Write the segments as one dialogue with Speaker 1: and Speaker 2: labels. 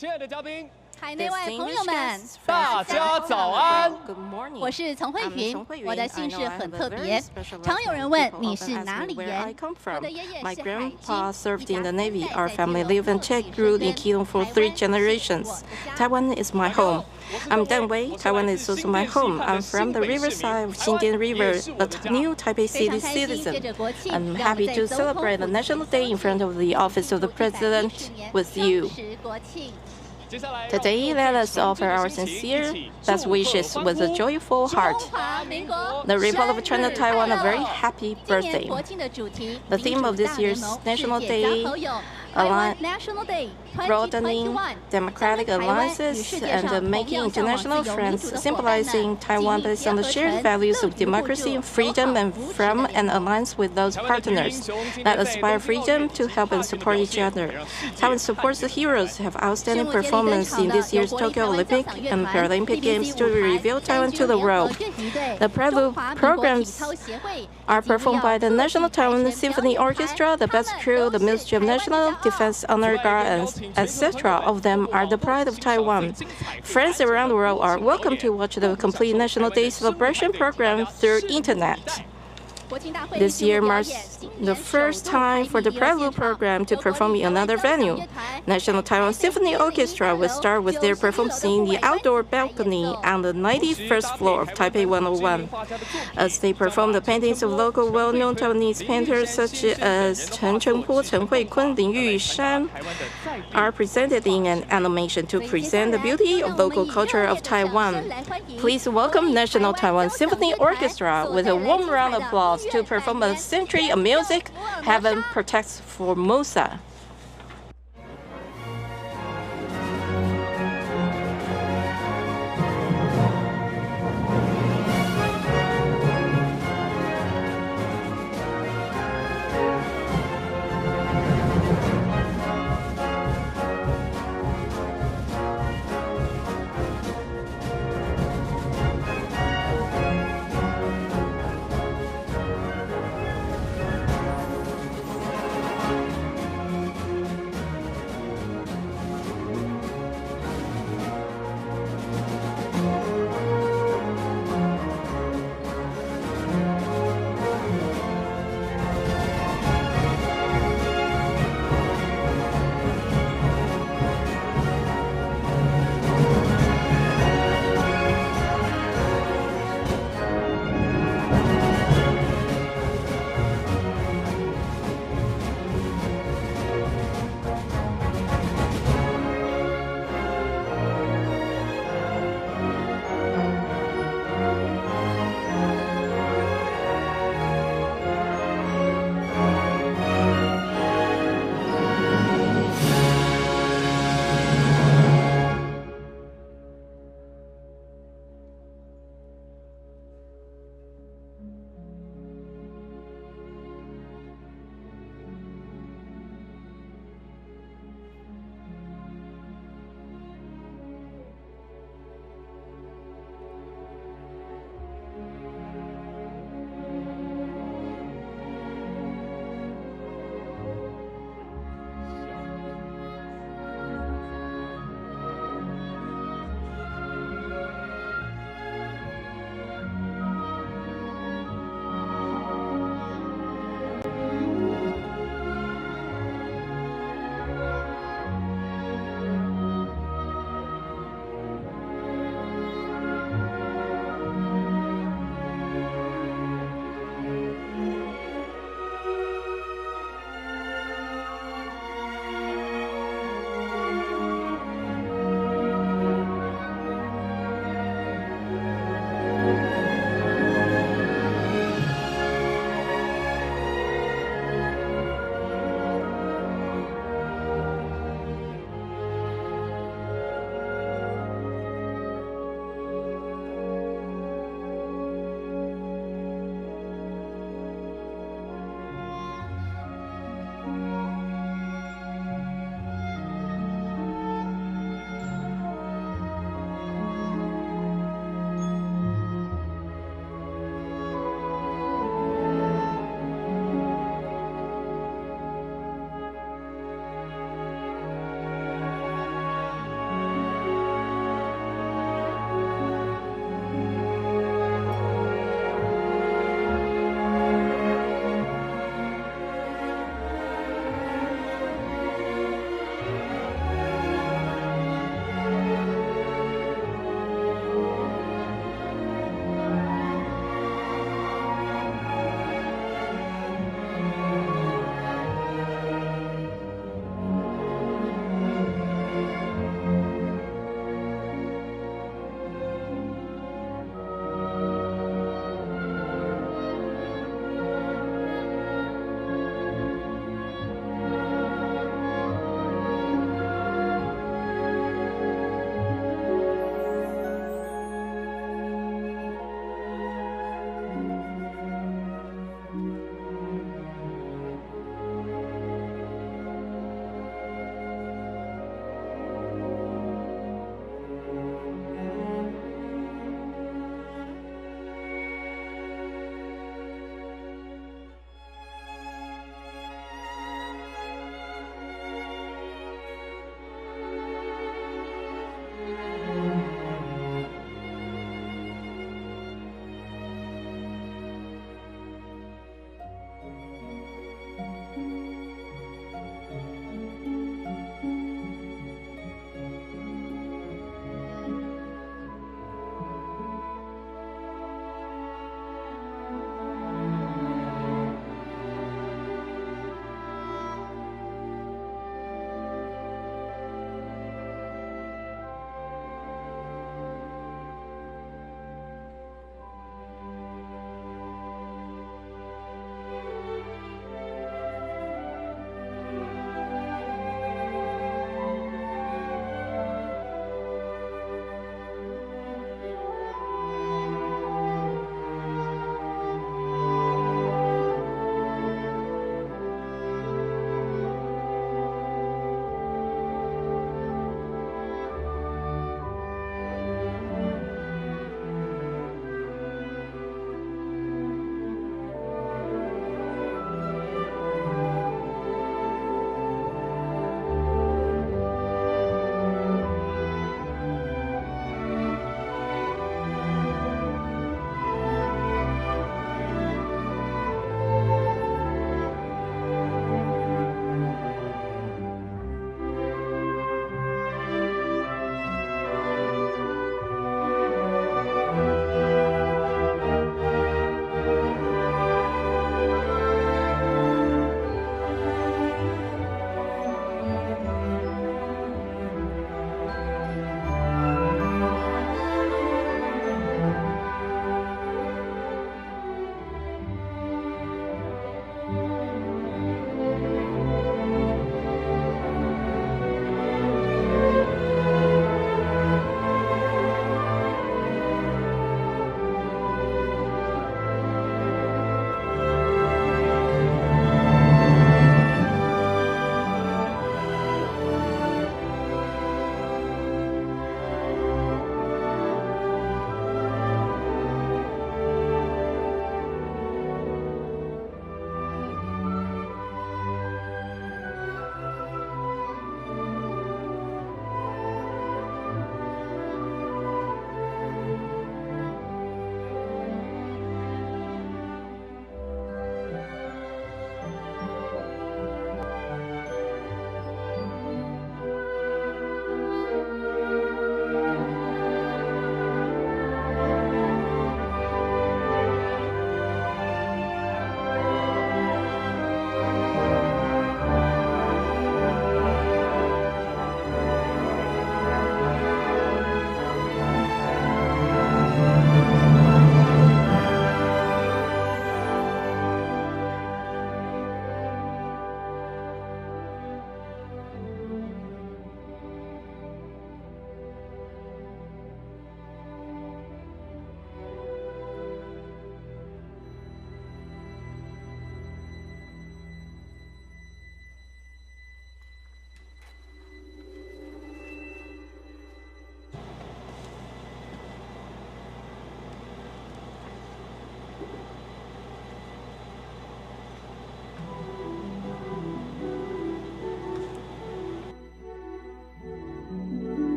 Speaker 1: 亲爱的嘉宾，
Speaker 2: 海内外朋友们，
Speaker 1: 大家早安！
Speaker 2: 我是丛慧云，我的姓氏很特别，常有人问你是哪里人。我的爷爷是海军。
Speaker 3: My grandpa served in the Navy. Our family lived and Czech grew in Keelung for 3 generations. Taiwan is my home. I'm Dan Wei. Taiwan is also my home. I'm from the riverside of Xindian River, a new Taipei City citizen. I'm happy to celebrate the National Day in front of the office of the President with you. Today, let us offer our sincere best wishes with a joyful heart. The Republic of China Taiwan a very happy birthday. The theme of this year's National Day, broadening democratic alliances and making international friends, symbolizing Taiwan based on the shared values of democracy and freedom and from an alliance with those partners that aspire freedom to help and support each other. Taiwan supports the heroes who have outstanding performance in this year's Tokyo Olympic and Paralympic Games to reveal Taiwan to the world. The prelude programs are performed by the National Taiwan Symphony Orchestra, the best crew, the Ministry of National Defense Honor Guard, and etc. of them are the pride of Taiwan. Friends around the world are welcome to watch the complete National Day celebration program through internet. This year marks the first time for the Prelude program to perform in another venue. National Taiwan Symphony Orchestra will start with their performance in the outdoor balcony on the 91st floor of Taipei 101. As they perform the paintings of local well-known Taiwanese painters such as Chen Chengpo, Chen Huikun, Lin Yushan are presented in an animation to present the beauty of local culture of Taiwan. Please welcome National Taiwan Symphony Orchestra with a warm round of applause to perform a century of music, Heaven Protects Formosa.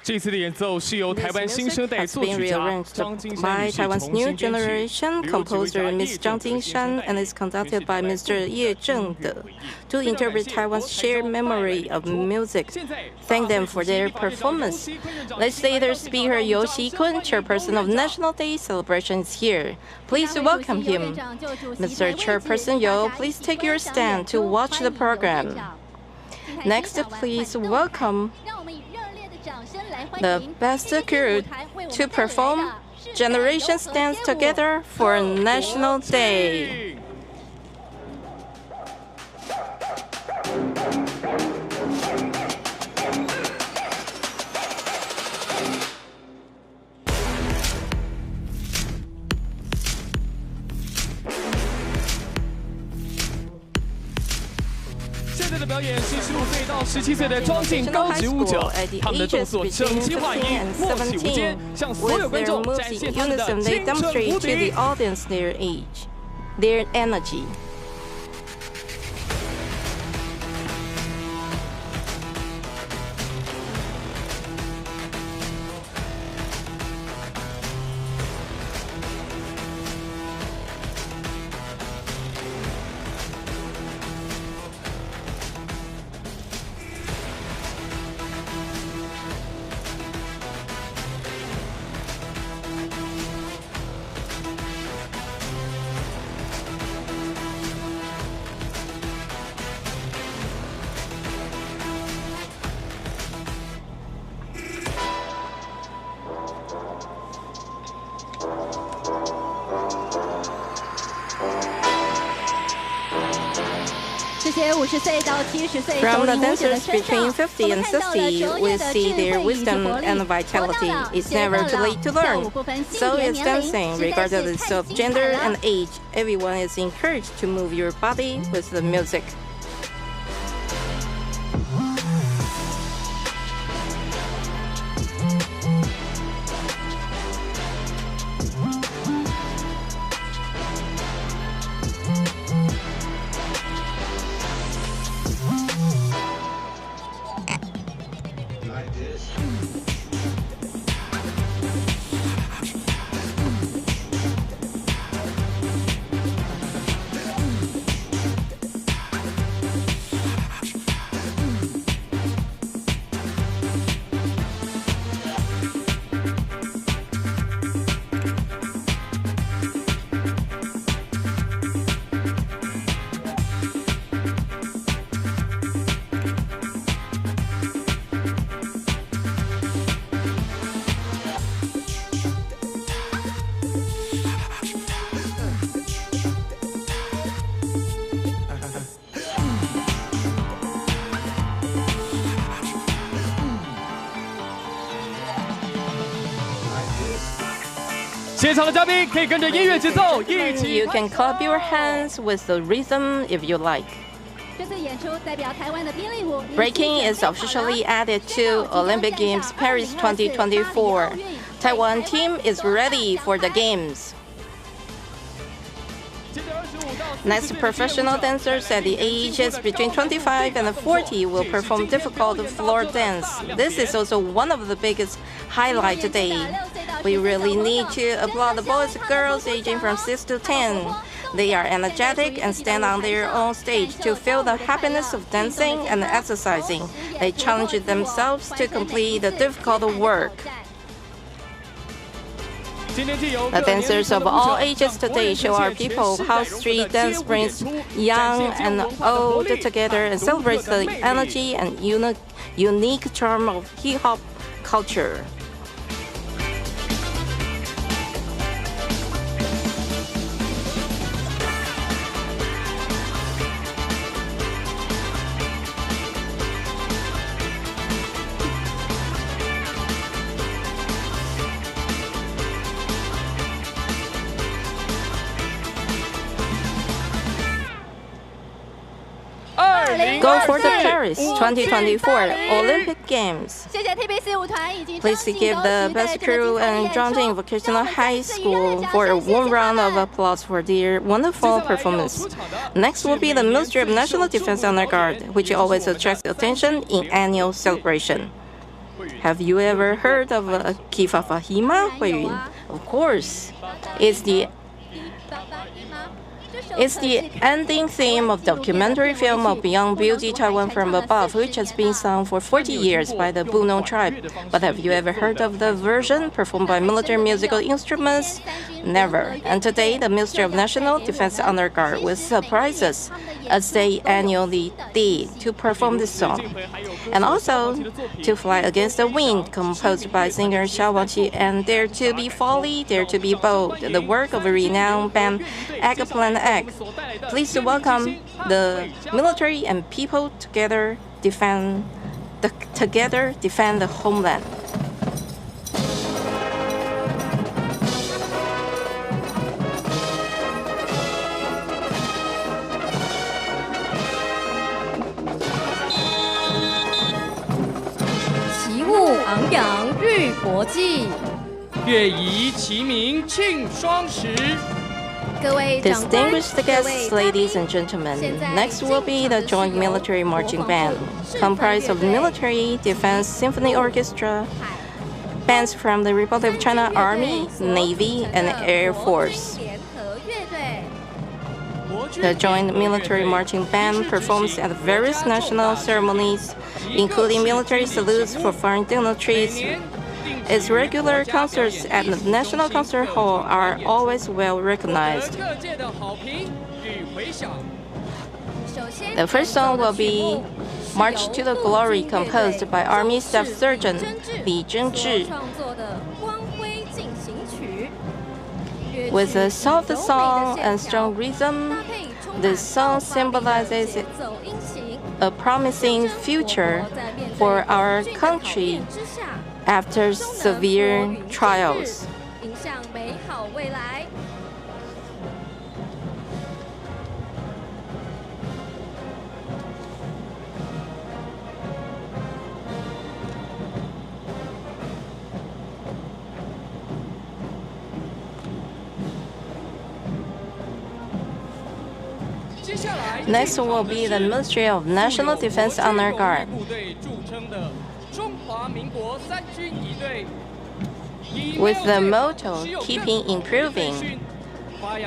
Speaker 1: 这次的演奏是由台湾新生代
Speaker 3: has
Speaker 1: 作
Speaker 3: been
Speaker 1: 曲家
Speaker 3: rearranged
Speaker 1: 张金
Speaker 3: by
Speaker 1: 山
Speaker 3: Taiwan's
Speaker 1: 女士
Speaker 3: new
Speaker 1: 重新编曲，
Speaker 3: generation
Speaker 1: 由指挥家
Speaker 3: composer
Speaker 1: 叶
Speaker 3: Ms.
Speaker 1: 正
Speaker 3: Zhang
Speaker 1: 德新生
Speaker 3: Jingshan
Speaker 1: 代
Speaker 3: and is conducted by Mr. Ye Zhengde to interpret Taiwan's shared memory of music. Thank them for their performance. Legislator Speaker Yo Xi-kun, chairperson of National Day celebration, is here. Please welcome him. Mr. Chairperson Yo, please take your stand to watch the program. Next, please welcome the best crew to perform Generations Dance Together for National Day.
Speaker 1: 现在的表演是15岁到17岁的庄敬高职舞者，他们的动作整齐划一，默契无间，向所有观众展现他们的青春无敌。
Speaker 3: their energy. From the dancers between 50 and 60, we see their wisdom and vitality. It's never too late to learn. So is dancing, regardless of gender and age. Everyone is encouraged to move your body with the music. You can clap your hands with the rhythm if you like. Breaking is officially added to Olympic Games Paris 2024. Taiwan team is ready for the games. Next, professional dancers at the ages between 25 and 40 will perform difficult floor dance. This is also one of the biggest highlights today. We really need to applaud the boys and girls aging from 6 to 10. They are energetic and stand on their own stage to feel the happiness of dancing and exercising. They challenge themselves to complete the difficult work. The dancers of all ages today show our people how street dance brings young and old together and celebrates the energy and unique charm of hip-hop culture. Go for the Paris 2024 Olympic Games. Please give the best crew and Zhangjiang Vocational High School for a warm round of applause for their wonderful performance. Next will be the Ministry of National Defense Honor Guard, which always attracts attention in annual celebration. Have you ever heard of Kifafahima? Of course. It's the ending theme of documentary film of Beyond Beauty Taiwan from Above, which has been sung for 40 years by the Bunong tribe. But have you ever heard of the version performed by military musical instruments? Never. And today, the Ministry of National Defense Honor Guard will surprise us, as they annually did, to perform this song. And also, To Fly Against the Wind, composed by singer Xiao Wangqi, and Dare to Be Folly, Dare to Be Bold, the work of a renowned band, Eggplant Egg. Please welcome the military and people together defend the homeland. Distinguished guests, ladies and gentlemen, next will be the Joint Military Marching Band, comprised of Military, Defense, Symphony Orchestra, bands from the Republic of China Army, Navy, and Air Force. The Joint Military Marching Band performs at various national ceremonies, including military salutes for foreign dignitaries. Its regular concerts at the National Concert Hall are always well recognized. The first song will be March to the Glory, composed by Army Staff Sergeant Li Zhengzhi. With a soft song and strong rhythm, this song symbolizes a promising future for our country after severe trials. Next will be the Ministry of National Defense Honor Guard. With the motto, Keeping Improving,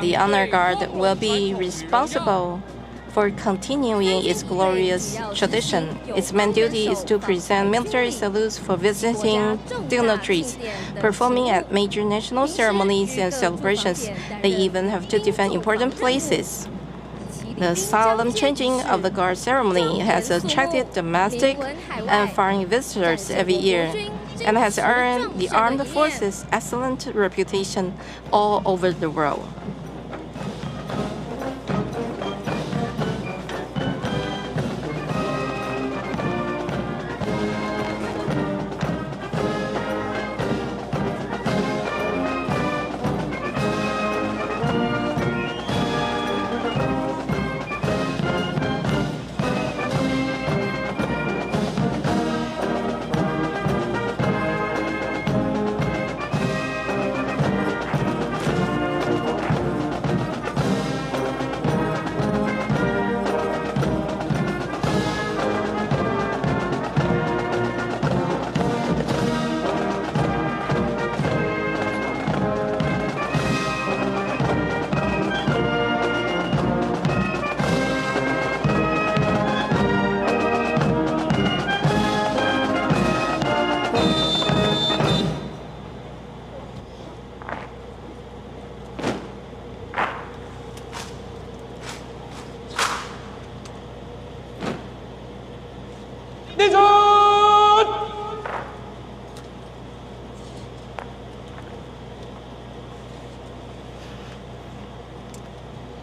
Speaker 3: the Honor Guard will be responsible for continuing its glorious tradition. Its main duty is to present military salutes for visiting dignitaries, performing at major national ceremonies and celebrations. They even have to defend important places. The solemn changing of the guard ceremony has attracted domestic and foreign visitors every year and has earned the armed forces' excellent reputation all over the world.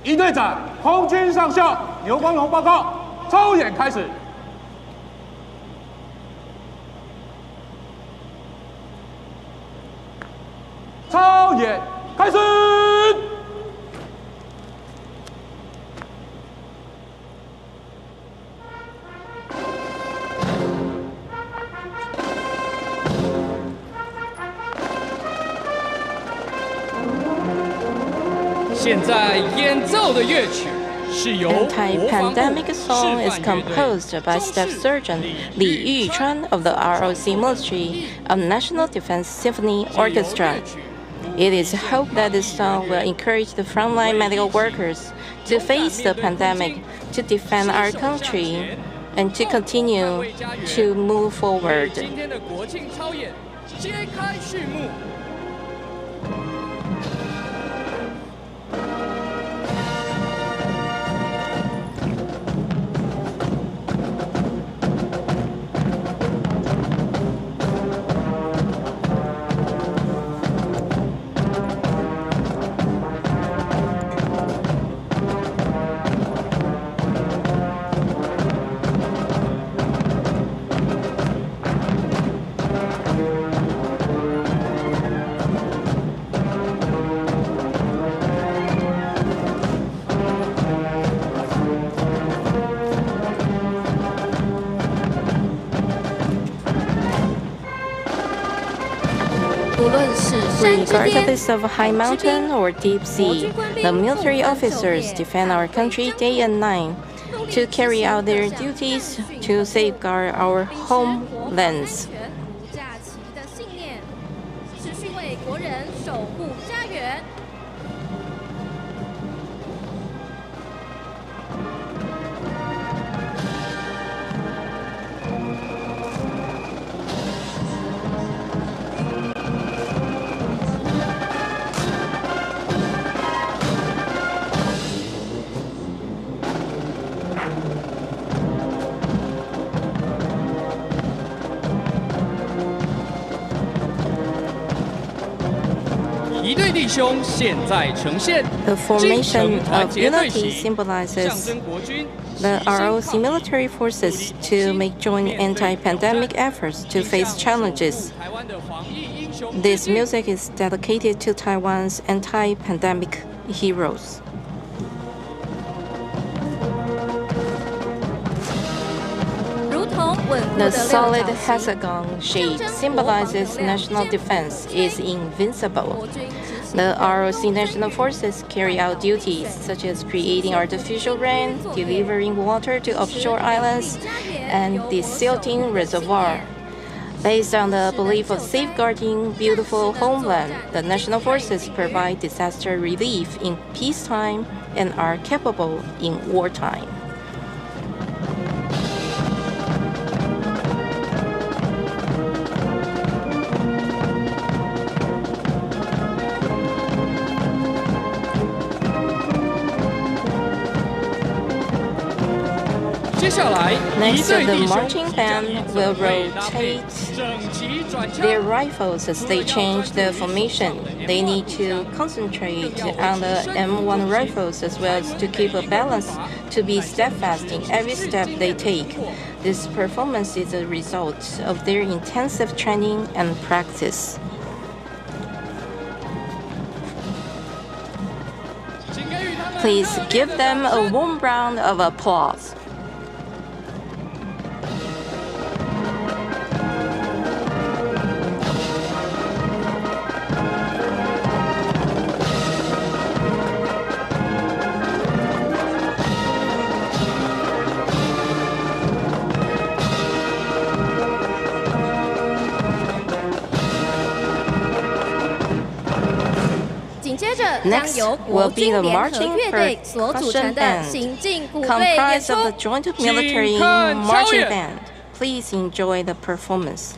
Speaker 4: 一队长，空军上校牛光荣报告，操演开始。操演开始。
Speaker 1: 现在演奏的乐曲
Speaker 3: Anti-pandemic song is composed by Staff Sergeant Li Yuchuan of the ROC Military of National Defense Symphony Orchestra. It is hoped that this song will encourage the frontline medical workers to face the pandemic, to defend our country, and to continue to move forward.
Speaker 2: 无论是山之巅，
Speaker 3: Regardless of high mountain or deep sea, the military officers defend our country day and night to carry out their duties to safeguard our homelands.
Speaker 2: 无价旗的信念，持续为国人守护家园。
Speaker 3: The formation of unity symbolizes the ROC military forces to make joint anti-pandemic efforts to face challenges. This music is dedicated to Taiwan's anti-pandemic heroes. The solid hexagon shape symbolizes national defense is invincible. The ROC national forces carry out duties such as creating artificial rain, delivering water to offshore islands, and desilting reservoir. Based on the belief of safeguarding beautiful homeland, the national forces provide disaster relief in peacetime and are capable in wartime. Next, the marching band will rotate their rifles as they change the formation. They need to concentrate on the M1 rifles as well as to keep a balance, to be steadfast in every step they take. This performance is a result of their intensive training and practice. Please give them a warm round of applause. Next will be the marching percussion band, comprised of the joint military marching band. Please enjoy the performance.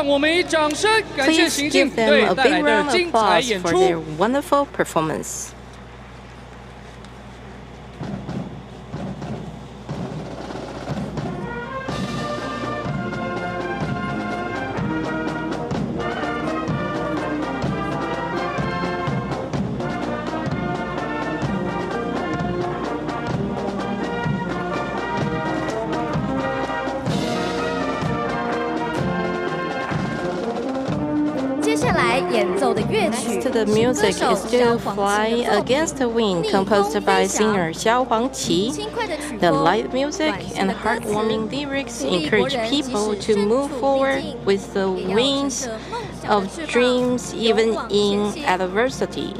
Speaker 1: 让我们以掌声感谢
Speaker 3: Please
Speaker 1: 行进
Speaker 3: give
Speaker 1: 队
Speaker 3: them a
Speaker 1: 带
Speaker 3: big
Speaker 1: 来的
Speaker 3: round of
Speaker 1: 精彩
Speaker 3: applause
Speaker 1: 演
Speaker 3: for
Speaker 1: 出。
Speaker 3: their wonderful performance. Next, the music is Still Fly Against the Wind, composed by singer Xiao Huangqi. The light music and heartwarming lyrics encourage people to move forward with the wings of dreams even in adversity.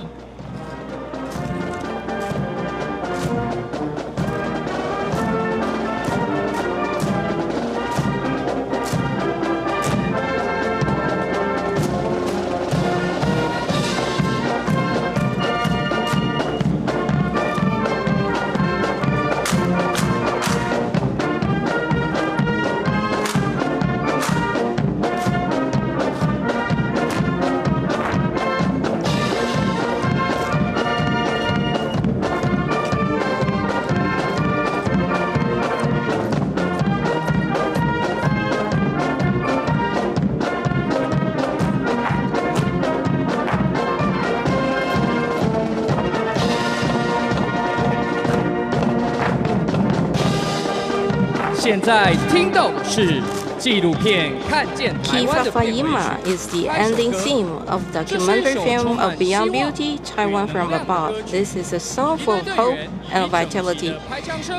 Speaker 3: Kifafayima is the ending theme of the documentary film of Beyond Beauty, Taiwan from Above. This is a song full of hope and vitality.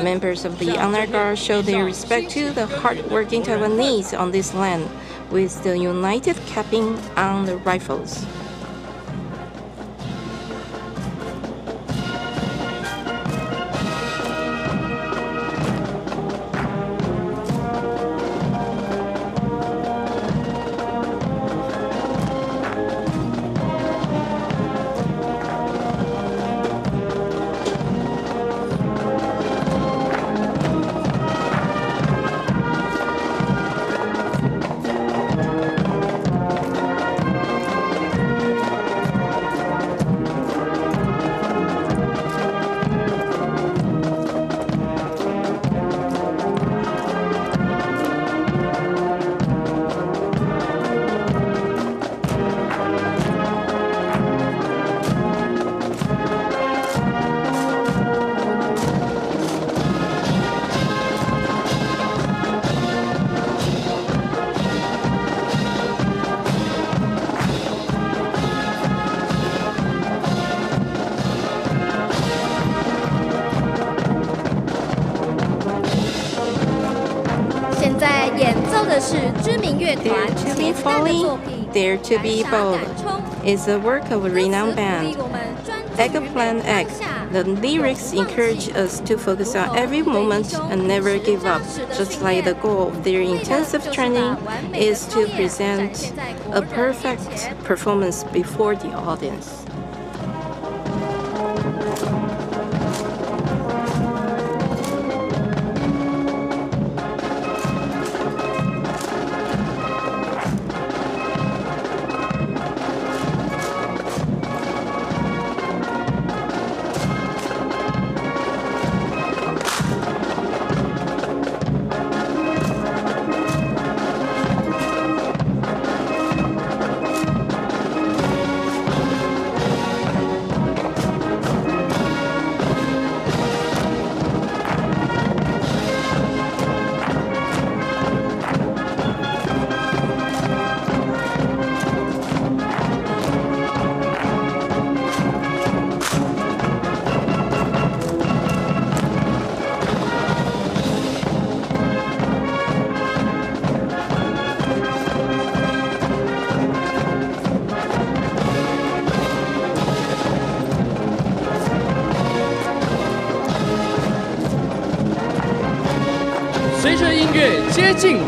Speaker 3: Members of the Honor Guard show their respect to the hard-working Taiwanese on this land, with the united capping on the rifles. Dare to be falling, Dare to be bold is the work of a renowned band. Eggplant Egg. The lyrics encourage us to focus on every moment and never give up, just like the goal of their intensive training is to present a perfect performance before the audience.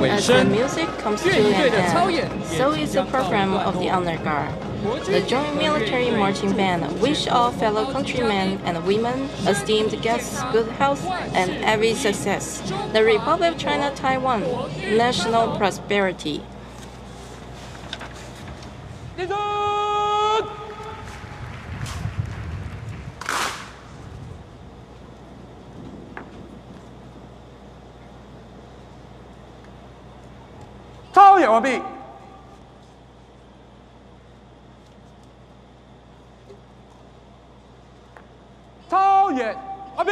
Speaker 3: As the music comes to an end, so is the program of the Honor Guard. The Joint Military Marching Band wish all fellow countrymen and women, esteemed guests, good health and every success. The Republic of China, Taiwan, national prosperity.
Speaker 4: 立正。操演完毕。操演完毕。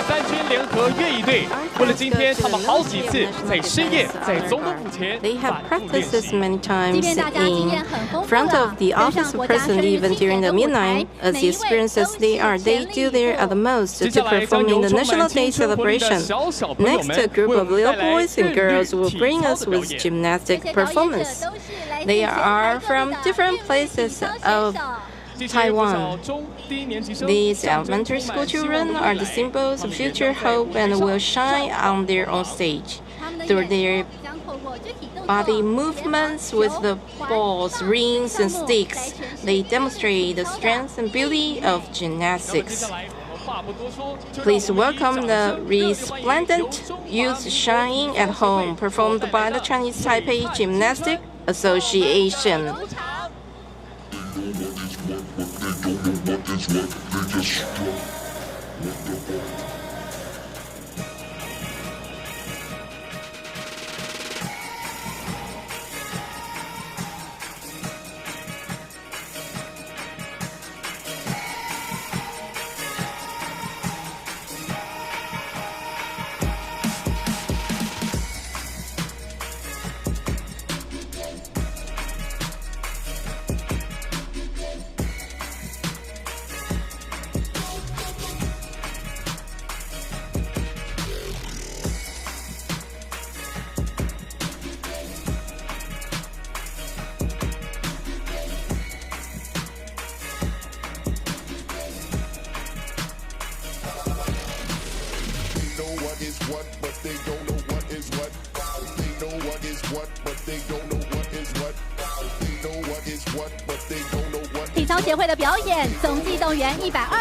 Speaker 1: 三军联合越役队，为了今天，他们好几次在深夜在总统府前
Speaker 3: They have practiced this many times in front of the office of president, even during the midnight. As experienced as they are, they do their utmost to perform in the National Day celebration. Next, a group of little boys and girls will bring us with gymnastic performance. They are from different places of Taiwan. These elementary school children are the symbols of future hope and will shine on their own stage. Through their body movements with the balls, rings, and sticks, they demonstrate the strength and beauty of gymnastics. Please welcome the resplendent Youth Shine at Home, performed by the Chinese Taipei Gymnastic Association.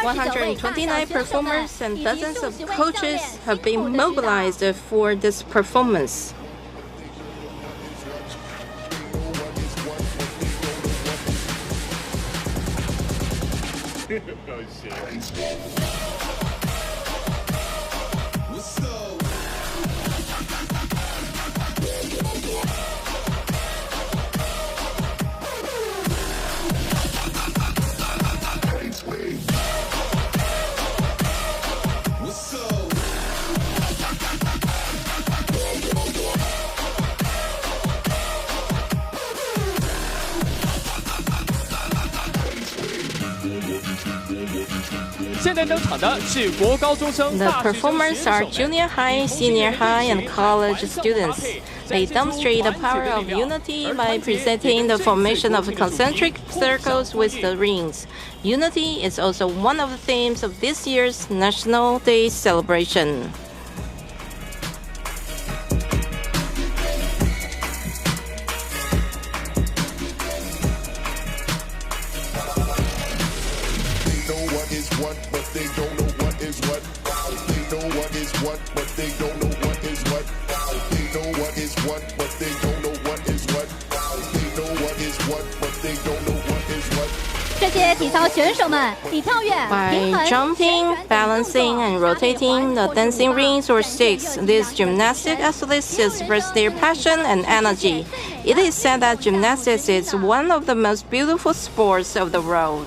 Speaker 3: $129 performers and dozens of coaches have been mobilized for this performance.
Speaker 1: 现在登场的是国高中生。
Speaker 3: The performers are junior high, senior high, and college students. They demonstrate the power of unity by presenting the formation of concentric circles with the rings. Unity is also one of the themes of this year's National Day celebration. By jumping, balancing, and rotating the dancing rings or sticks, these gymnastic athletes express their passion and energy. It is said that gymnastics is one of the most beautiful sports of the world.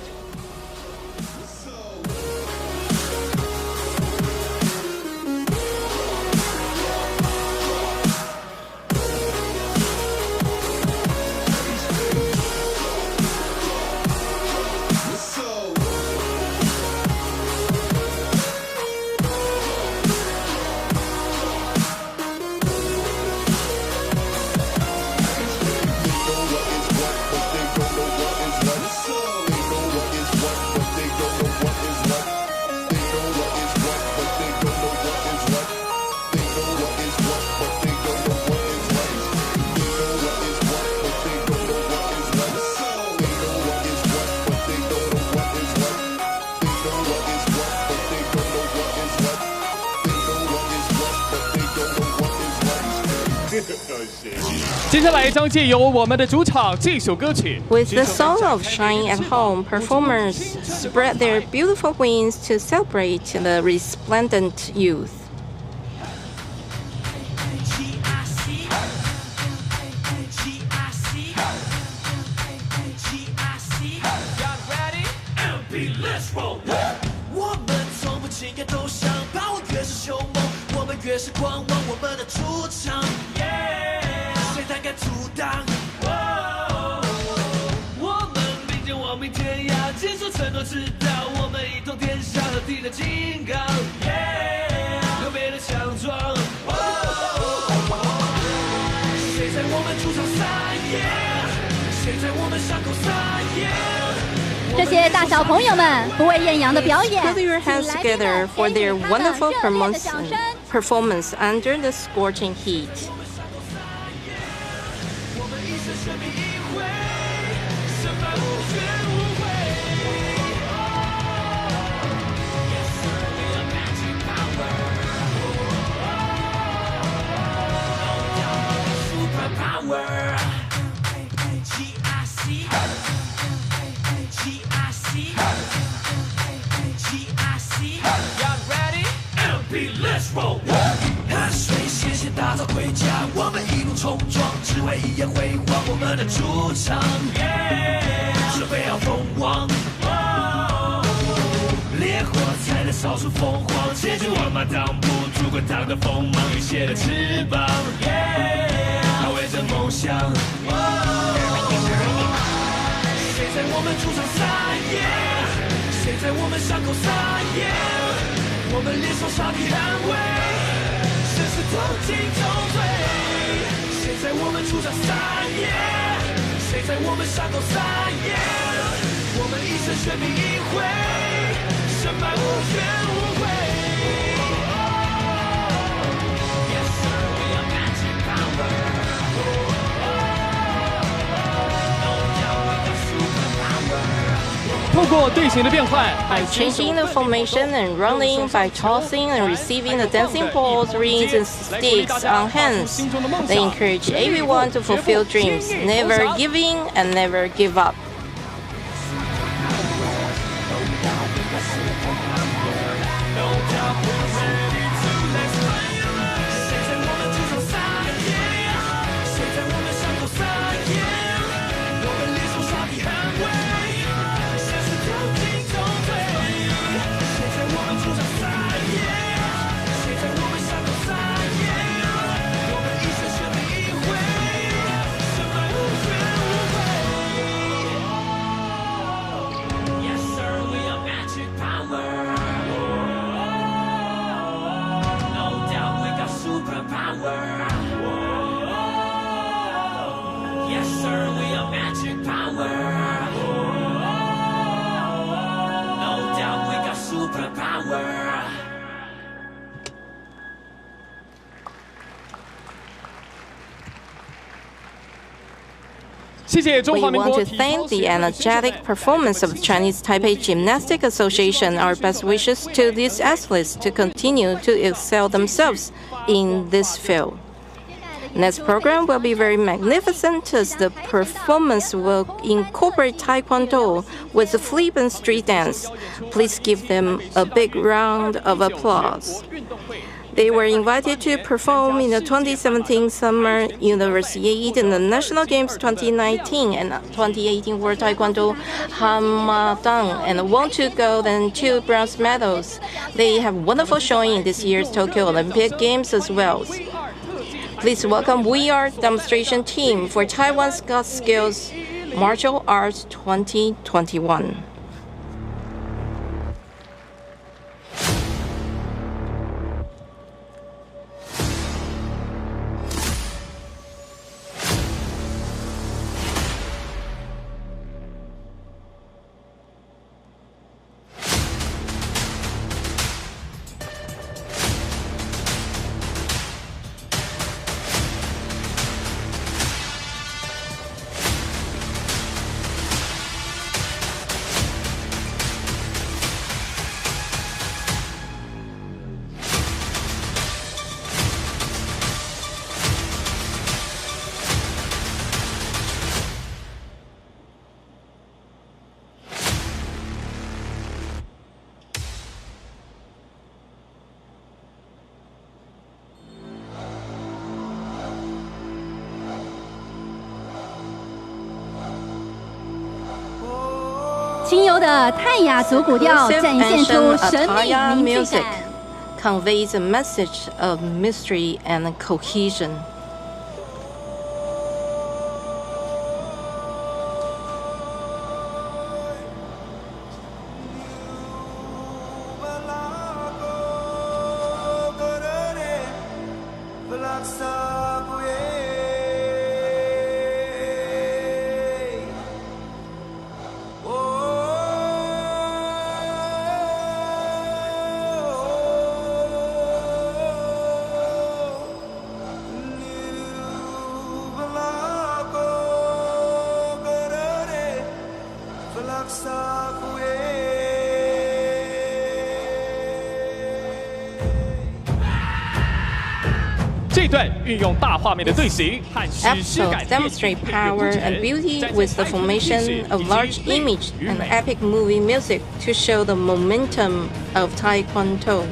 Speaker 3: With the song of Shine at Home, performers spread their beautiful wings to celebrate the resplendent youth.
Speaker 2: Put
Speaker 3: your hands together for their wonderful performance under the scorching heat.
Speaker 5: Let's roll！ 汗水咸咸打造盔甲，我们一路冲撞，只为一夜辉煌我们的主场。准备好封王，烈火才能烧出凤凰，千军万马挡不住滚烫的锋芒，浴血的翅膀，捍卫着梦想。谁在我们主场撒野？谁在我们伤口撒野？我们联手杀敌捍卫，生死同进同退。谁在我们主场撒野？谁在我们伤口撒野？我们一生全民一回，胜败无怨无悔。Yes sir, we are magic power. No doubt we got super power.
Speaker 1: 透过队形的变换
Speaker 3: By changing the formation and running, by tossing and receiving the dancing balls, rings, and sticks on hands, they encourage everyone to fulfill dreams, never giving and never give up. We want to thank the energetic performance of Chinese Taipei Gymnastic Association. Our best wishes to these athletes to continue to excel themselves in this field. Next program will be very magnificent as the performance will incorporate Taekwondo with the flip and street dance. Please give them a big round of applause. They were invited to perform in the 2017 Summer Universiade and the National Games 2019 and 2018 World Taekwondo Hamadan and won 2 gold and 2 bronze medals. They have wonderful showing in this year's Tokyo Olympic Games as well. Please welcome We Are demonstration team for Taiwan Scott Skills Martial Arts 2021.
Speaker 2: 《轻柔的泰雅族古调展现出神秘凝聚感。
Speaker 3: conveys a message of mystery and cohesion. Episodes demonstrate power and beauty with the formation of large image and epic movie music to show the momentum of Taekwondo.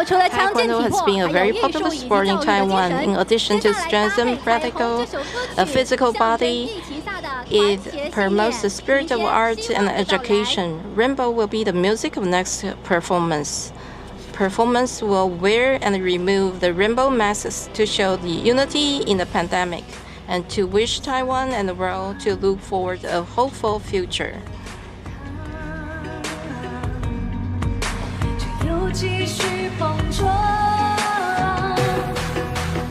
Speaker 3: Taekwondo has been a very popular sport in Taiwan. In addition to strengthening a physical body, it promotes the spirit of art and education. Rainbow will be the music of next performance. performance will wear and remove the rainbow masks to show the unity in the pandemic and to wish Taiwan and the world to look forward to a hopeful future.
Speaker 5: 继续碰撞，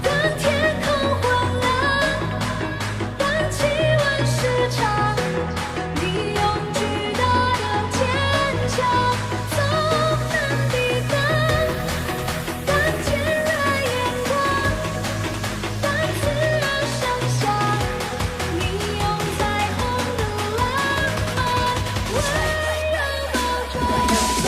Speaker 5: 当天空昏蓝，当气温失常，你用巨大的坚强总能抵挡。当尖锐眼光，当刺耳声响，你用彩虹的浪漫温柔包装。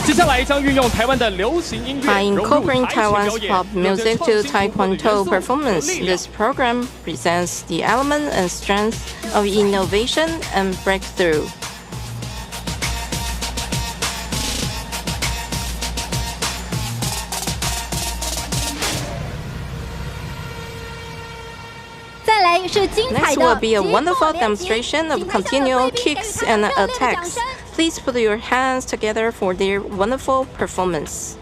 Speaker 1: 接下来将运用台湾的流行音乐
Speaker 3: By
Speaker 1: 融入
Speaker 3: incorporating
Speaker 1: 台曲表
Speaker 3: Taiwan's
Speaker 1: 演，
Speaker 3: pop
Speaker 1: 有着
Speaker 3: music
Speaker 1: 创
Speaker 3: to
Speaker 1: 新突破的元
Speaker 3: Taekwondo
Speaker 1: 素
Speaker 3: performance,
Speaker 1: 和力量
Speaker 3: this program presents the element and strength of innovation and breakthrough.
Speaker 2: 再来是精彩
Speaker 3: Next
Speaker 2: 的
Speaker 3: will be a
Speaker 2: 节目
Speaker 3: wonderful
Speaker 2: 连接
Speaker 3: demonstration of
Speaker 2: 请台下的
Speaker 3: continual
Speaker 2: 贵宾给
Speaker 3: kicks
Speaker 2: 他们
Speaker 3: and
Speaker 2: 热烈的掌
Speaker 3: attacks.
Speaker 2: 声。
Speaker 3: Please put your hands together for their wonderful performance.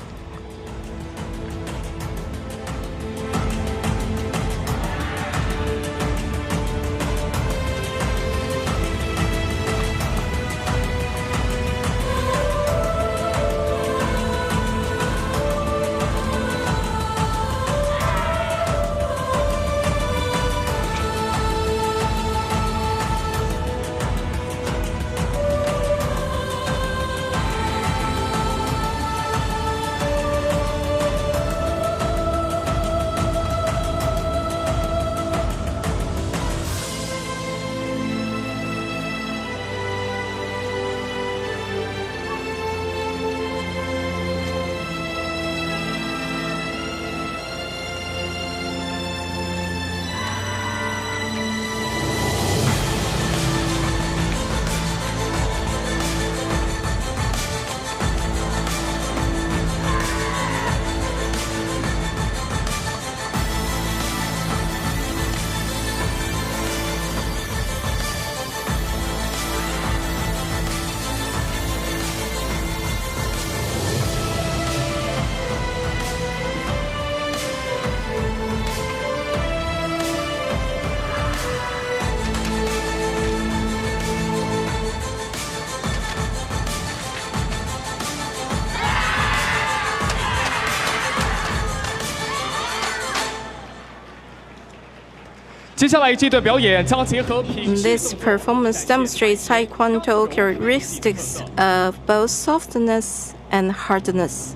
Speaker 1: 接下来这段表演将结合品质
Speaker 3: This performance demonstrates Taekwondo characteristics of both softness and hardness.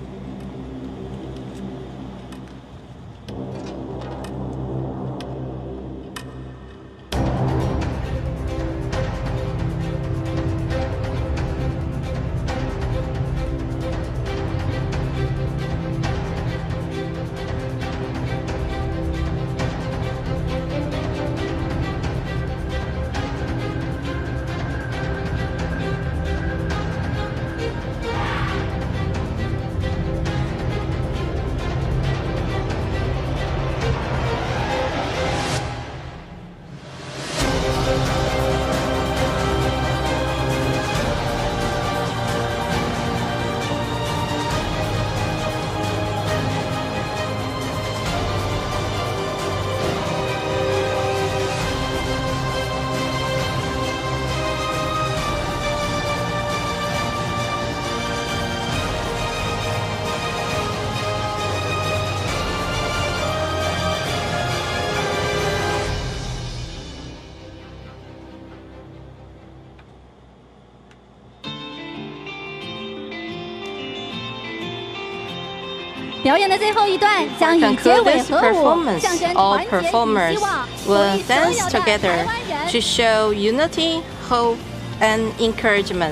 Speaker 2: 表演的最后一段将以结
Speaker 3: Conclude
Speaker 2: 尾
Speaker 3: this
Speaker 2: 合舞，
Speaker 3: performance,
Speaker 2: 象征
Speaker 3: all
Speaker 2: 团结与
Speaker 3: performers
Speaker 2: 希望，鼓
Speaker 3: will
Speaker 2: 励所有
Speaker 3: dance
Speaker 2: 的
Speaker 3: together
Speaker 2: 台湾人
Speaker 3: to show unity, hope, and encouragement.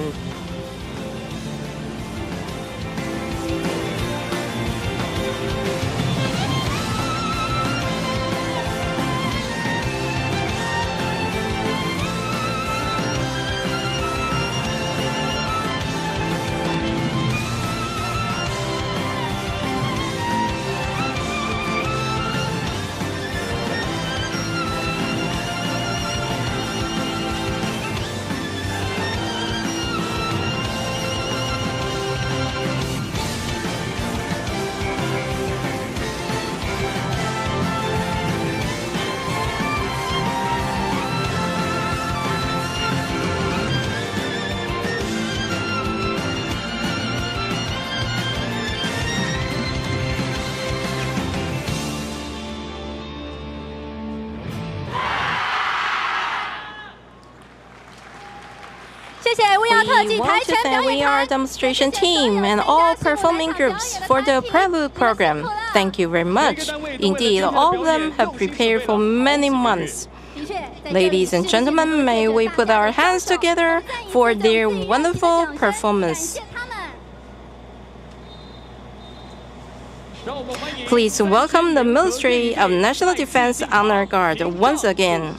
Speaker 3: we want to thank We Are demonstration team and all performing groups for the prelude program. Thank you very much. Indeed, all of them have prepared for many months. Ladies and gentlemen, may we put our hands together for their wonderful performance. Please welcome the Ministry of National Defense Honor Guard once again.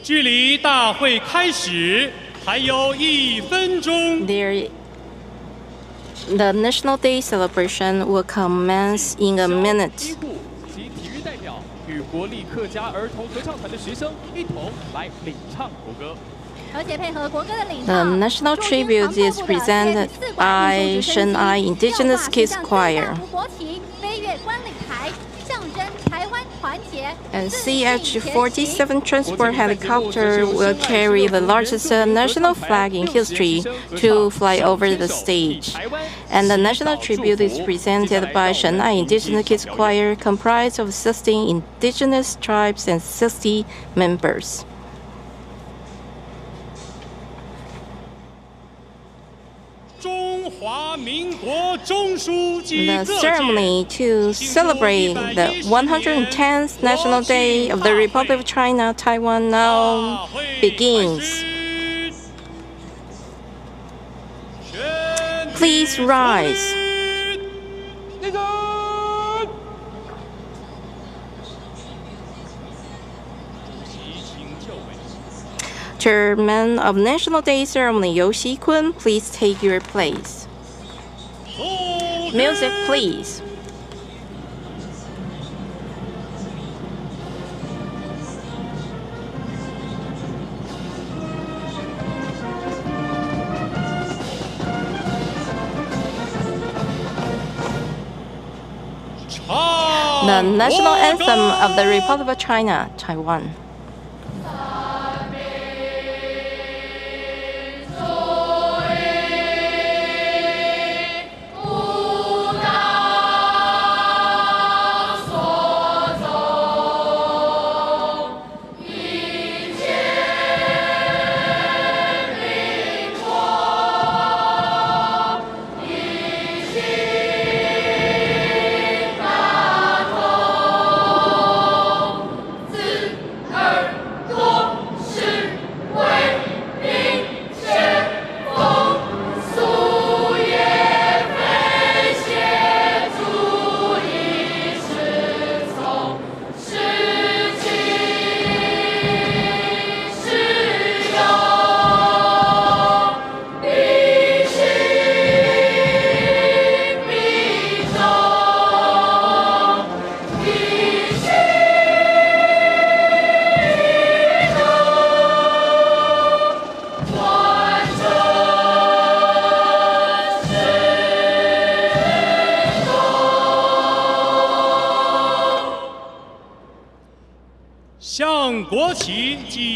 Speaker 6: 距离大会开始还有1分钟。
Speaker 3: The National Day celebration will commence in a minute.
Speaker 1: 及体育代表与国立客家儿童合唱团的学生一同来领唱国歌。
Speaker 3: The national tribute is presented by Shenai Indigenous Kids Choir. And CH-47 transport helicopter will carry the largest national flag in history to fly over the stage. And the national tribute is presented by Shenai Indigenous Kids Choir, comprised of 16 indigenous tribes and 60 members.
Speaker 6: 中华
Speaker 3: The ceremony to celebrate the 110th National Day of the Republic of China, Taiwan now begins. Please rise. Chairman of National Day Ceremony, Liu Xikun, please take your place. Music, please. The national anthem of the Republic of China, Taiwan.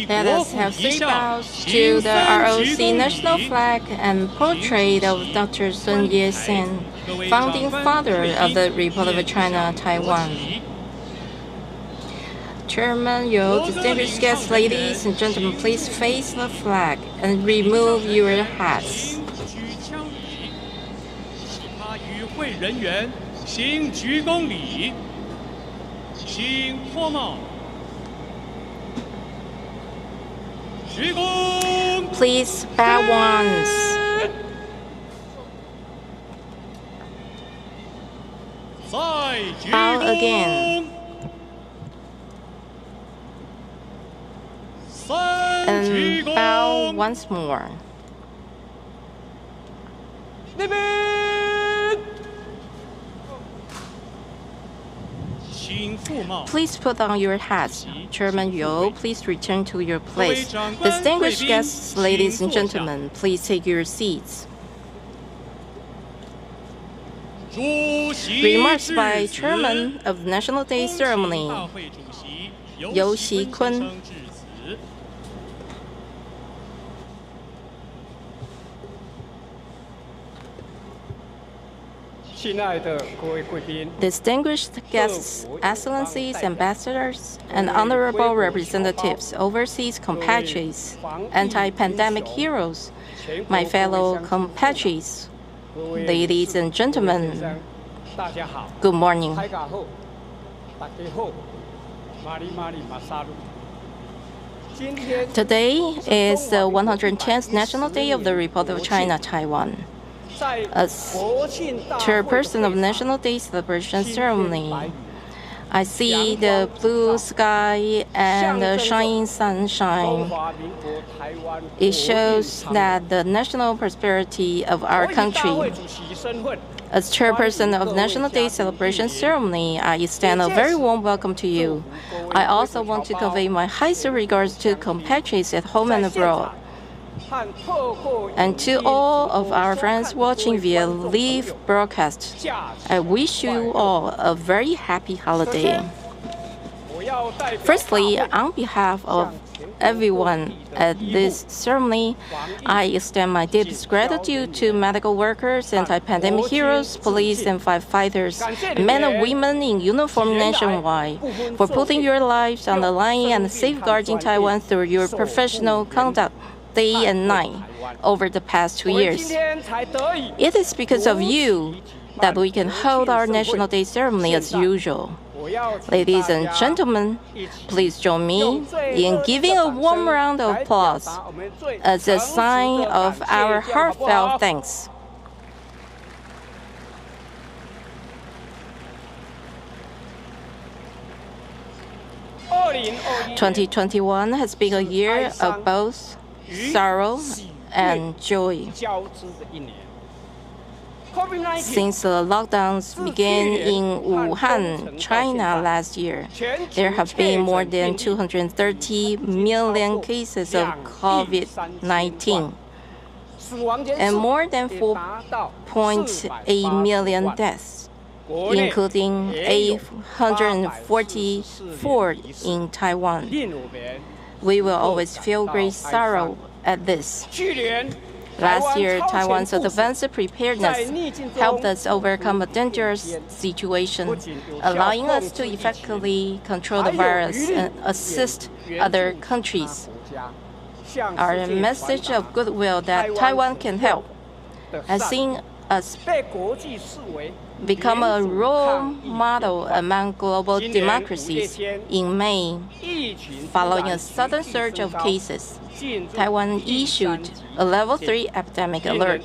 Speaker 3: Let us have 3 bows to the ROC national flag and portrait of Dr. Sun Yat-sen, founding father of the Republic of China, Taiwan. Chairman Yu, distinguished guests, ladies and gentlemen, please face the flag and remove your hats. Please bow once. Bow again. And bow once more. Please put on your hats. Chairman Yu, please return to your place. Distinguished guests, ladies and gentlemen, please take your seats. Remarks by Chairman of the National Day Ceremony, Liu Xikun. Distinguished guests, excellencies, ambassadors, and honorable representatives, overseas compatriots, anti-pandemic heroes, my fellow compatriots, ladies and gentlemen, good morning. Today is the 110th National Day of the Republic of China, Taiwan. As chairperson of National Day celebration ceremony, I see the blue sky and the shining sunshine. It shows that the national prosperity of our country. As chairperson of National Day celebration ceremony, I extend a very warm welcome to you. I also want to convey my highest regards to compatriots at home and abroad, and to all of our friends watching via live broadcast. I wish you all a very happy holiday. Firstly, on behalf of everyone at this ceremony, I extend my deepest gratitude to medical workers, anti-pandemic heroes, police and firefighters, men and women in uniform nationwide, for putting your lives on the line and safeguarding Taiwan through your professional conduct. day and night over the past 2 years. It is because of you that we can hold our National Day ceremony as usual. Ladies and gentlemen, please join me in giving a warm round of applause as a sign of our heartfelt thanks. "2021 has been a year of both sorrow and joy. Since the lockdowns began in Wuhan, China last year, there have been more than 230 million cases of COVID-19 and more than 4.8 million deaths, including 844 in Taiwan. We will always feel great sorrow at this. Last year, Taiwan's advanced preparedness helped us overcome a dangerous situation, allowing us to effectively control the virus and assist other countries. Our message of goodwill that Taiwan can help has seen us become a role model among global democracies. In May, following a sudden surge of cases, Taiwan issued a level 3 epidemic alert.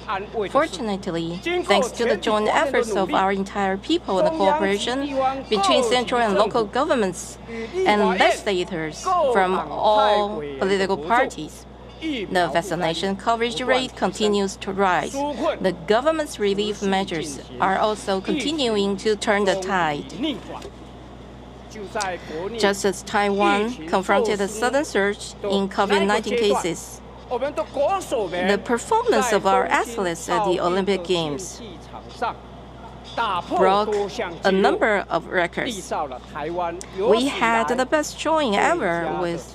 Speaker 3: Fortunately, thanks to the joint efforts of our entire people and the cooperation between central and local governments and legislators from all political parties, the vaccination coverage rate continues to rise. The government's relief measures are also continuing to turn the tide. Just as Taiwan confronted a sudden surge in COVID-19 cases, the performance of our athletes at the Olympic Games broke a number of records. We had the best showing ever with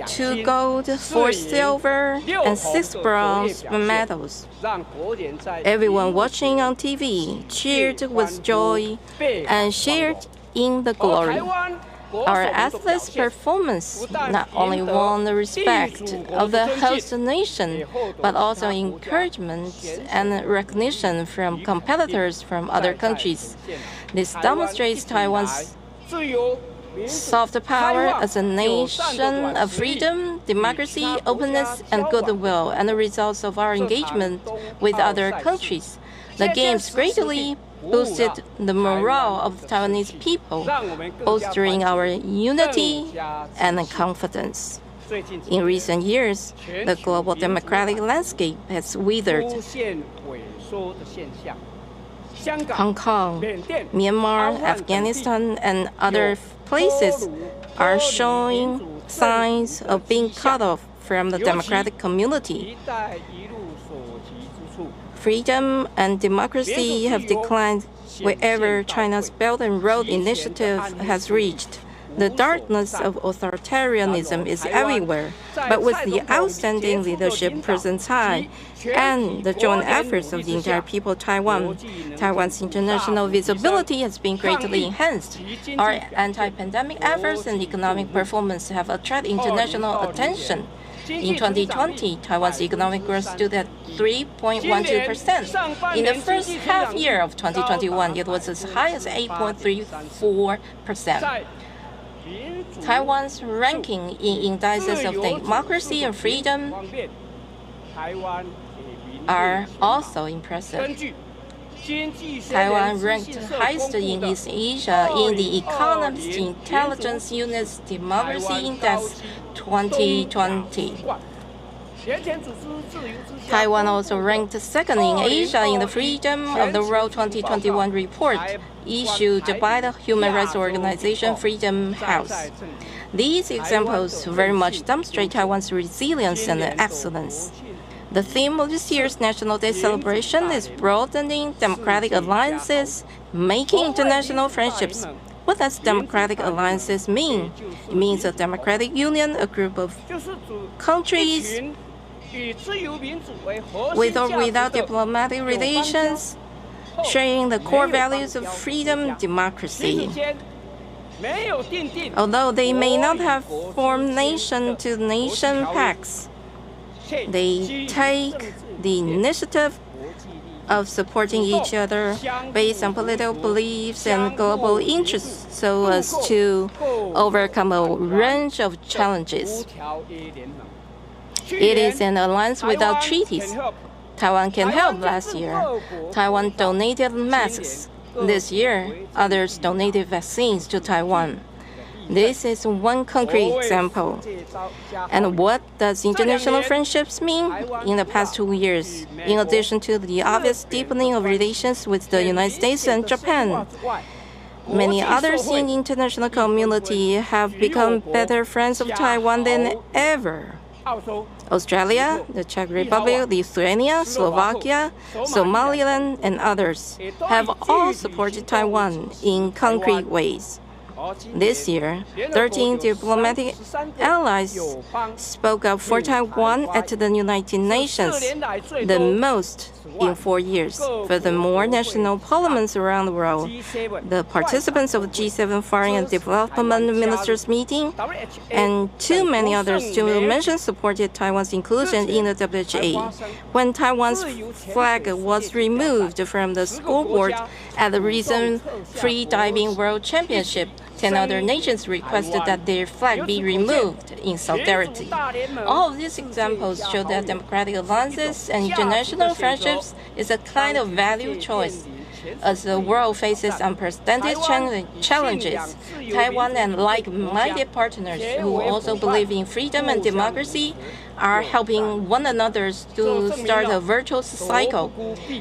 Speaker 3: 2 gold, 4 silver, and 6 bronze medals. Everyone watching on TV cheered with joy and shared in the glory. Our athletes' performance not only won the respect of the host nation, but also encouragement and recognition from competitors from other countries. This demonstrates Taiwan's soft power as a nation of freedom, democracy, openness, and goodwill, and the results of our engagement with other countries. The Games greatly boosted the morale of the Taiwanese people, bolstering our unity and confidence. In recent years, the global democratic landscape has withered. Hong Kong, Myanmar, Afghanistan, and other places are showing signs of being cut off from the democratic community. Freedom and democracy have declined wherever China's Belt and Road Initiative has reached. The darkness of authoritarianism is everywhere, but with the outstanding leadership present high and the joint efforts of the entire people of Taiwan, Taiwan's international visibility has been greatly enhanced. Our anti-pandemic efforts and economic performance have attracted international attention. In 2020, Taiwan's economic growth stood at 3.12%. In the first half year of 2021, it was as high as 8.34%. Taiwan's ranking in indices of democracy and freedom are also impressive. Taiwan ranked highest in East Asia in the Economist Intelligence Unit's Democracy Index 2020. Taiwan also ranked second in Asia in the Freedom of the World 2021 report issued by the human rights organization Freedom House. These examples very much demonstrate Taiwan's resilience and excellence. The theme of this year's National Day celebration is broadening democratic alliances, making international friendships. What does democratic alliances mean? It means a democratic union, a group of countries with or without diplomatic relations, sharing the core values of freedom, democracy. Although they may not have formed nation-to-nation pacts, they take the initiative of supporting each other based on political beliefs and global interests so as to overcome a range of challenges. It is an alliance without treaties. Taiwan can help. Last year, Taiwan donated masks. This year, others donated vaccines to Taiwan. This is one concrete example. And what does international friendships mean? In the past 2 years, in addition to the obvious deepening of relations with the United States and Japan, many others in the international community have become better friends of Taiwan than ever. Australia, the Czech Republic, Lithuania, Slovakia, Somaliland, and others have all supported Taiwan in concrete ways. This year, 13 diplomatic allies spoke up for Taiwan at the United Nations, the most in 4 years. Furthermore, national parliaments around the world, the participants of the G7 Foreign and Development Ministers meeting, and too many others to mention supported Taiwan's inclusion in the WHA. When Taiwan's flag was removed from the scoreboard at the recent Free Diving World Championship, 10 other nations requested that their flag be removed in solidarity. All of these examples show that democratic alliances and international friendships is a kind of value choice. As the world faces unprecedented challenges, Taiwan and like-minded partners who also believe in freedom and democracy are helping one another to start a virtuous cycle.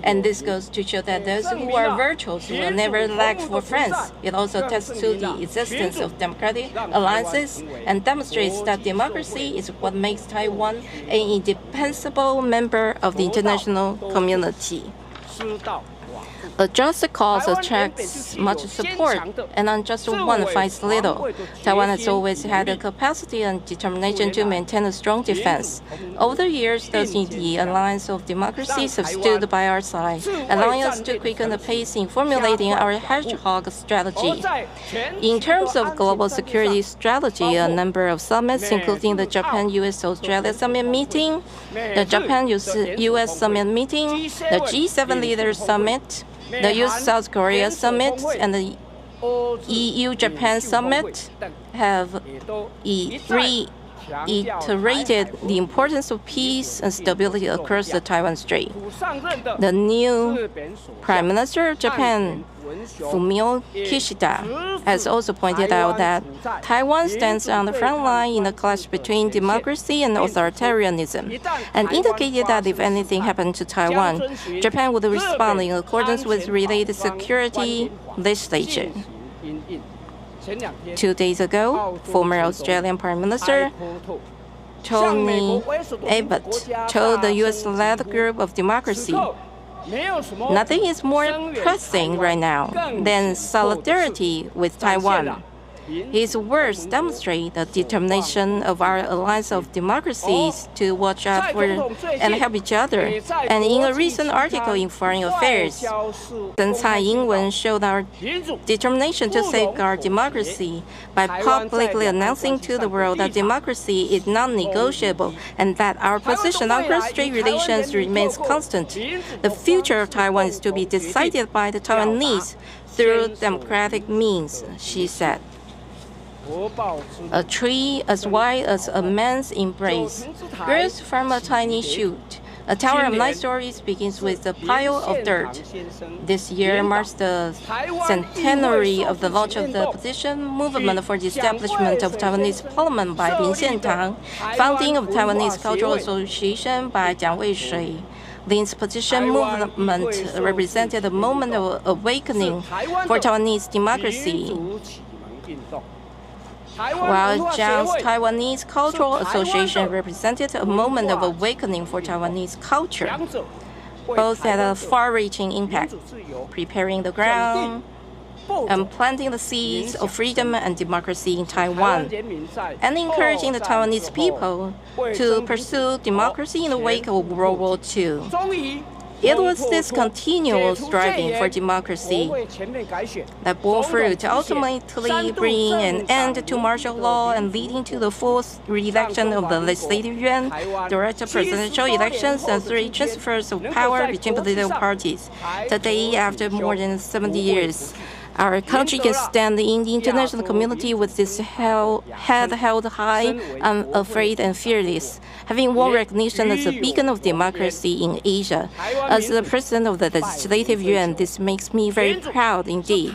Speaker 3: And this goes to show that those who are virtuous will never lack for friends. It also attests to the existence of democratic alliances and demonstrates that democracy is what makes Taiwan an indispensable member of the international community. A just cause attracts much support, and unjust one finds little. Taiwan has always had the capacity and determination to maintain a strong defense. Over the years, those in the alliance of democracies have stood by our side, allowing us to quicken the pace in formulating our hedgehog strategy. In terms of global security strategy, a number of summits, including the Japan-US-Australia Summit meeting, the Japan-US Summit meeting, the G7 Leaders Summit, the U.S.-South Korea Summit, and the EU-Japan Summit have reiterated the importance of peace and stability across the Taiwan Strait. The new Prime Minister of Japan, Fumio Kishida, has also pointed out that Taiwan stands on the front line in the clash between democracy and authoritarianism, and indicated that if anything happened to Taiwan, Japan would respond in accordance with related security legislation. 2 days ago, former Australian Prime Minister Tony Abbott told the U.S.-led group of democracy, "Nothing is more pressing right now than solidarity with Taiwan." His words demonstrate the determination of our alliance of democracies to watch out for and help each other. And in a recent article in Foreign Affairs, Deng Tsai Ing-wen showed our determination to safeguard democracy by publicly announcing to the world that democracy is non-negotiable and that our position on cross-strait relations remains constant. The future of Taiwan is to be decided by the Taiwanese through democratic means, she said. A tree as wide as a man's embrace grows from a tiny shoot. A tower of 9 stories begins with a pile of dirt. This year marks the centenary of the launch of the petition movement for the establishment of Taiwanese Parliament by Lin Xiantang, founding of Taiwanese Cultural Association by Jiang Weishui. Lin's petition movement represented a moment of awakening for Taiwanese democracy, while Jiang's Taiwanese Cultural Association represented a moment of awakening for Taiwanese culture. Both had a far-reaching impact, preparing the ground and planting the seeds of freedom and democracy in Taiwan, and encouraging the Taiwanese people to pursue democracy in the wake of World War II. It was this continual striving for democracy that bore fruit, ultimately bringing an end to martial law and leading to the fourth re-election of the Legislative Yuan, direct presidential elections, and 3 transfers of power between political parties. Today, after more than 70 years, our country can stand in the international community with its head held high, unafraid and fearless, having won recognition as a beacon of democracy in Asia. As the president of the Legislative Yuan, this makes me very proud indeed.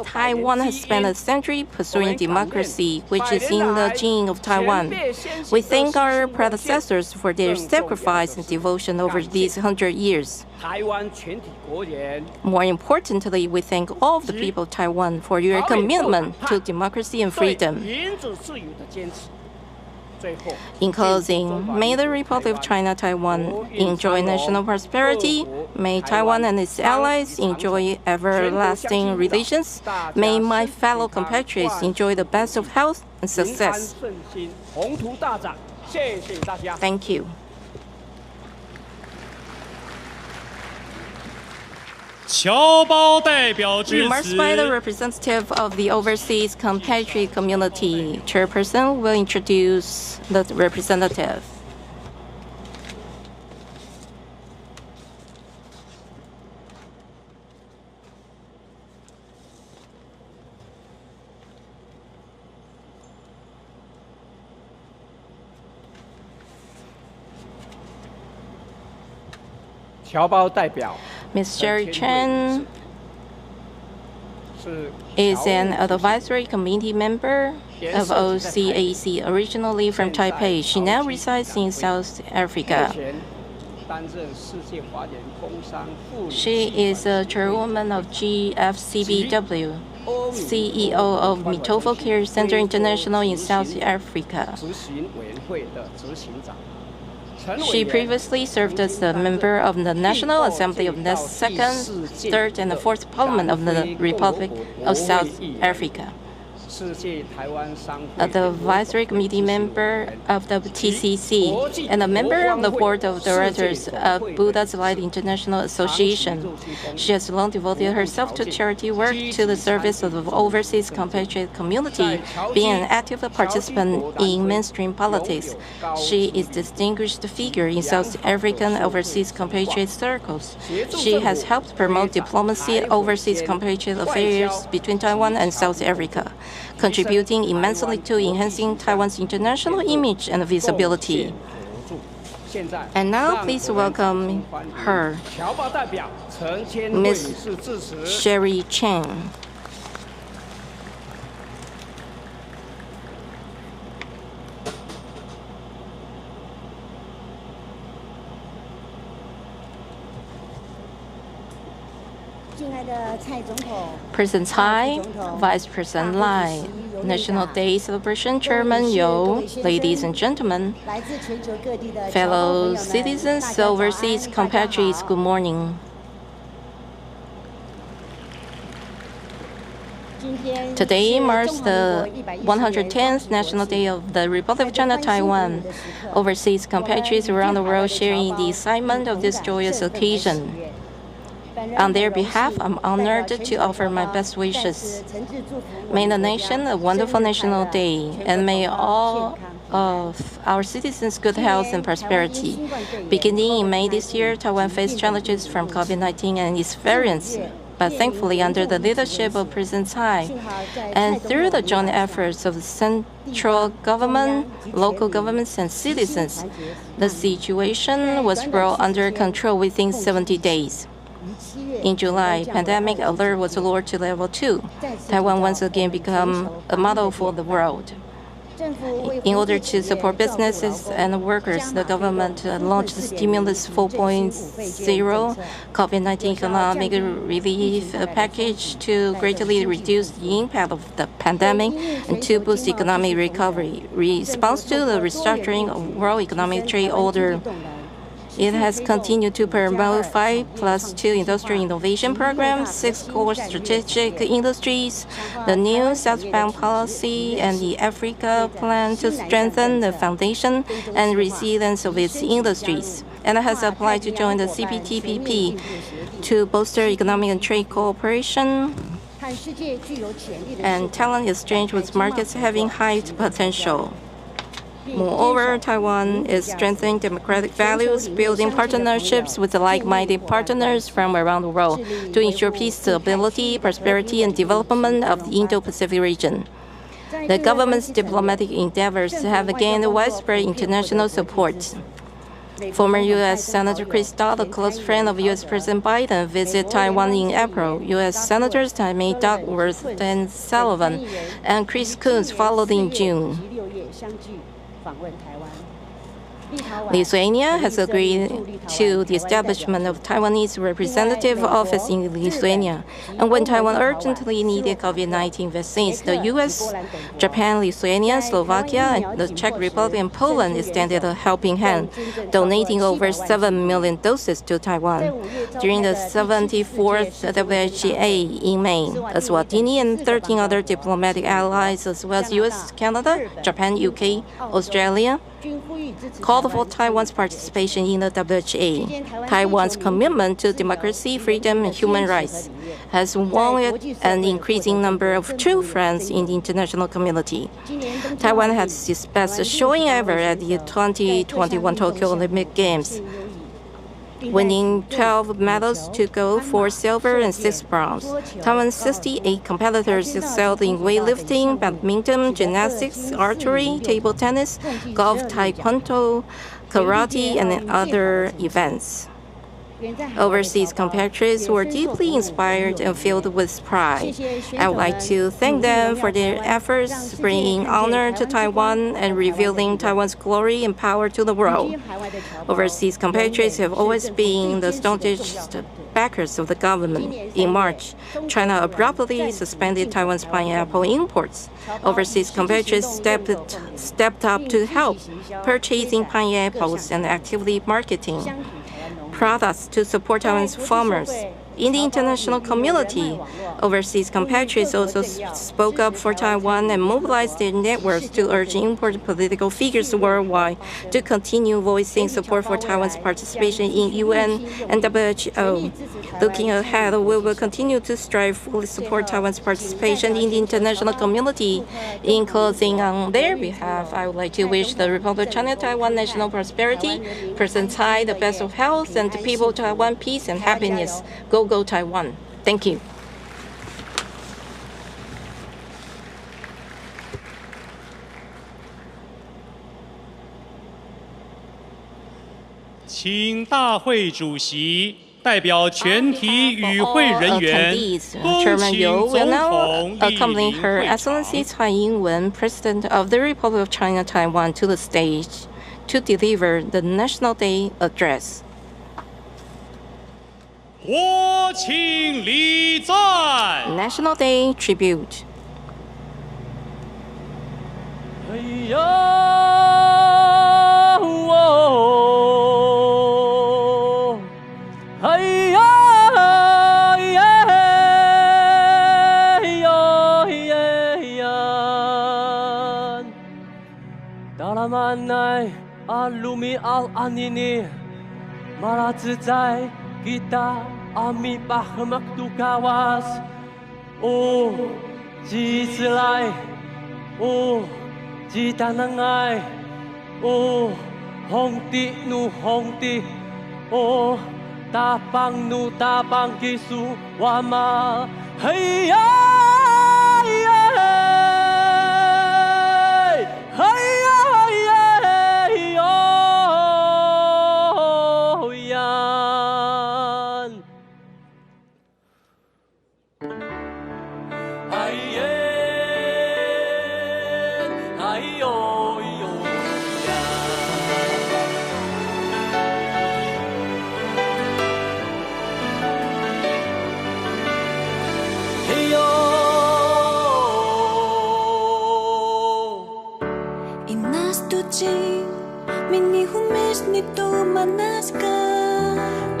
Speaker 3: Taiwan has spent a century pursuing democracy, which is in the gene of Taiwan. We thank our predecessors for their sacrifice and devotion over these 100 years. More importantly, we thank all of the people of Taiwan for your commitment to democracy and freedom. In closing, may the Republic of China, Taiwan enjoy national prosperity. May Taiwan and its allies enjoy everlasting relations. May my fellow compatriots enjoy the best of health and success. Thank you. Remarks by the representative of the overseas compatriot community. Chairperson will introduce the representative. Ms. Sherry Chen is an advisory committee member of OCAC, originally from Taipei. She now resides in South Africa. She is a chairwoman of GFCBW, CEO of Mitovo Care Center International in South Africa. She previously served as a member of the National Assembly of the Second, Third, and the Fourth Parliament of the Republic of South Africa. The advisory committee member of the TCC and a member of the board of directors of Buddha's Light International Association. She has long devoted herself to charity work to the service of the overseas compatriot community, being an active participant in mainstream politics. She is a distinguished figure in South African overseas compatriot circles. She has helped promote diplomacy and overseas compatriot affairs between Taiwan and South Africa, contributing immensely to enhancing Taiwan's international image and visibility. And now, please welcome her, Ms. Sherry Chen. President Tsai, Vice President Lai, National Day Celebration Chairman Yo, ladies and gentlemen, fellow citizens, overseas compatriots, good morning. Today marks the 110th National Day of the Republic of China, Taiwan. Overseas compatriots around the world sharing the excitement of this joyous occasion. On their behalf, I'm honored to offer my best wishes. May the nation a wonderful National Day, and may all of our citizens good health and prosperity. Beginning in May this year, Taiwan faced challenges from COVID-19 and its variants, but thankfully under the leadership of President Tsai, and through the joint efforts of the central government, local governments, and citizens, the situation was brought under control within 70 days. In July, pandemic alert was lowered to level 2. Taiwan once again became a model for the world. In order to support businesses and workers, the government launched the Stimulus 4.0 COVID-19 economic relief package to greatly reduce the impact of the pandemic and to boost economic recovery. Response to the restructuring of World Economic Trade Order, it has continued to promote 5+2 industrial innovation program, 6 core strategic industries, the new southbound policy, and the Africa plan to strengthen the foundation and resilience of its industries. and has applied to join the CPTPP to bolster economic and trade cooperation and talent exchange with markets having high potential. Moreover, Taiwan is strengthening democratic values, building partnerships with like-minded partners from around the world to ensure peace, stability, prosperity, and development of the Indo-Pacific region. The government's diplomatic endeavors have gained widespread international support. Former U.S. Senator Chris Dodd, a close friend of U.S. President Biden, visited Taiwan in April. U.S. Senators Tammy Duckworth, Dan Sullivan, and Chris Coons followed in June. Lithuania has agreed to the establishment of Taiwanese representative office in Lithuania. And when Taiwan urgently needed COVID-19 vaccines, the U.S., Japan, Lithuania, Slovakia, the Czech Republic, and Poland extended a helping hand, donating over 7 million doses to Taiwan. During the 74th WHA in May, Eswatini and 13 other diplomatic allies, as well as U.S., Canada, Japan, UK, Australia, called for Taiwan's participation in the WHA. Taiwan's commitment to democracy, freedom, and human rights has won it an increasing number of true friends in the international community. Taiwan has its best showing ever at the 2021 Tokyo Olympic Games, winning 12 medals to gold, 4 silver, and 6 bronze. Taiwan's 68 competitors excelled in weightlifting, badminton, gymnastics, archery, table tennis, golf, taekwondo, karate, and other events. Overseas compatriots were deeply inspired and filled with pride. I would like to thank them for their efforts bringing honor to Taiwan and revealing Taiwan's glory and power to the world. Overseas compatriots have always been the staunchest backers of the government. In March, China abruptly suspended Taiwan's pineapple imports. Overseas compatriots stepped up to help, purchasing pineapples and actively marketing products to support Taiwan's farmers. In the international community, overseas compatriots also spoke up for Taiwan and mobilized their networks to urge important political figures worldwide to continue voicing support for Taiwan's participation in UN and WHO. Looking ahead, we will continue to strive to fully support Taiwan's participation in the international community. In closing, on their behalf, I would like to wish the Republic of China Taiwan national prosperity, President Tsai the best of health, and the people of Taiwan peace and happiness. Go Taiwan. Thank you.
Speaker 6: 请大会主席代表全体与会人员恭请总统莅临会场。
Speaker 3: Excellency Tsai Ing-wen, President of the Republic of China Taiwan, to the stage to deliver the National Day Address.
Speaker 6: 国庆礼赞。
Speaker 3: National Day Tribute.
Speaker 5: 哎呀，哦，哎呀，呀，呀，呀，达拉曼奈阿鲁米al anini malah zezai kita ami pahmak tukawas oh ji selai oh ji tanangai oh hong ti nu hong ti oh tapang nu tapang kisu wama hey ya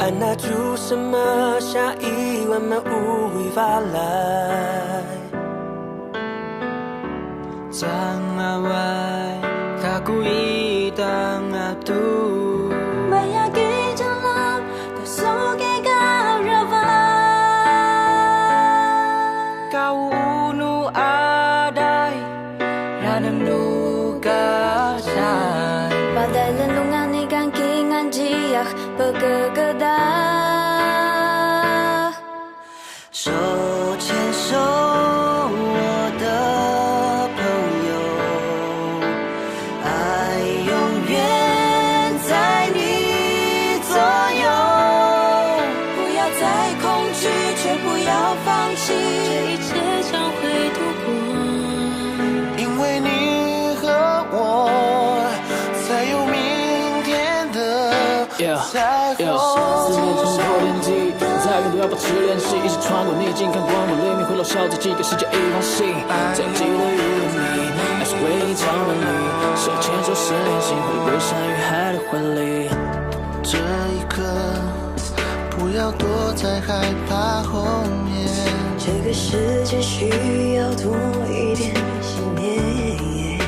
Speaker 5: Anaju sama syai wa ma'ui valai Jangawai kakui tangatu Bayagi
Speaker 7: penugasan Pada lendungan ikan kingan jiak bergegadah 手牵手我的朋友爱永远在你左右不要再恐惧却不要放弃这一切将会度过
Speaker 5: 因为你和我才有明天的彩虹
Speaker 8: 4年前破天际再远都要保持联系一起穿过逆境看光芒黎明回头笑自己跟世界一往心在记得有了你爱是唯一常人里手牵手是连心回归山与海的婚礼
Speaker 5: 这一刻不要躲在害怕后面
Speaker 7: 这个世界需要多一点信念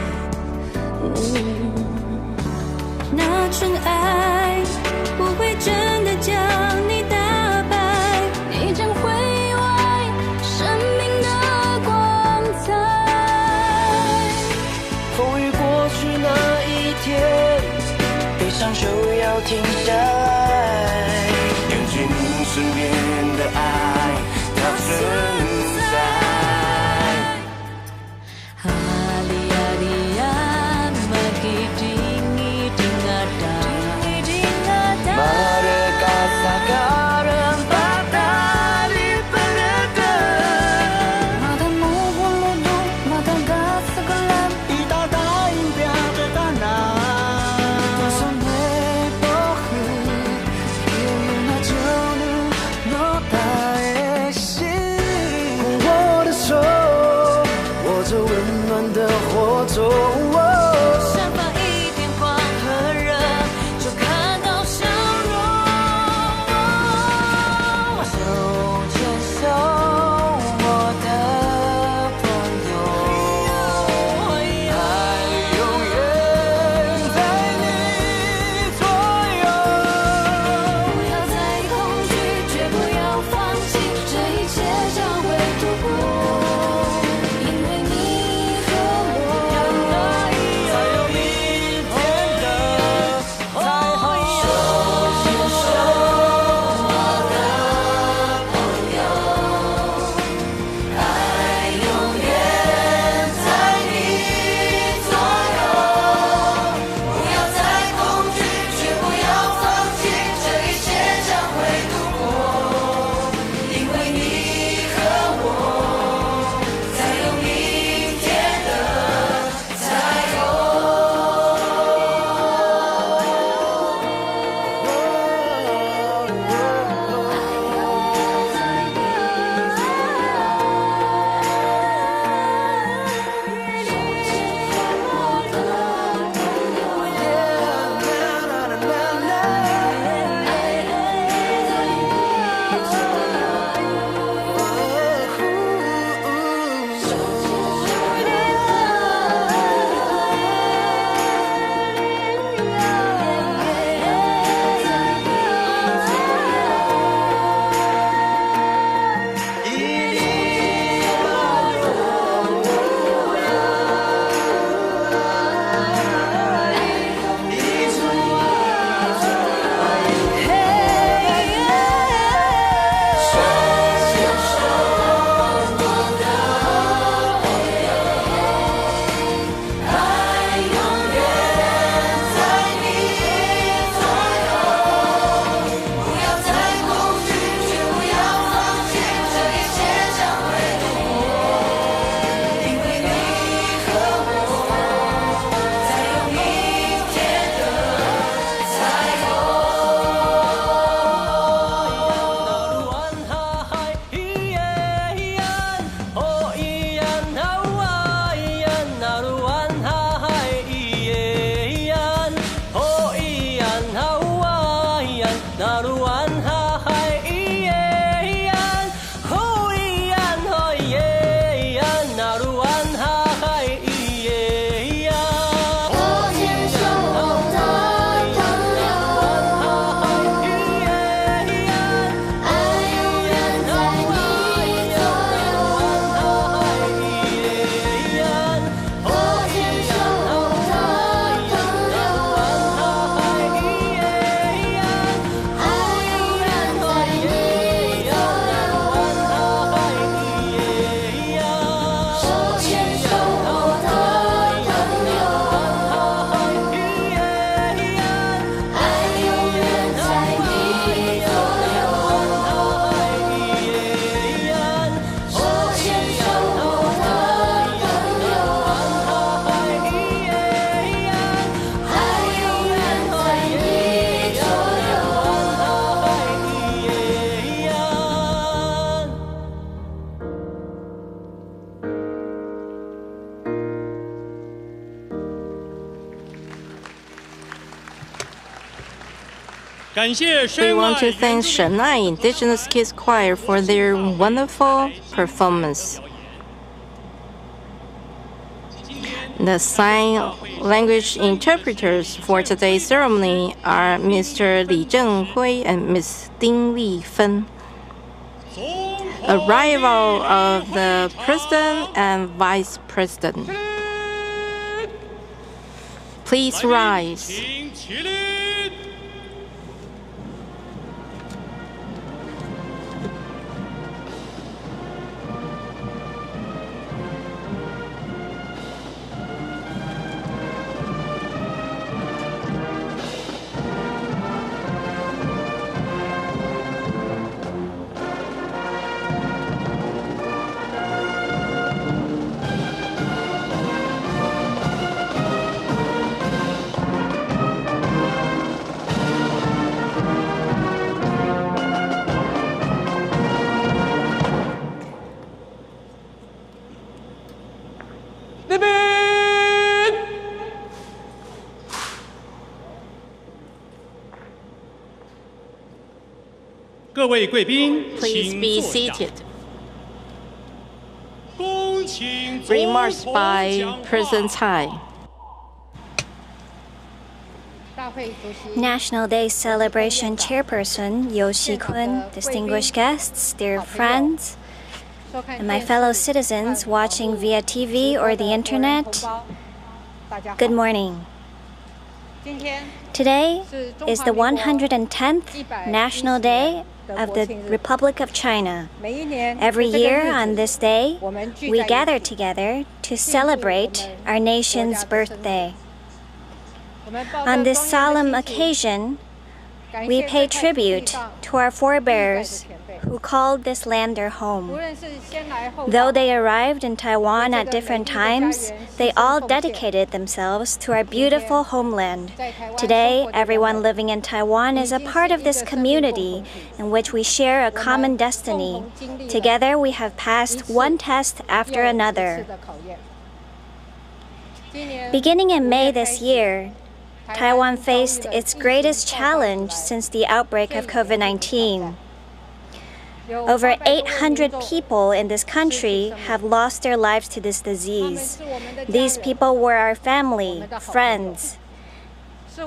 Speaker 7: 那纯爱不会真的将你打败你将会意外生命的光彩
Speaker 5: 风雨过去那一天悲伤就要停下来眼睛身边的爱它存在
Speaker 7: 哈利亚利亚马吉丁一定阿达
Speaker 5: Mereka sekarang batali peredam
Speaker 7: Matamu menuduh mata gak segelam
Speaker 5: 一道道银标的大难多少美不去有那就能落大的心我的手握着温暖的火种
Speaker 7: 散发一片光和热就看到笑容手牵手我的朋友
Speaker 5: 爱永远在你左右
Speaker 7: 不要再恐惧绝不要放弃这一切将会度过因为你和我
Speaker 3: We want to thank Shenai Indigenous Kids Choir for their wonderful performance. The sign language interpreters for today's ceremony are Mr. Li Zhenghui and Ms. Ding Lifen. Arrival of the President and Vice President. Please rise. Please be seated. Remarks by President Tsai.
Speaker 9: National Day Celebration Chairperson Yo Shi-kun, distinguished guests, dear friends, and my fellow citizens watching via TV or the internet, good morning. Today is the 110th National Day of the Republic of China. Every year on this day, we gather together to celebrate our nation's birthday. On this solemn occasion, we pay tribute to our forebears who called this land their home. Though they arrived in Taiwan at different times, they all dedicated themselves to our beautiful homeland. Today, everyone living in Taiwan is a part of this community in which we share a common destiny. Together, we have passed one test after another. Beginning in May this year, Taiwan faced its greatest challenge since the outbreak of COVID-19. Over 800 people in this country have lost their lives to this disease. These people were our family, friends,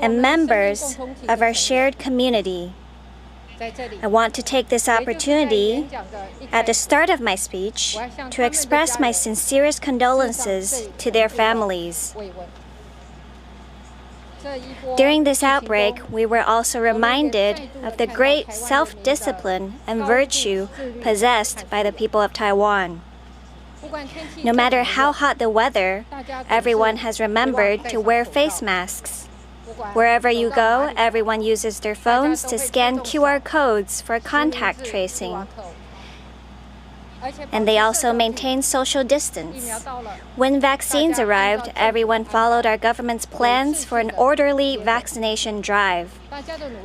Speaker 9: and members of our shared community. I want to take this opportunity at the start of my speech to express my sincerest condolences to their families. During this outbreak, we were also reminded of the great self-discipline and virtue possessed by the people of Taiwan. No matter how hot the weather, everyone has remembered to wear face masks. Wherever you go, everyone uses their phones to scan QR codes for contact tracing. And they also maintain social distance. When vaccines arrived, everyone followed our government's plans for an orderly vaccination drive.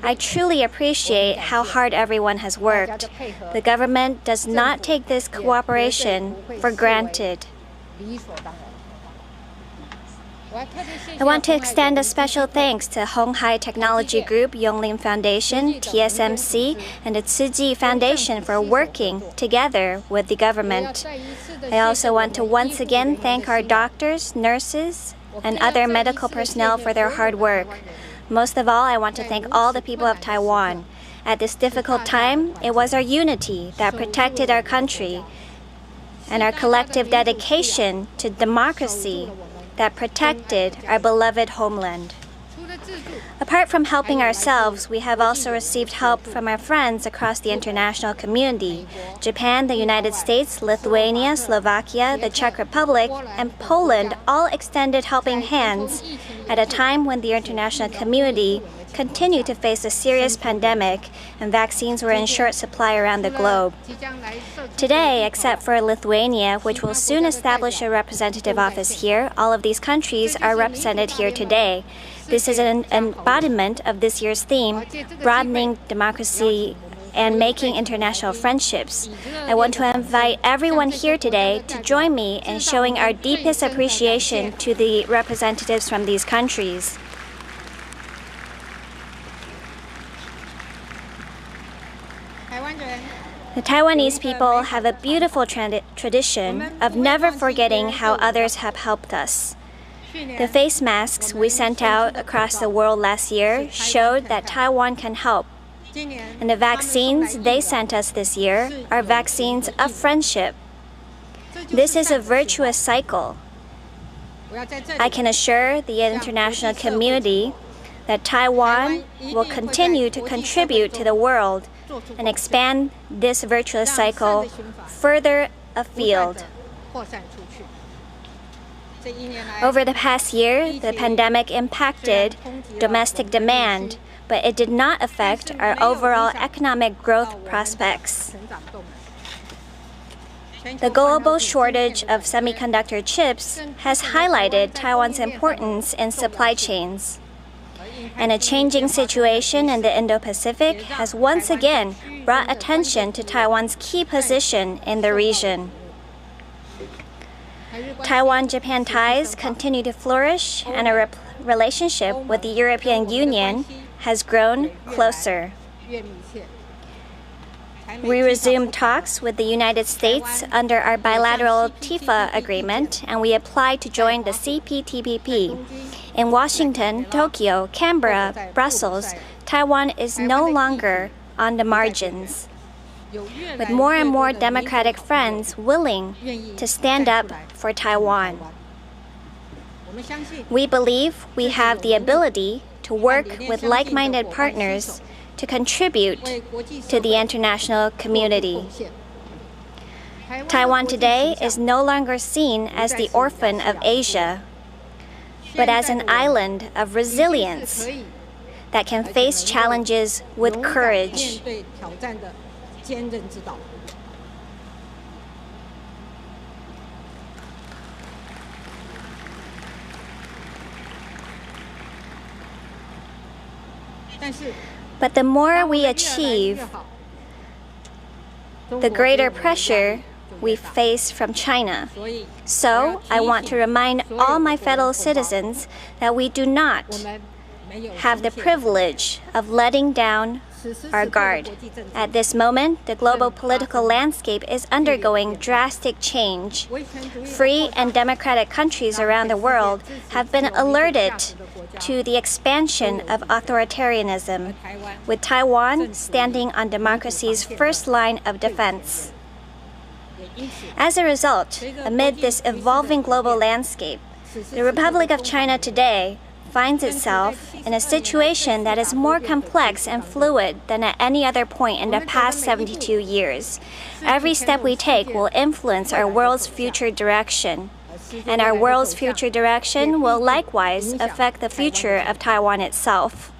Speaker 9: I truly appreciate how hard everyone has worked. The government does not take this cooperation for granted. I want to extend a special thanks to Hong Hai Technology Group, Yonglin Foundation, TSMC, and the Tzu Chi Foundation for working together with the government. I also want to once again thank our doctors, nurses, and other medical personnel for their hard work. Most of all, I want to thank all the people of Taiwan. At this difficult time, it was our unity that protected our country and our collective dedication to democracy that protected our beloved homeland. Apart from helping ourselves, we have also received help from our friends across the international community. Japan, the United States, Lithuania, Slovakia, the Czech Republic, and Poland all extended helping hands at a time when the international community continued to face a serious pandemic and vaccines were in short supply around the globe. Today, except for Lithuania, which will soon establish a representative office here, all of these countries are represented here today. This is an embodiment of this year's theme, broadening democracy and making international friendships. I want to invite everyone here today to join me in showing our deepest appreciation to the representatives from these countries. The Taiwanese people have a beautiful tradition of never forgetting how others have helped us. The face masks we sent out across the world last year showed that Taiwan can help. And the vaccines they sent us this year are vaccines of friendship. This is a virtuous cycle. I can assure the international community that Taiwan will continue to contribute to the world and expand this virtuous cycle further afield. Over the past year, the pandemic impacted domestic demand, but it did not affect our overall economic growth prospects. The global shortage of semiconductor chips has highlighted Taiwan's importance in supply chains. And a changing situation in the Indo-Pacific has once again brought attention to Taiwan's key position in the region. Taiwan-Japan ties continue to flourish, and our relationship with the European Union has grown closer. We resumed talks with the United States under our bilateral TIFA agreement, and we applied to join the CPTPP. In Washington, Tokyo, Canberra, Brussels, Taiwan is no longer on the margins, with more and more democratic friends willing to stand up for Taiwan. We believe we have the ability to work with like-minded partners to contribute to the international community. Taiwan today is no longer seen as the orphan of Asia, but as an island of resilience that can face challenges with courage. But the more we achieve, the greater pressure we face from China. So I want to remind all my fellow citizens that we do not have the privilege of letting down our guard. At this moment, the global political landscape is undergoing drastic change. Free and democratic countries around the world have been alerted to the expansion of authoritarianism, with Taiwan standing on democracy's first line of defense. As a result, amid this evolving global landscape, the Republic of China today finds itself in a situation that is more complex and fluid than at any other point in the past 72 years. Every step we take will influence our world's future direction, and our world's future direction will likewise affect the future of Taiwan itself.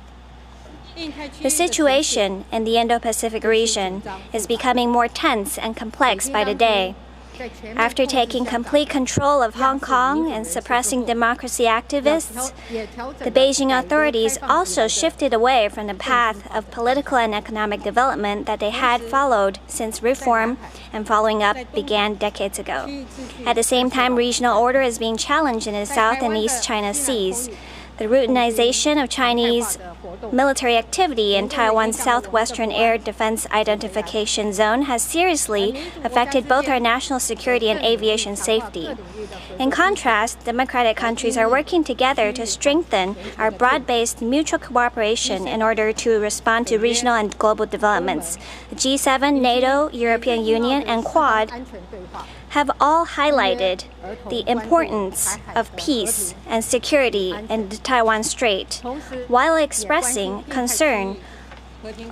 Speaker 9: The situation in the Indo-Pacific region is becoming more tense and complex by the day. After taking complete control of Hong Kong and suppressing democracy activists, the Beijing authorities also shifted away from the path of political and economic development that they had followed since reform and following up began decades ago. At the same time, regional order is being challenged in the South and East China Seas. The routinization of Chinese military activity in Taiwan's southwestern air defense identification zone has seriously affected both our national security and aviation safety. In contrast, democratic countries are working together to strengthen our broad-based mutual cooperation in order to respond to regional and global developments. The G7, NATO, European Union, and Quad have all highlighted the importance of peace and security in the Taiwan Strait, while expressing concern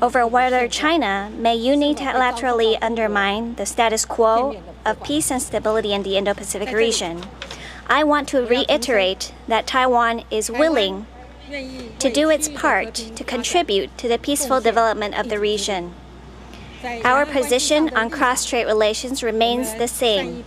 Speaker 9: over whether China may unilaterally undermine the status quo of peace and stability in the Indo-Pacific region. I want to reiterate that Taiwan is willing to do its part to contribute to the peaceful development of the region. Our position on cross-strait relations remains the same.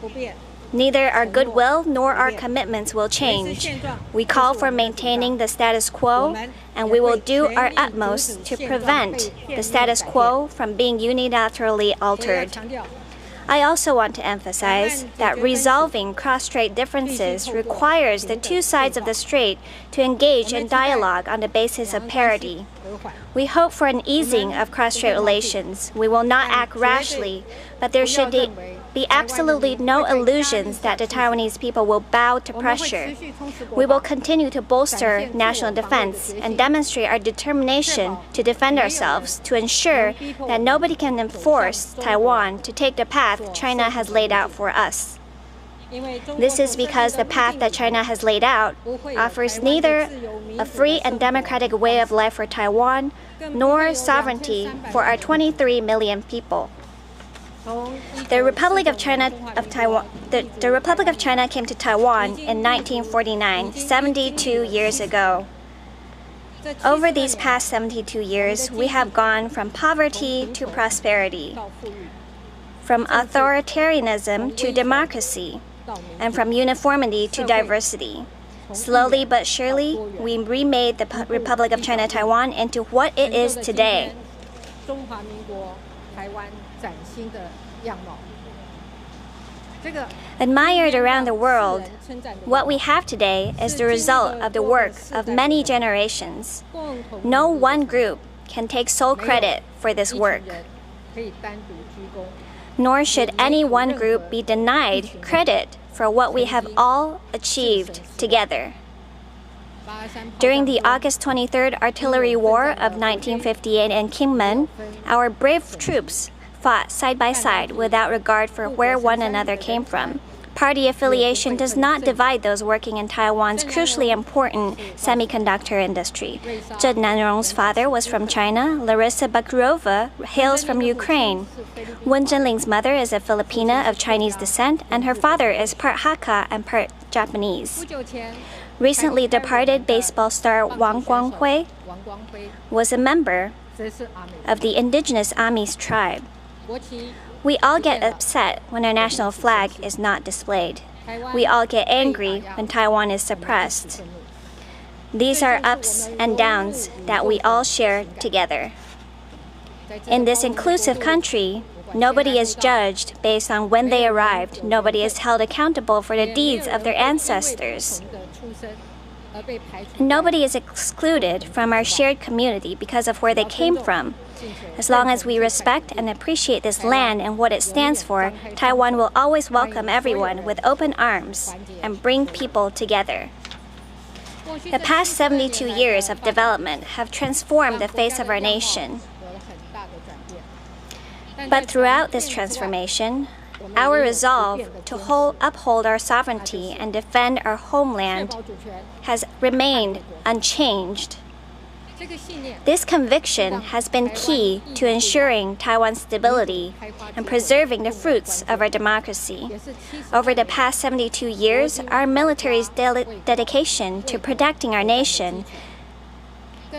Speaker 9: Neither our goodwill nor our commitments will change. We call for maintaining the status quo, and we will do our utmost to prevent the status quo from being unilaterally altered. I also want to emphasize that resolving cross-strait differences requires the two sides of the strait to engage in dialogue on the basis of parity. We hope for an easing of cross-strait relations. We will not act rashly, but there should be absolutely no illusions that the Taiwanese people will bow to pressure. We will continue to bolster national defense and demonstrate our determination to defend ourselves to ensure that nobody can force Taiwan to take the path China has laid out for us. This is because the path that China has laid out offers neither a free and democratic way of life for Taiwan nor sovereignty for our 23 million people. The Republic of China came to Taiwan in 1949, 72 years ago. Over these past 72 years, we have gone from poverty to prosperity, from authoritarianism to democracy, and from uniformity to diversity. Slowly but surely, we remade the Republic of China Taiwan into what it is today. Admired around the world, what we have today is the result of the work of many generations. No one group can take sole credit for this work, nor should any one group be denied credit for what we have all achieved together. During the August 23rd Artillery War of 1958 in Kinmen, our brave troops fought side by side without regard for where one another came from. Party affiliation does not divide those working in Taiwan's crucially important semiconductor industry. Zheng Nanrong's father was from China. Larissa Bakurova hails from Ukraine. Wen Zhenling's mother is a Filipina of Chinese descent, and her father is part Hakka and part Japanese. Recently departed baseball star Wang Guanghui was a member of the indigenous Amis tribe. We all get upset when our national flag is not displayed. We all get angry when Taiwan is suppressed. These are ups and downs that we all share together. In this inclusive country, nobody is judged based on when they arrived. Nobody is held accountable for the deeds of their ancestors. Nobody is excluded from our shared community because of where they came from. As long as we respect and appreciate this land and what it stands for, Taiwan will always welcome everyone with open arms and bring people together. The past 72 years of development have transformed the face of our nation. But throughout this transformation, our resolve to uphold our sovereignty and defend our homeland has remained unchanged. This conviction has been key to ensuring Taiwan's stability and preserving the fruits of our democracy. Over the past 72 years, our military's dedication to protecting our nation,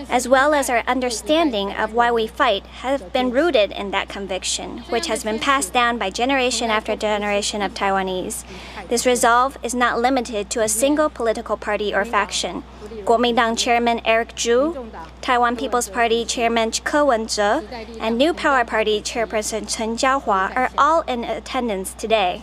Speaker 9: as well as our understanding of why we fight, have been rooted in that conviction, which has been passed down by generation after generation of Taiwanese. This resolve is not limited to a single political party or faction. Kuomintang Chairman Eric Zhu, Taiwan People's Party Chairman Ke Wen-je, and New Power Party Chairperson Chen Jiahua are all in attendance today.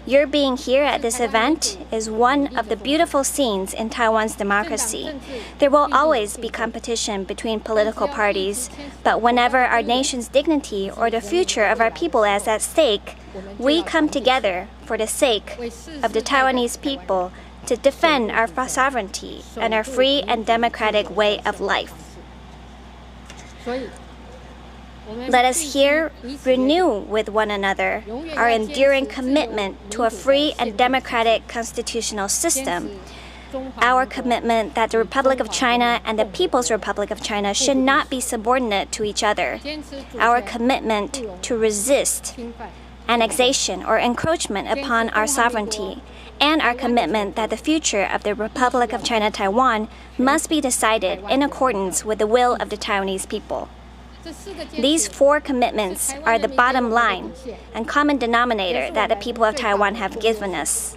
Speaker 9: Your being here at this event is one of the beautiful scenes in Taiwan's democracy. There will always be competition between political parties, but whenever our nation's dignity or the future of our people is at stake, we come together for the sake of the Taiwanese people to defend our sovereignty and our free and democratic way of life. Let us here renew with one another our enduring commitment to a free and democratic constitutional system, our commitment that the Republic of China and the People's Republic of China should not be subordinate to each other, our commitment to resist annexation or encroachment upon our sovereignty, and our commitment that the future of the Republic of China Taiwan must be decided in accordance with the will of the Taiwanese people. These four commitments are the bottom line and common denominator that the people of Taiwan have given us.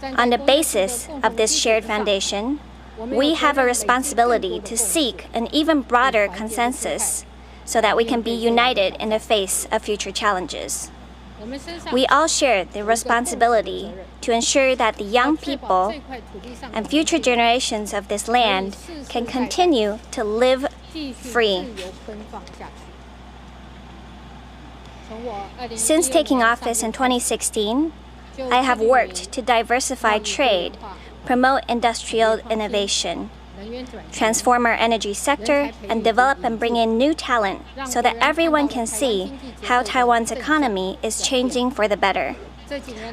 Speaker 9: On the basis of this shared foundation, we have a responsibility to seek an even broader consensus so that we can be united in the face of future challenges. We all share the responsibility to ensure that the young people and future generations of this land can continue to live free. Since taking office in 2016, I have worked to diversify trade, promote industrial innovation, transform our energy sector, and develop and bring in new talent so that everyone can see how Taiwan's economy is changing for the better.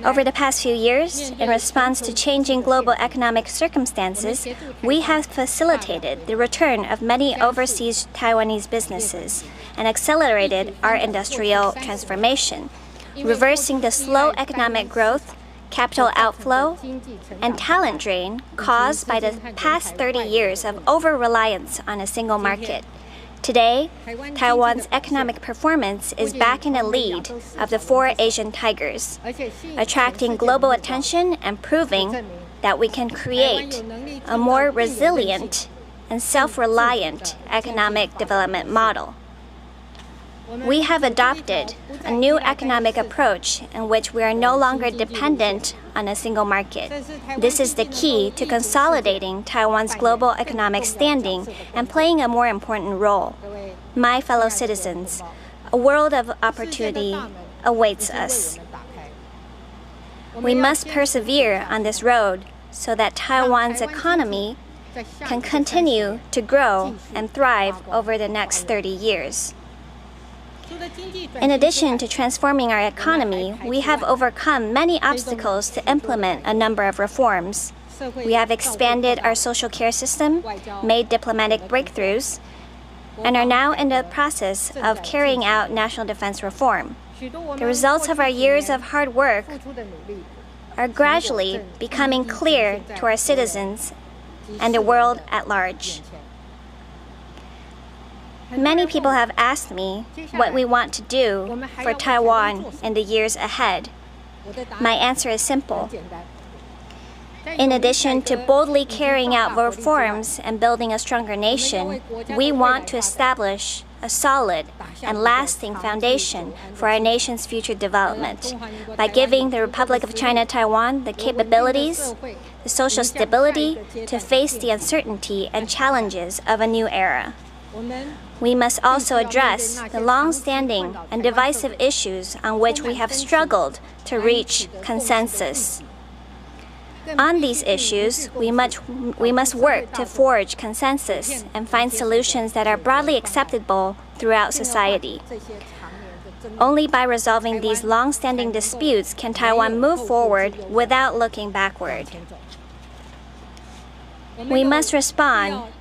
Speaker 9: Over the past few years, in response to changing global economic circumstances, we have facilitated the return of many overseas Taiwanese businesses and accelerated our industrial transformation, reversing the slow economic growth, capital outflow, and talent drain caused by the past 30 years of over-reliance on a single market. Today, Taiwan's economic performance is back in the lead of the 4 Asian tigers, attracting global attention and proving that we can create a more resilient and self-reliant economic development model. We have adopted a new economic approach in which we are no longer dependent on a single market. This is the key to consolidating Taiwan's global economic standing and playing a more important role. My fellow citizens, a world of opportunity awaits us. We must persevere on this road so that Taiwan's economy can continue to grow and thrive over the next 30 years. In addition to transforming our economy, we have overcome many obstacles to implement a number of reforms. We have expanded our social care system, made diplomatic breakthroughs, and are now in the process of carrying out national defense reform. The results of our years of hard work are gradually becoming clear to our citizens and the world at large. Many people have asked me what we want to do for Taiwan in the years ahead. My answer is simple. In addition to boldly carrying out reforms and building a stronger nation, we want to establish a solid and lasting foundation for our nation's future development by giving the Republic of China Taiwan the capabilities, the social stability to face the uncertainty and challenges of a new era. We must also address the long-standing and divisive issues on which we have struggled to reach consensus. On these issues, we must work to forge consensus and find solutions that are broadly acceptable throughout society. Only by resolving these long-standing disputes can Taiwan move forward without looking backward. We must respond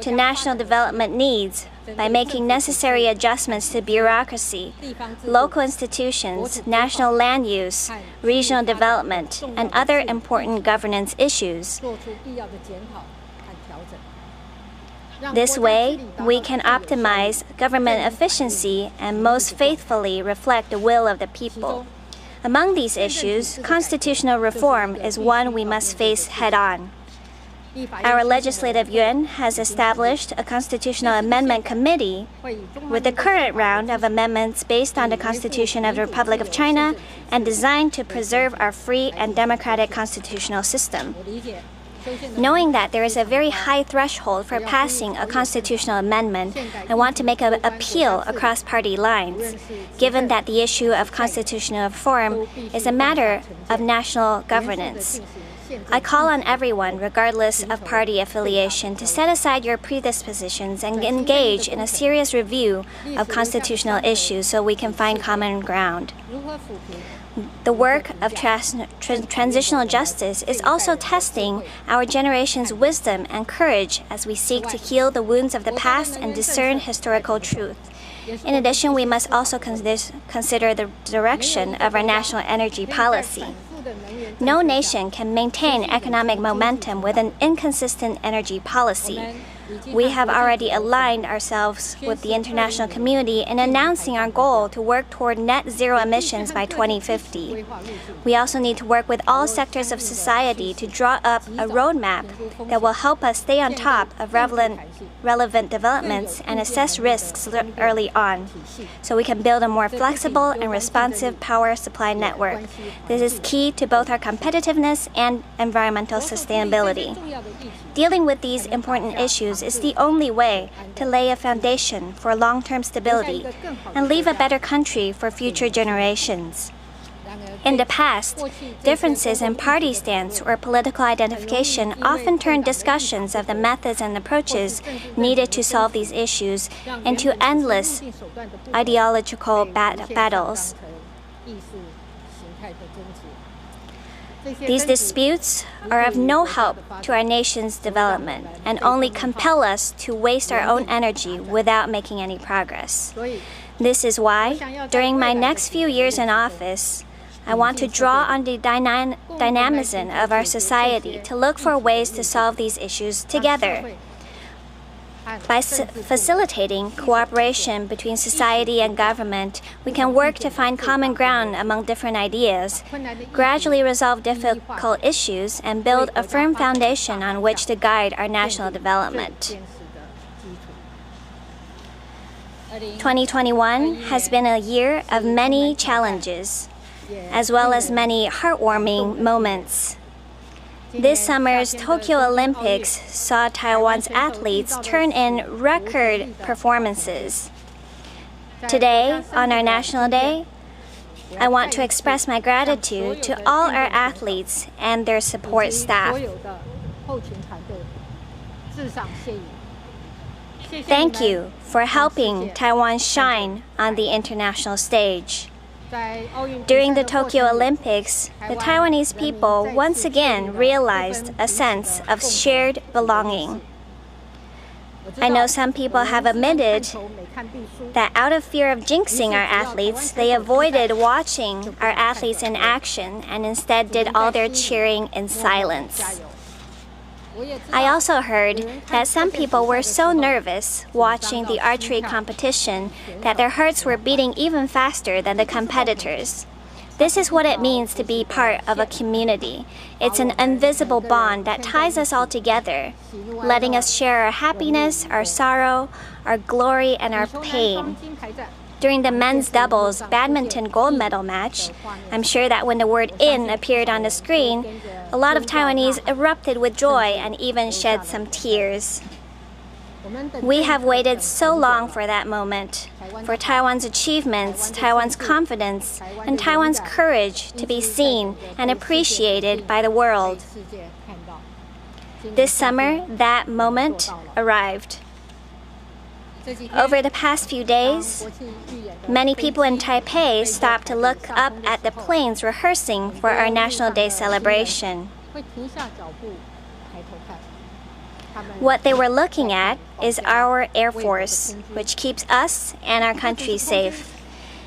Speaker 9: to national development needs by making necessary adjustments to bureaucracy, local institutions, national land use, regional development, and other important governance issues. This way, we can optimize government efficiency and most faithfully reflect the will of the people. Among these issues, constitutional reform is one we must face head-on. Our Legislative Yuan has established a Constitutional Amendment Committee with the current round of amendments based on the Constitution of the Republic of China and designed to preserve our free and democratic constitutional system. Knowing that there is a very high threshold for passing a constitutional amendment, I want to make an appeal across party lines, given that the issue of constitutional reform is a matter of national governance. I call on everyone, regardless of party affiliation, to set aside your predispositions and engage in a serious review of constitutional issues so we can find common ground. The work of transitional justice is also testing our generation's wisdom and courage as we seek to heal the wounds of the past and discern historical truth. In addition, we must also consider the direction of our national energy policy. No nation can maintain economic momentum with an inconsistent energy policy. We have already aligned ourselves with the international community in announcing our goal to work toward net zero emissions by 2050. We also need to work with all sectors of society to draw up a roadmap that will help us stay on top of relevant developments and assess risks early on, so we can build a more flexible and responsive power supply network. This is key to both our competitiveness and environmental sustainability. Dealing with these important issues is the only way to lay a foundation for long-term stability and leave a better country for future generations. In the past, differences in party stance or political identification often turned discussions of the methods and approaches needed to solve these issues into endless ideological battles. These disputes are of no help to our nation's development and only compel us to waste our own energy without making any progress. This is why, during my next few years in office, I want to draw on the dynamism of our society to look for ways to solve these issues together. By facilitating cooperation between society and government, we can work to find common ground among different ideas, gradually resolve difficult issues, and build a firm foundation on which to guide our national development. 2021 has been a year of many challenges, as well as many heartwarming moments. This summer's Tokyo Olympics saw Taiwan's athletes turn in record performances. Today, on our National Day, I want to express my gratitude to all our athletes and their support staff. Thank you for helping Taiwan shine on the international stage. During the Tokyo Olympics, the Taiwanese people once again realized a sense of shared belonging. I know some people have admitted that out of fear of jinxing our athletes, they avoided watching our athletes in action and instead did all their cheering in silence. I also heard that some people were so nervous watching the archery competition that their hearts were beating even faster than the competitors. This is what it means to be part of a community. It's an invisible bond that ties us all together, letting us share our happiness, our sorrow, our glory, and our pain. During the men's doubles badminton gold medal match, I'm sure that when the word "in" appeared on the screen, a lot of Taiwanese erupted with joy and even shed some tears. We have waited so long for that moment, for Taiwan's achievements, Taiwan's confidence, and Taiwan's courage to be seen and appreciated by the world. This summer, that moment arrived. Over the past few days, many people in Taipei stopped to look up at the planes rehearsing for our National Day celebration. What they were looking at is our Air Force, which keeps us and our country safe.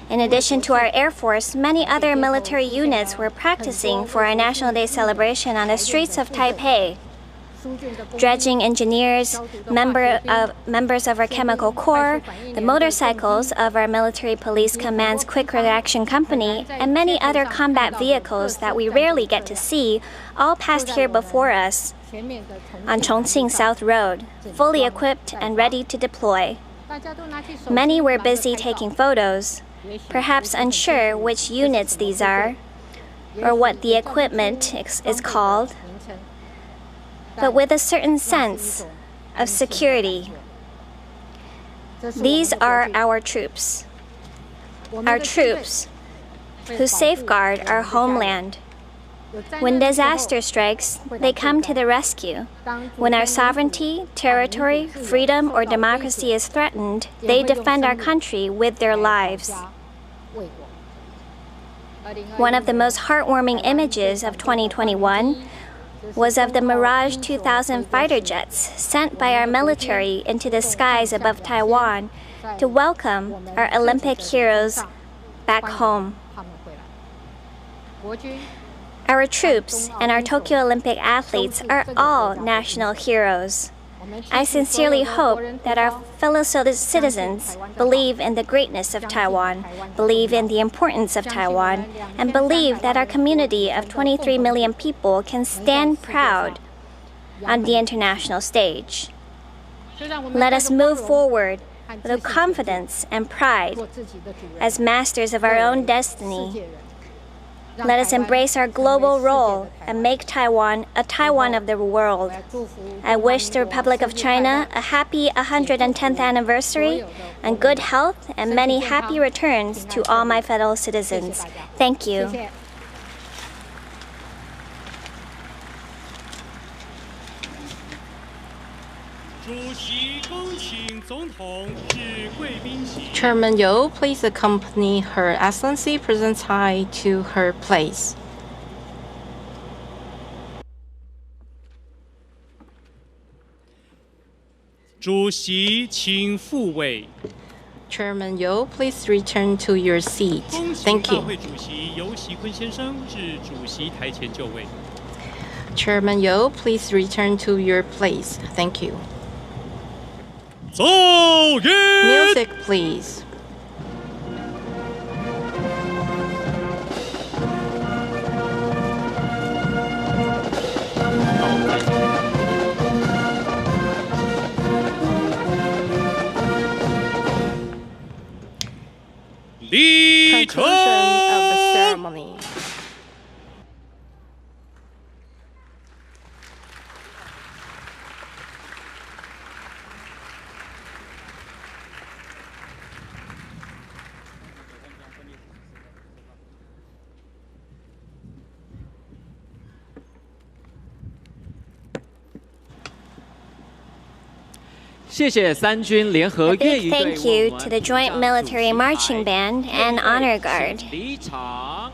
Speaker 9: In addition to our Air Force, many other military units were practicing for our National Day celebration on the streets of Taipei. Dredging engineers, members of our chemical corps, the motorcycles of our military police command's quick reaction company, and many other combat vehicles that we rarely get to see all passed here before us on Chongqing South Road, fully equipped and ready to deploy. Many were busy taking photos, perhaps unsure which units these are or what the equipment is called, but with a certain sense of security. These are our troops who safeguard our homeland. When disaster strikes, they come to the rescue. When our sovereignty, territory, freedom, or democracy is threatened, they defend our country with their lives. One of the most heartwarming images of 2021 was of the Mirage 2000 fighter jets sent by our military into the skies above Taiwan to welcome our Olympic heroes back home. Our troops and our Tokyo Olympic athletes are all national heroes. I sincerely hope that our fellow citizens believe in the greatness of Taiwan, believe in the importance of Taiwan, and believe that our community of 23 million people can stand proud on the international stage. Let us move forward with confidence and pride as masters of our own destiny. Let us embrace our global role and make Taiwan a Taiwan of the world. I wish the Republic of China a happy 110th anniversary and good health and many happy returns to all my fellow citizens. Thank you.
Speaker 6: 主席恭请总统至贵宾席。
Speaker 3: Chairman You, please accompany Her Excellency President Tsai to her place.
Speaker 6: 主席请复位。
Speaker 3: Chairman You, please return to your seat.
Speaker 6: 恭请
Speaker 3: Thank
Speaker 6: 大
Speaker 3: you.
Speaker 6: 会主席游锡堃先生至主席台前就位。
Speaker 3: Chairman You, please return to your place. Thank you.
Speaker 6: 奏乐。
Speaker 3: Music, please. Conclusion of the ceremony.
Speaker 1: 谢谢三军联合
Speaker 9: A
Speaker 1: 粤
Speaker 9: big
Speaker 1: 语队
Speaker 9: thank you
Speaker 1: 为我
Speaker 9: to
Speaker 1: 们
Speaker 9: the Joint Military Marching Band and Honor Guard.
Speaker 1: 离场。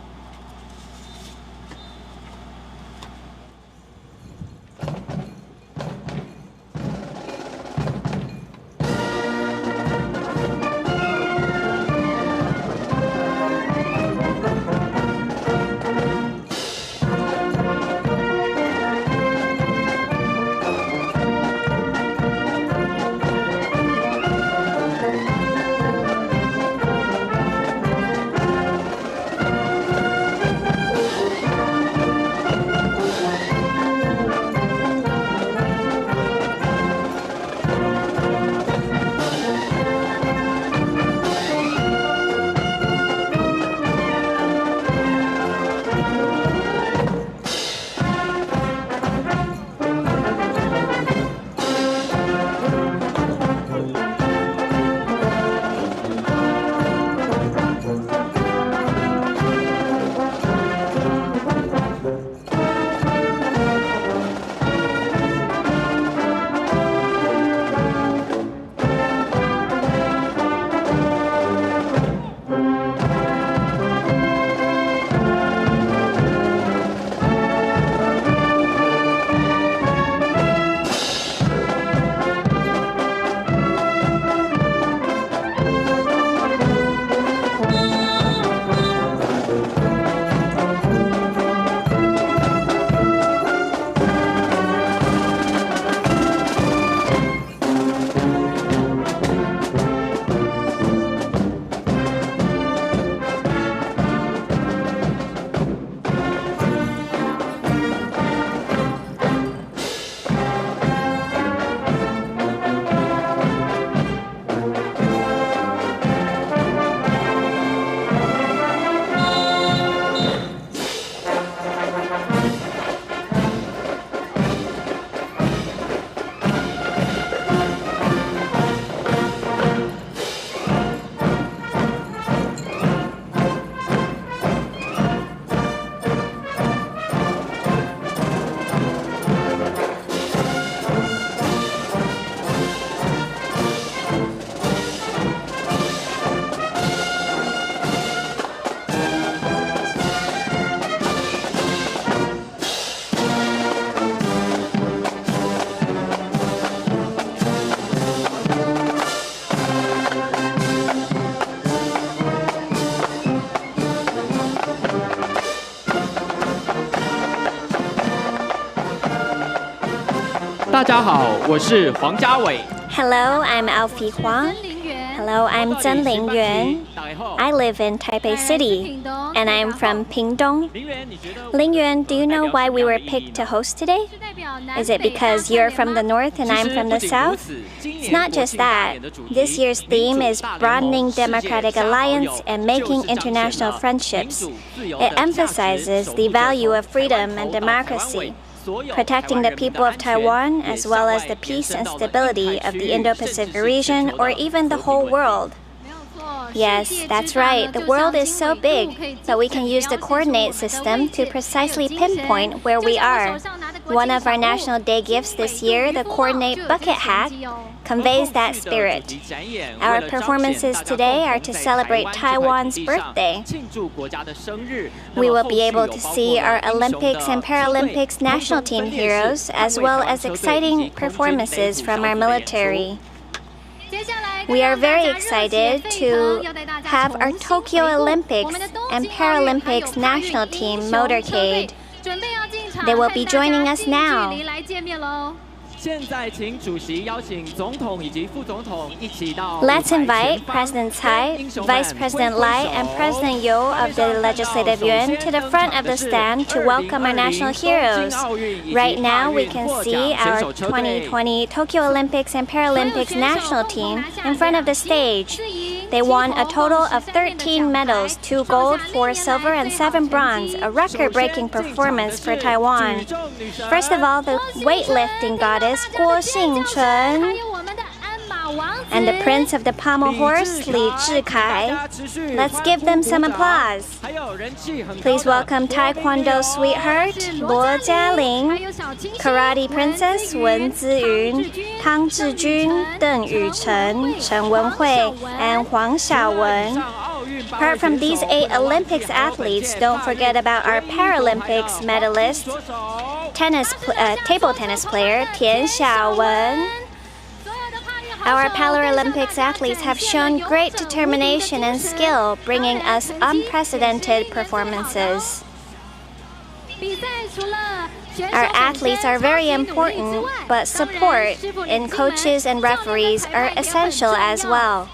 Speaker 10: 大家好，我是黄家伟。
Speaker 9: Hello, I'm Alfie Huang. Hello, I'm Zhen Lingyuan. I live in Taipei City, and I'm from Pingdong. Lingyuan, do you know why we were picked to host today? Is it because you're from the north and I'm from the south? It's not just that. This year's theme is broadening democratic alliance and making international friendships. It emphasizes the value of freedom and democracy, protecting the people of Taiwan as well as the peace and stability of the Indo-Pacific region or even the whole world. Yes, that's right. The world is so big, but we can use the coordinate system to precisely pinpoint where we are. One of our National Day gifts this year, the Coordinate Bucket Hat, conveys that spirit. Our performances today are to celebrate Taiwan's birthday. We will be able to see our Olympics and Paralympics national team heroes, as well as exciting performances from our military. We are very excited to have our Tokyo Olympics and Paralympics national team motorcade. They will be joining us now. Let's invite President Tsai, Vice President Lai, and President You of the Legislative Yuan to the front of the stand to welcome our national heroes. Right now, we can see our 2020 Tokyo Olympics and Paralympics national team in front of the stage. They won a total of 13 medals, 2 gold, 4 silver, and 7 bronze, a record-breaking performance for Taiwan. First of all, the weightlifting goddess Guo Xingchun and the prince of the pommel horse, Li Zhikai. Let's give them some applause. Please welcome Taekwondo sweetheart, Luo Jialing, karate princess, Wen Ziyun, Tang Zhijun, Deng Yuchen, Chen Wenhui, and Huang Xiaowen. Apart from these 8 Olympics athletes, don't forget about our Paralympics medalist, table tennis player Tian Xiaowen. Our Paralympics athletes have shown great determination and skill, bringing us unprecedented performances. Our athletes are very important, but support in coaches and referees are essential as well.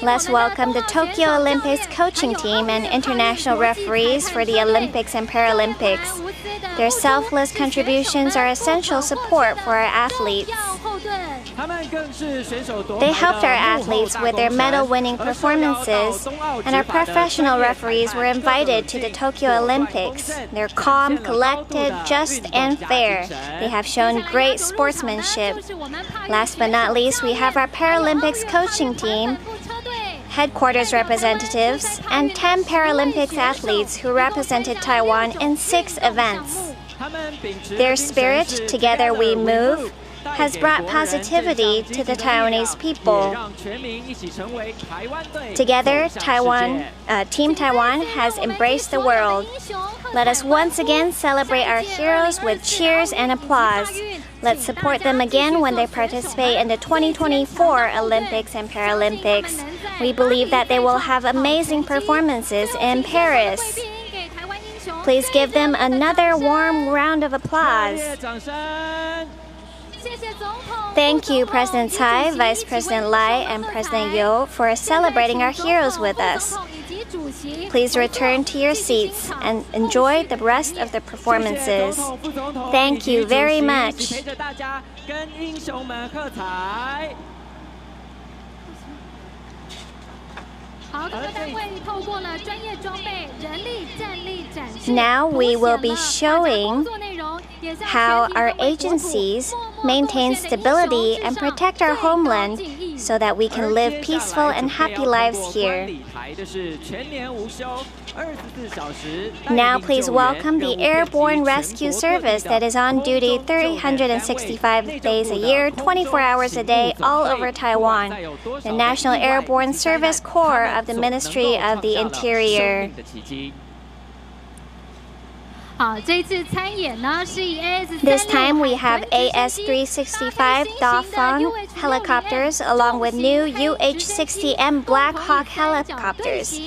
Speaker 9: Let's welcome the Tokyo Olympics coaching team and international referees for the Olympics and Paralympics. Their selfless contributions are essential support for our athletes. They helped our athletes with their medal-winning performances, and our professional referees were invited to the Tokyo Olympics. They're calm, collected, just, and fair. They have shown great sportsmanship. Last but not least, we have our Paralympics coaching team, headquarters representatives, and 10 Paralympics athletes who represented Taiwan in 6 events. Their spirit, Together We Move, has brought positivity to the Taiwanese people. Together, Team Taiwan has embraced the world. Let us once again celebrate our heroes with cheers and applause. Let's support them again when they participate in the 2024 Olympics and Paralympics. We believe that they will have amazing performances in Paris. Please give them another warm round of applause. Thank you, President Tsai, Vice President Lai, and President You for celebrating our heroes with us. Please return to your seats and enjoy the rest of the performances. Thank you very much. Now we will be showing how our agencies maintain stability and protect our homeland so that we can live peaceful and happy lives here. Now please welcome the Airborne Rescue Service that is on duty 365 days a year, 24 hours a day, all over Taiwan, the National Airborne Service Corps of the Ministry of the Interior. This time we have AS-365 Dafang helicopters along with new UH-60M Black Hawk helicopters.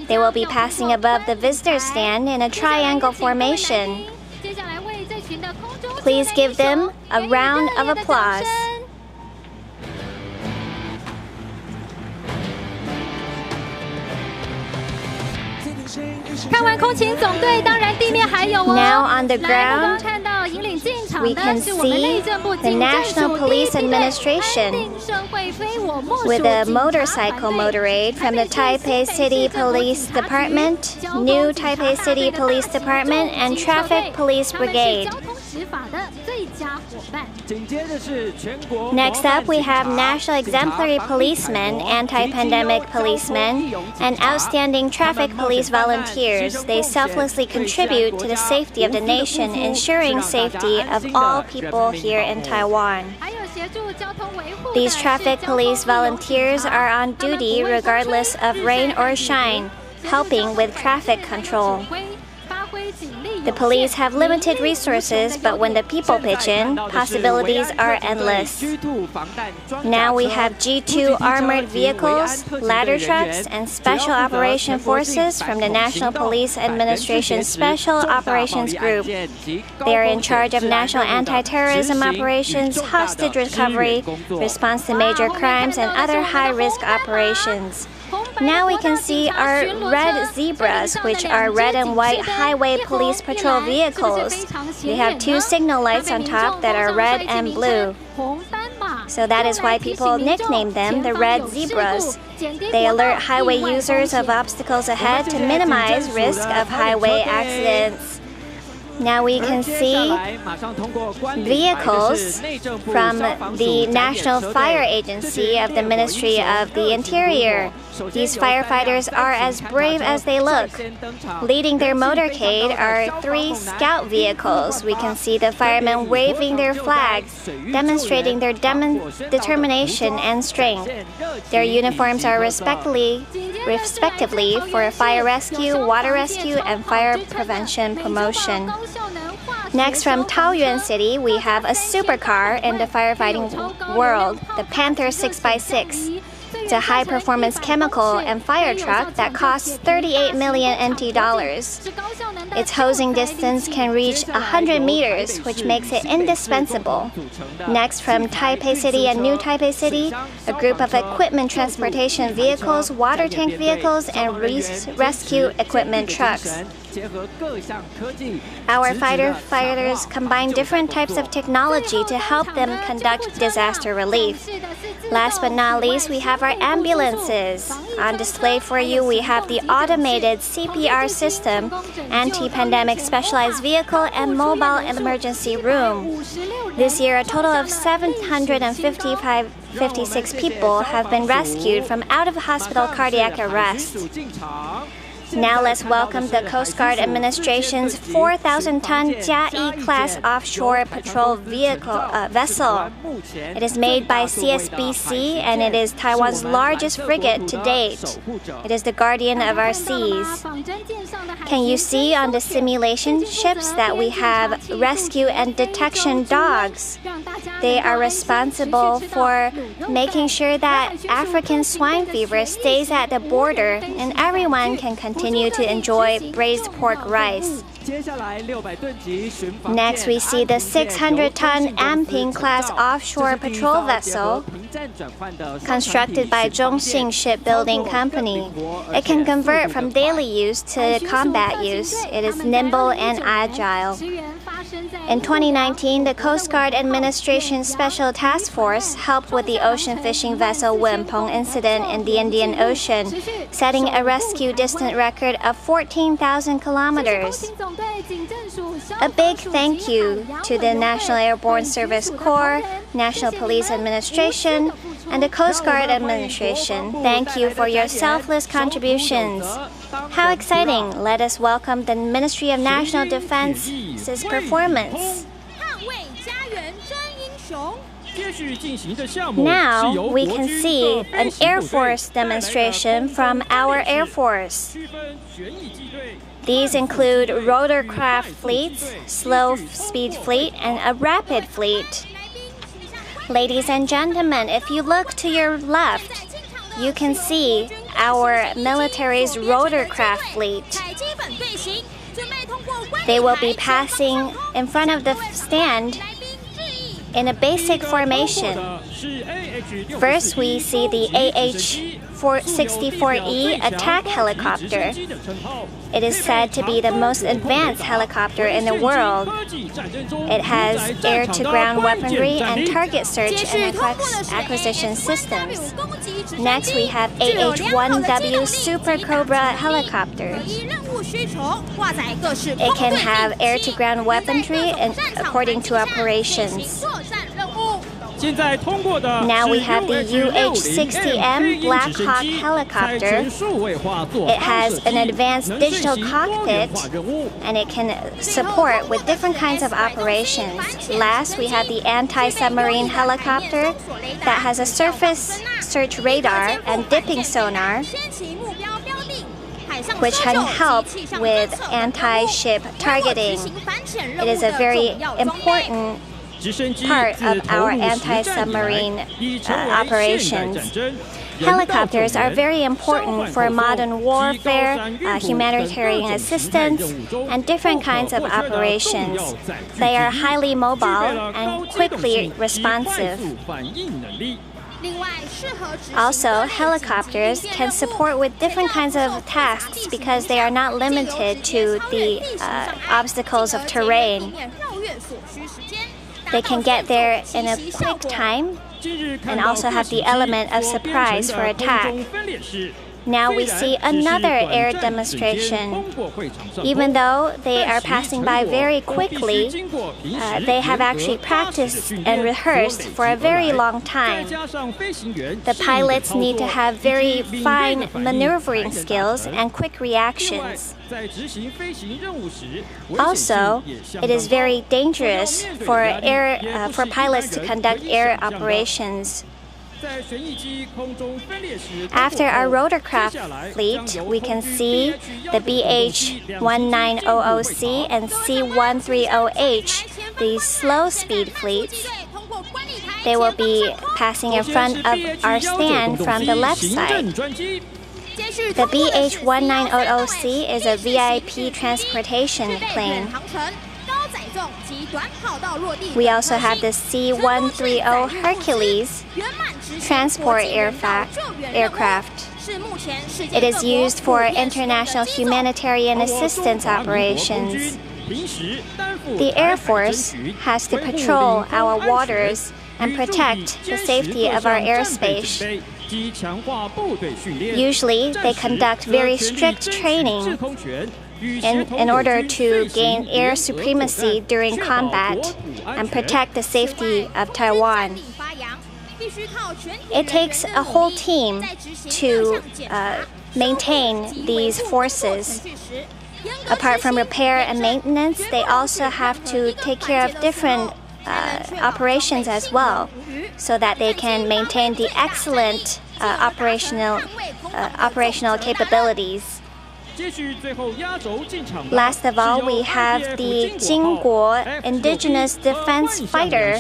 Speaker 9: They will be passing above the visitor stand in a triangle formation. Please give them a round of applause.
Speaker 2: 看完空勤总队，当然地面还有哦。
Speaker 9: Now on the ground,
Speaker 2: 看到引领进场
Speaker 9: we
Speaker 2: 的
Speaker 9: can
Speaker 2: 是我们
Speaker 9: see
Speaker 2: 内政部
Speaker 9: the
Speaker 2: 警政
Speaker 9: National
Speaker 2: 署
Speaker 9: Police
Speaker 2: 第一梯队
Speaker 9: Administration
Speaker 2: 安定社会非我莫属
Speaker 9: with a
Speaker 2: 警察
Speaker 9: motorcycle
Speaker 2: 团队
Speaker 9: motorade from the Taipei City Police Department, New Taipei City Police Department, and Traffic Police
Speaker 2: 他们是
Speaker 9: Brigade.
Speaker 2: 交通执法的最佳伙伴。
Speaker 9: Next up, we have National Exemplary Policemen, Anti-Pandemic Policemen, and Outstanding Traffic Police Volunteers. They selflessly contribute to the safety of the nation, ensuring safety of all people here in Taiwan.
Speaker 2: 还有协助交通维护的
Speaker 9: These traffic police volunteers are on duty regardless of rain or shine, helping with traffic control.
Speaker 2: 发挥警力
Speaker 9: The police have limited resources, but when the people pitch in, possibilities are endless. Now we have G2 armored vehicles, ladder trucks, and special operation forces from the National Police Administration Special Operations Group. They are in charge of national anti-terrorism operations, hostage recovery, response to major crimes, and other high-risk operations. Now we can see our red zebras, which are red and white highway police patrol vehicles. They have two signal lights on top that are red and blue. So that is why people nickname them the red zebras. They alert highway users of obstacles ahead to minimize risk of highway accidents. Now we can see vehicles from the National Fire Agency of the Ministry of the Interior. These firefighters are as brave as they look. Leading their motorcade are 3 scout vehicles. We can see the firemen waving their flags, demonstrating their determination and strength. Their uniforms are respectively for fire rescue, water rescue, and fire prevention promotion. Next, from Taoyuan City, we have a supercar in the firefighting world, the Panther 6x6. It's a high-performance chemical and fire truck that costs 38 million NT dollars. Its hosing distance can reach 100 meters, which makes it indispensable. Next, from Taipei City and New Taipei City, a group of equipment transportation vehicles, water tank vehicles, and rescue equipment trucks. Our firefighters combine different types of technology to help them conduct disaster relief. Last but not least, we have our ambulances. On display for you, we have the automated CPR system, anti-pandemic specialized vehicle, and mobile emergency room. This year, a total of 756 people have been rescued from out-of-hospital cardiac arrest. Now let's welcome the Coast Guard Administration's 4,000-ton Jia-Yi class offshore patrol vessel. It is made by CSBC and it is Taiwan's largest frigate to date. It is the guardian of our seas. Can you see on the simulation ships that we have rescue and detection dogs? They are responsible for making sure that African swine fever stays at the border and everyone can continue to enjoy braised pork rice. Next, we see the 600-ton Amping-class offshore patrol vessel constructed by Zhongxing Shipbuilding Company. It can convert from daily use to combat use. It is nimble and agile. In 2019, the Coast Guard Administration Special Task Force helped with the ocean fishing vessel Wenpeng incident in the Indian Ocean, setting a rescue distance record of 14,000 kilometers. A big thank you to the National Airborne Service Corps, National Police Administration, and the Coast Guard Administration. Thank you for your selfless contributions. How exciting! Let us welcome the Ministry of National Defense's performance. Now we can see an Air Force demonstration from our Air Force. These include rotorcraft fleets, slow-speed fleet, and a rapid fleet. Ladies and gentlemen, if you look to your left, you can see our military's rotorcraft fleet. They will be passing in front of the stand in a basic formation. First, we see the AH-64E attack helicopter. It is said to be the most advanced helicopter in the world. It has air-to-ground weaponry and target search and acquisition systems. Next, we have AH-1W Super Cobra helicopter. It can have air-to-ground weaponry according to operations. Now we have the UH-60M Black Hawk helicopter. It has an advanced digital cockpit and it can support with different kinds of operations. Last, we have the anti-submarine helicopter that has a surface search radar and dipping sonar, which can help with anti-ship targeting. It is a very important part of our anti-submarine operations. Helicopters are very important for modern warfare, humanitarian assistance, and different kinds of operations. They are highly mobile and quickly responsive. Also, helicopters can support with different kinds of tasks because they are not limited to the obstacles of terrain. They can get there in a quick time and also have the element of surprise for attack. Now we see another air demonstration. Even though they are passing by very quickly, they have actually practiced and rehearsed for a very long time. The pilots need to have very fine maneuvering skills and quick reactions. Also, it is very dangerous for pilots to conduct air operations. After our rotorcraft fleet, we can see the BH-1900C and C-130H, these slow-speed fleets. They will be passing in front of our stand from the left side. The BH-1900C is a VIP transportation plane. We also have the C-130 Hercules transport aircraft. It is used for international humanitarian assistance operations. The Air Force has to patrol our waters and protect the safety of our airspace. Usually, they conduct very strict training in order to gain air supremacy during combat and protect the safety of Taiwan. It takes a whole team to maintain these forces. Apart from repair and maintenance, they also have to take care of different operations as well, so that they can maintain the excellent operational capabilities. Last of all, we have the Jingguo Indigenous Defense Fighter,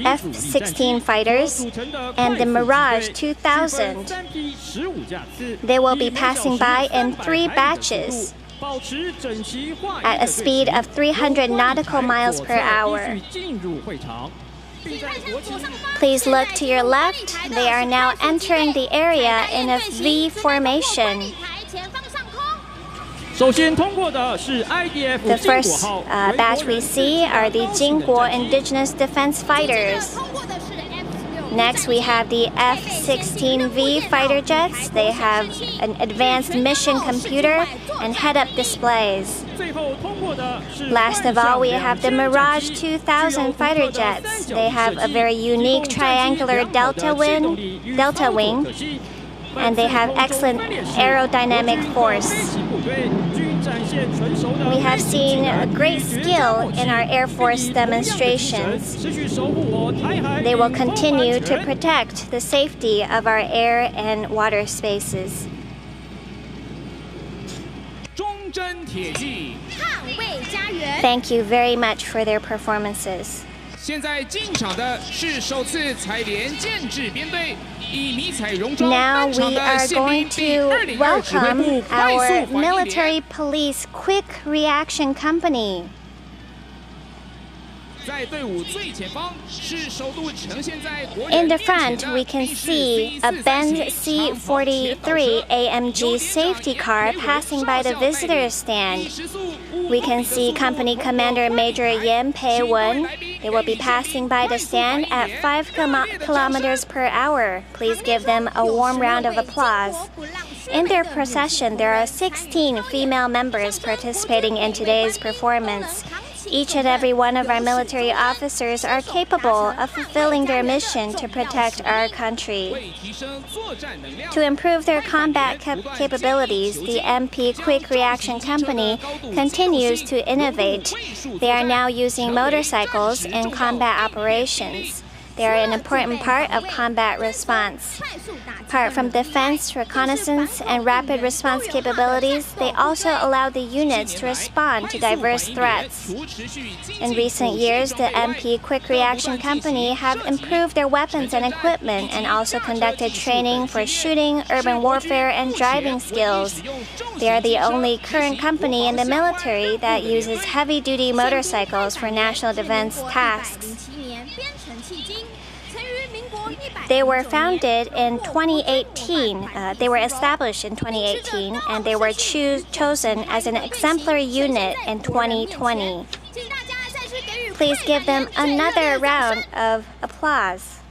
Speaker 9: F-16 fighters, and the Mirage 2000. They will be passing by in 3 batches at a speed of 300 nautical miles per hour. Please look to your left. They are now entering the area in a V formation. The first batch we see are the Jingguo Indigenous Defense Fighters. Next, we have the F-16V fighter jets. They have an advanced mission computer and head-up displays. Last of all, we have the Mirage 2000 fighter jets. They have a very unique triangular delta wing, and they have excellent aerodynamic force. We have seen great skill in our Air Force demonstrations. They will continue to protect the safety of our air and water spaces. Thank you very much for their performances.
Speaker 11: 现在进场的是首次采联建制编队。
Speaker 9: Now we are going to welcome our military police quick reaction company. In the front, we can see a Benz C-43 AMG safety car passing by the visitor stand. We can see Company Commander Major Yan Pei-wen. They will be passing by the stand at 5 kilometers per hour. Please give them a warm round of applause. In their procession, there are 16 female members participating in today's performance. Each and every one of our military officers are capable of fulfilling their mission to protect our country. To improve their combat capabilities, the MP Quick Reaction Company continues to innovate. They are now using motorcycles in combat operations. They are an important part of combat response. Apart from defense, reconnaissance, and rapid response capabilities, they also allow the units to respond to diverse threats. In recent years, the MP Quick Reaction Company have improved their weapons and equipment and also conducted training for shooting, urban warfare, and driving skills. They are the only current company in the military that uses heavy-duty motorcycles for national defense tasks. They were founded in 2018. They were established in 2018, and they were chosen as an exemplary unit in 2020. Please give them another round of applause.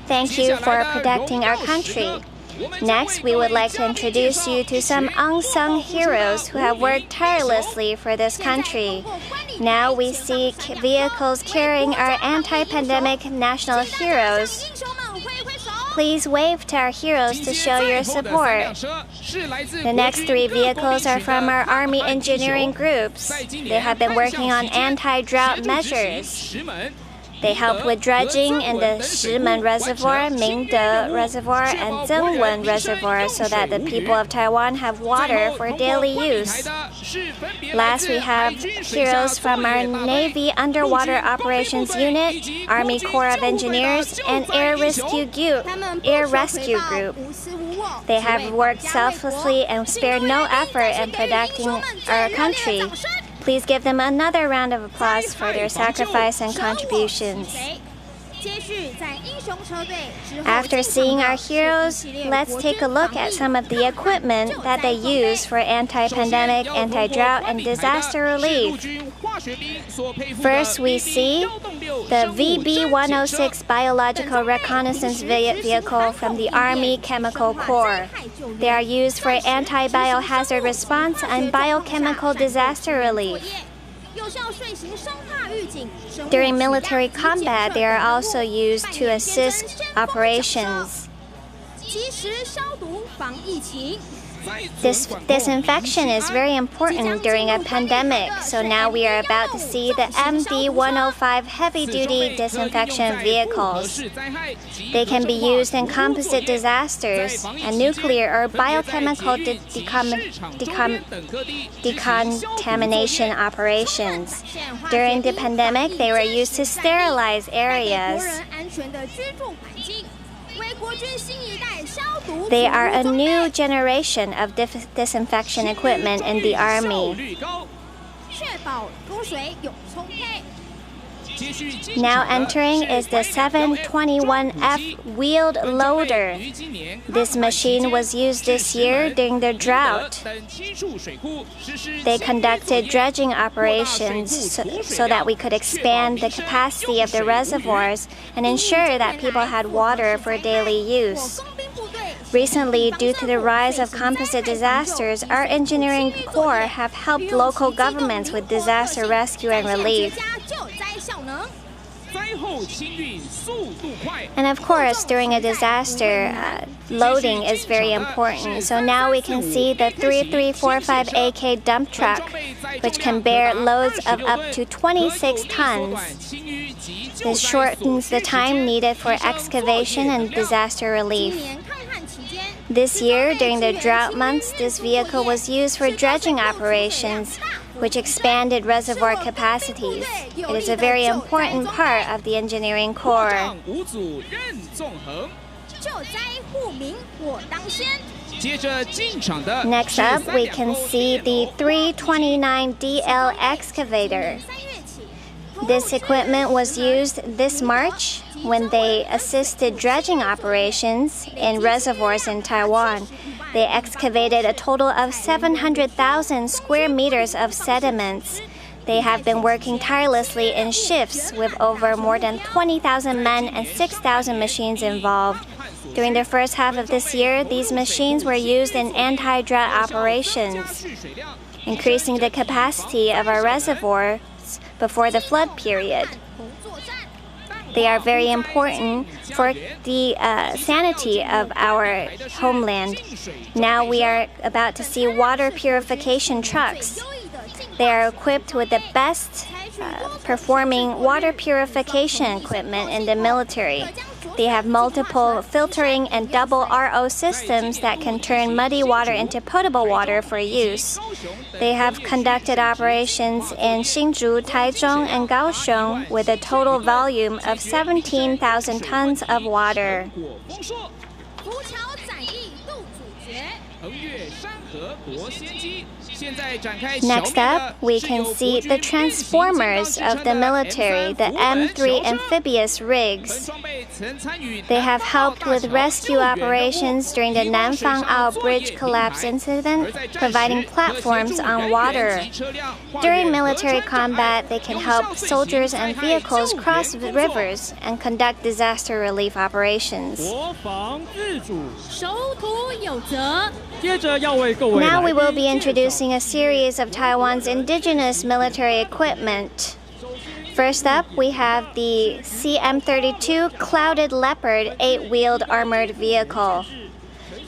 Speaker 9: Thank you for protecting our country. Next, we would like to introduce you to some unsung heroes who have worked tirelessly for this country. Now we see vehicles carrying our anti-pandemic national heroes. Please wave to our heroes to show your support. The next 3 vehicles are from our Army engineering groups. They have been working on anti-drought measures. They help with dredging in the Shimen Reservoir, Mingde Reservoir, and Zhengwen Reservoir so that the people of Taiwan have water for daily use. Last, we have heroes from our Navy Underwater Operations Unit, Army Corps of Engineers, and Air Rescue Group. They have worked selflessly and spared no effort in protecting our country. Please give them another round of applause for their sacrifice and contributions. After seeing our heroes, let's take a look at some of the equipment that they use for anti-pandemic, anti-drought, and disaster relief. First, we see the VB-106 Biological Reconnaissance Vehicle from the Army Chemical Corps. They are used for anti-biohazard response and biochemical disaster relief. During military combat, they are also used to assist operations. This disinfection is very important during a pandemic, so now we are about to see the MD-105 heavy-duty disinfection vehicles. They can be used in composite disasters and nuclear or biochemical decontamination operations. During the pandemic, they were used to sterilize areas. They are a new generation of disinfection equipment in the Army. Now entering is the 721F wheeled loader. This machine was used this year during the drought. They conducted dredging operations so that we could expand the capacity of the reservoirs and ensure that people had water for daily use. Recently, due to the rise of composite disasters, our engineering corps have helped local governments with disaster rescue and relief. And of course, during a disaster, loading is very important. So now we can see the 3345AK dump truck, which can bear loads of up to 26 tons. This shortens the time needed for excavation and disaster relief. This year, during the drought months, this vehicle was used for dredging operations. which expanded reservoir capacities. It is a very important part of the engineering core. Next up, we can see the 329DL excavator. This equipment was used this March when they assisted dredging operations in reservoirs in Taiwan. They excavated a total of 700,000 square meters of sediments. They have been working tirelessly in shifts with over more than 20,000 men and 6,000 machines involved. During the first half of this year, these machines were used in anti-drought operations, increasing the capacity of our reservoirs before the flood period. They are very important for the sanity of our homeland. Now we are about to see water purification trucks. They are equipped with the best performing water purification equipment in the military. They have multiple filtering and double RO systems that can turn muddy water into potable water for use. They have conducted operations in Hsinchu, Taichung, and Kaohsiung with a total volume of 17,000 tons of water. Next up, we can see the transformers of the military, the M3 amphibious rigs. They have helped with rescue operations during the Nanfang Ao Bridge collapse incident, providing platforms on water. During military combat, they can help soldiers and vehicles cross rivers and conduct disaster relief operations. Now we will be introducing a series of Taiwan's indigenous military equipment. First up, we have the CM-32 Clouded Leopard 8-wheeled armored vehicle.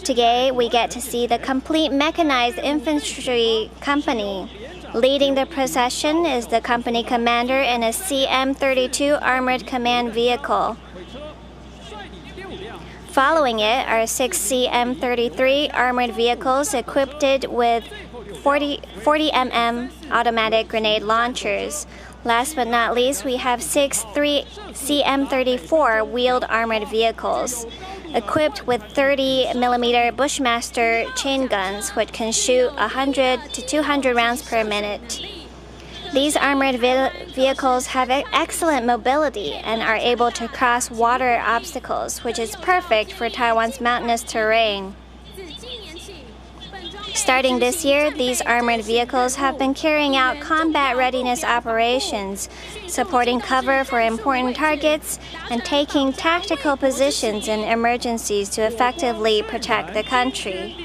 Speaker 9: Today, we get to see the complete mechanized infantry company. Leading the procession is the company commander in a CM-32 armored command vehicle. Following it are 6 CM-33 armored vehicles equipped with 40 mm automatic grenade launchers. Last but not least, we have 6 CM-34 wheeled armored vehicles equipped with 30 mm Bushmaster chain guns, which can shoot 100 to 200 rounds per minute. These armored vehicles have excellent mobility and are able to cross water obstacles, which is perfect for Taiwan's mountainous terrain. Starting this year, these armored vehicles have been carrying out combat readiness operations, supporting cover for important targets and taking tactical positions in emergencies to effectively protect the country.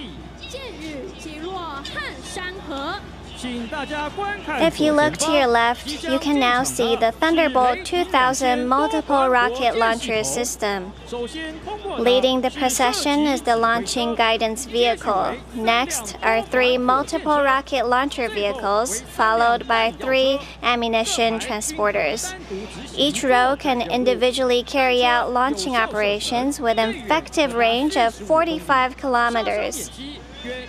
Speaker 9: If you look to your left, you can now see the Thunderbolt 2000 multiple rocket launcher system. Leading the procession is the launching guidance vehicle. Next are 3 multiple rocket launcher vehicles, followed by 3 ammunition transporters. Each row can individually carry out launching operations with an effective range of 45 kilometers.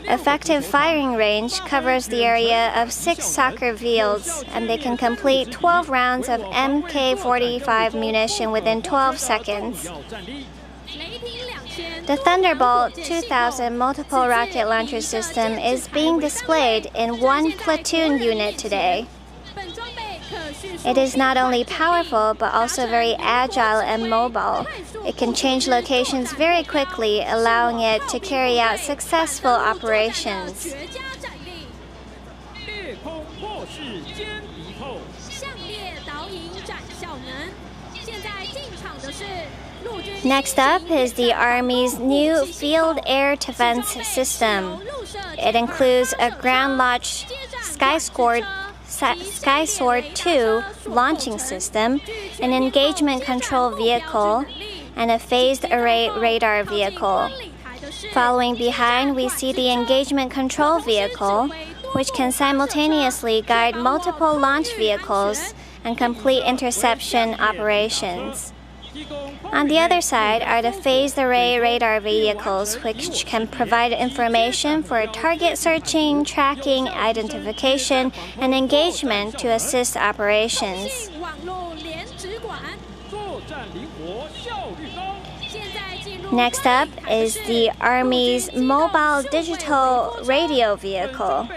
Speaker 9: Effective firing range covers the area of 6 soccer fields, and they can complete 12 rounds of Mk-45 munition within 12 seconds. The Thunderbolt 2000 multiple rocket launcher system is being displayed in 1 platoon unit today. It is not only powerful, but also very agile and mobile. It can change locations very quickly, allowing it to carry out successful operations. Next up is the Army's new Field Air Defense System. It includes a ground-launched SkySword 2 launching system, an engagement control vehicle, and a phased array radar vehicle. Following behind, we see the engagement control vehicle, which can simultaneously guide multiple launch vehicles and complete interception operations. On the other side are the phased array radar vehicles, which can provide information for target searching, tracking, identification, and engagement to assist operations. Next up is the Army's mobile digital radio vehicle.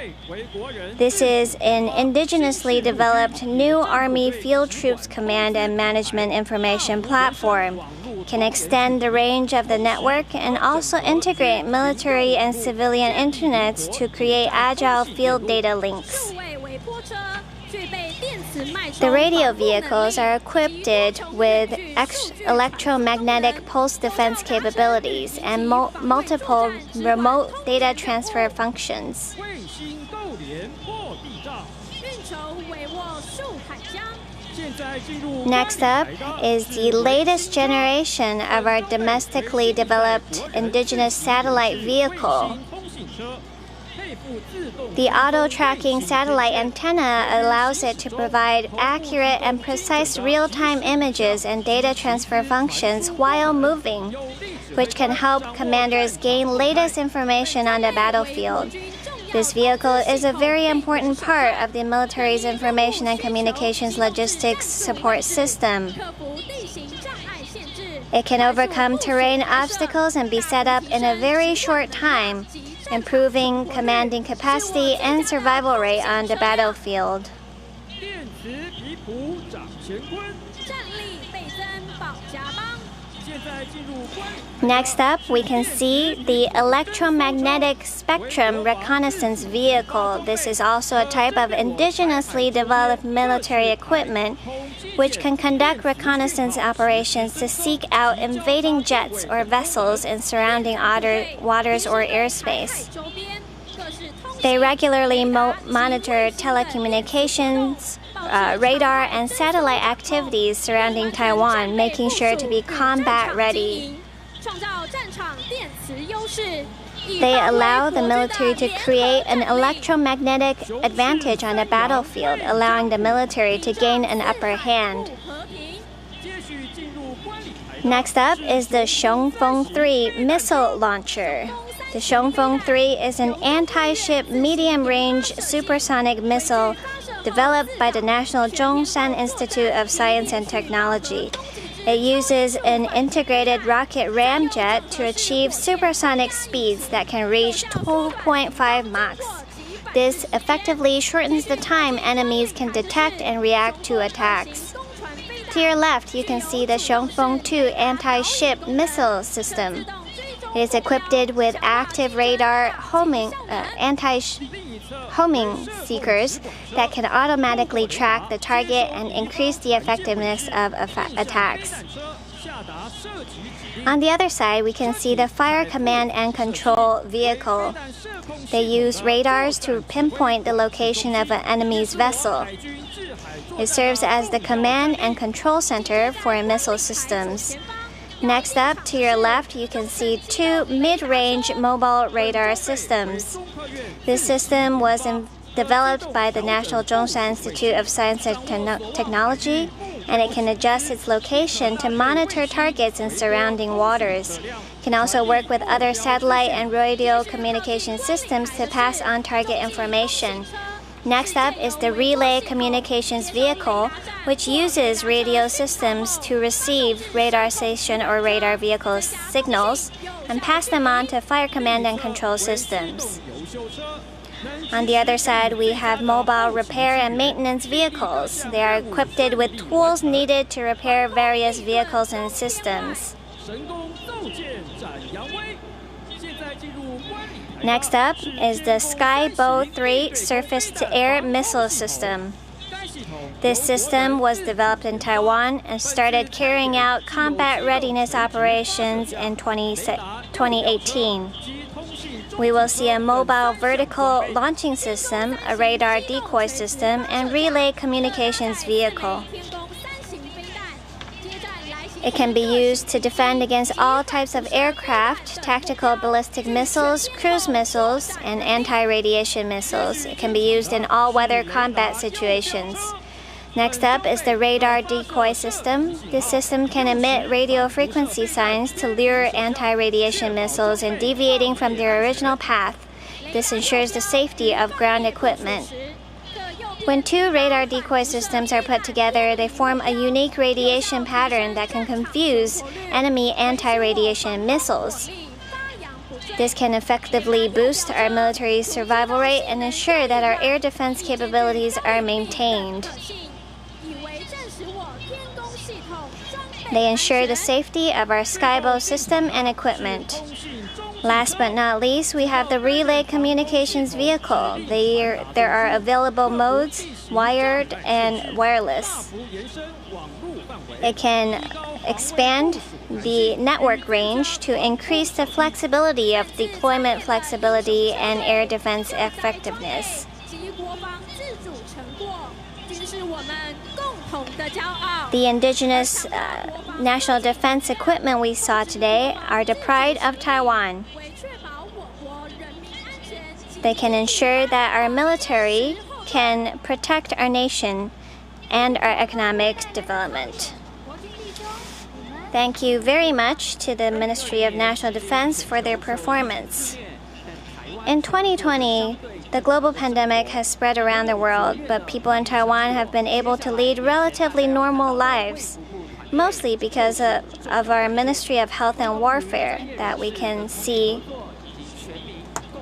Speaker 9: This is an indigenously developed new Army Field Troops Command and Management Information Platform. It can extend the range of the network and also integrate military and civilian internets to create agile field data links. The radio vehicles are equipped with electromagnetic pulse defense capabilities and multiple remote data transfer functions. Next up is the latest generation of our domestically developed indigenous satellite vehicle. The auto-tracking satellite antenna allows it to provide accurate and precise real-time images and data transfer functions while moving, which can help commanders gain latest information on the battlefield. This vehicle is a very important part of the military's information and communications logistics support system. It can overcome terrain obstacles and be set up in a very short time, improving commanding capacity and survival rate on the battlefield. Next up, we can see the electromagnetic spectrum reconnaissance vehicle. This is also a type of indigenously developed military equipment which can conduct reconnaissance operations to seek out invading jets or vessels in surrounding waters or airspace. They regularly monitor telecommunications, radar, and satellite activities surrounding Taiwan, making sure to be combat ready. They allow the military to create an electromagnetic advantage on the battlefield, allowing the military to gain an upper hand. Next up is the Xiongfeng 3 missile launcher. The Xiongfeng 3 is an anti-ship medium-range supersonic missile developed by the National Zhongshan Institute of Science and Technology. It uses an integrated rocket ramjet to achieve supersonic speeds that can reach 2.5 Machs. This effectively shortens the time enemies can detect and react to attacks. To your left, you can see the Xiongfeng 2 anti-ship missile system. It is equipped with active radar homing seekers that can automatically track the target and increase the effectiveness of attacks. On the other side, we can see the fire command and control vehicle. They use radars to pinpoint the location of an enemy's vessel. It serves as the command and control center for missile systems. Next up, to your left, you can see two mid-range mobile radar systems. This system was developed by the National Zhongshan Institute of Science and Technology, and it can adjust its location to monitor targets in surrounding waters. It can also work with other satellite and radio communication systems to pass on target information. Next up is the relay communications vehicle, which uses radio systems to receive radar station or radar vehicle signals and pass them on to fire command and control systems. On the other side, we have mobile repair and maintenance vehicles. They are equipped with tools needed to repair various vehicles and systems. Next up is the Skybow 3 surface-to-air missile system. This system was developed in Taiwan and started carrying out combat readiness operations in 2018. We will see a mobile vertical launching system, a radar decoy system, and relay communications vehicle. It can be used to defend against all types of aircraft, tactical ballistic missiles, cruise missiles, and anti-radiation missiles. It can be used in all-weather combat situations. Next up is the radar decoy system. This system can emit radio frequency signs to lure anti-radiation missiles in deviating from their original path. This ensures the safety of ground equipment. When two radar decoy systems are put together, they form a unique radiation pattern that can confuse enemy anti-radiation missiles. This can effectively boost our military's survival rate and ensure that our air defense capabilities are maintained. They ensure the safety of our Skybow system and equipment. Last but not least, we have the relay communications vehicle. There are available modes, wired and wireless. It can expand the network range to increase the flexibility of deployment flexibility and air defense effectiveness. The indigenous national defense equipment we saw today are the pride of Taiwan. They can ensure that our military can protect our nation and our economic development. Thank you very much to the Ministry of National Defense for their performance. In 2020, the global pandemic has spread around the world, but people in Taiwan have been able to lead relatively normal lives, mostly because of our Ministry of Health and Warfare that we can see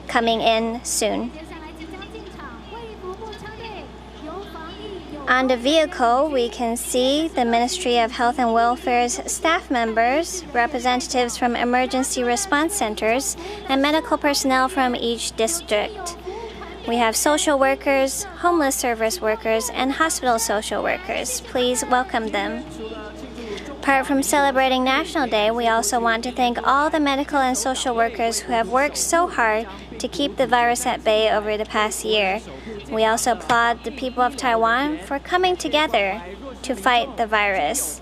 Speaker 9: coming in soon. On the vehicle, we can see the Ministry of Health and Welfare's staff members, representatives from emergency response centers, and medical personnel from each district. We have social workers, homeless service workers, and hospital social workers. Please welcome them. Apart from celebrating National Day, we also want to thank all the medical and social workers who have worked so hard to keep the virus at bay over the past year. We also applaud the people of Taiwan for coming together to fight the virus.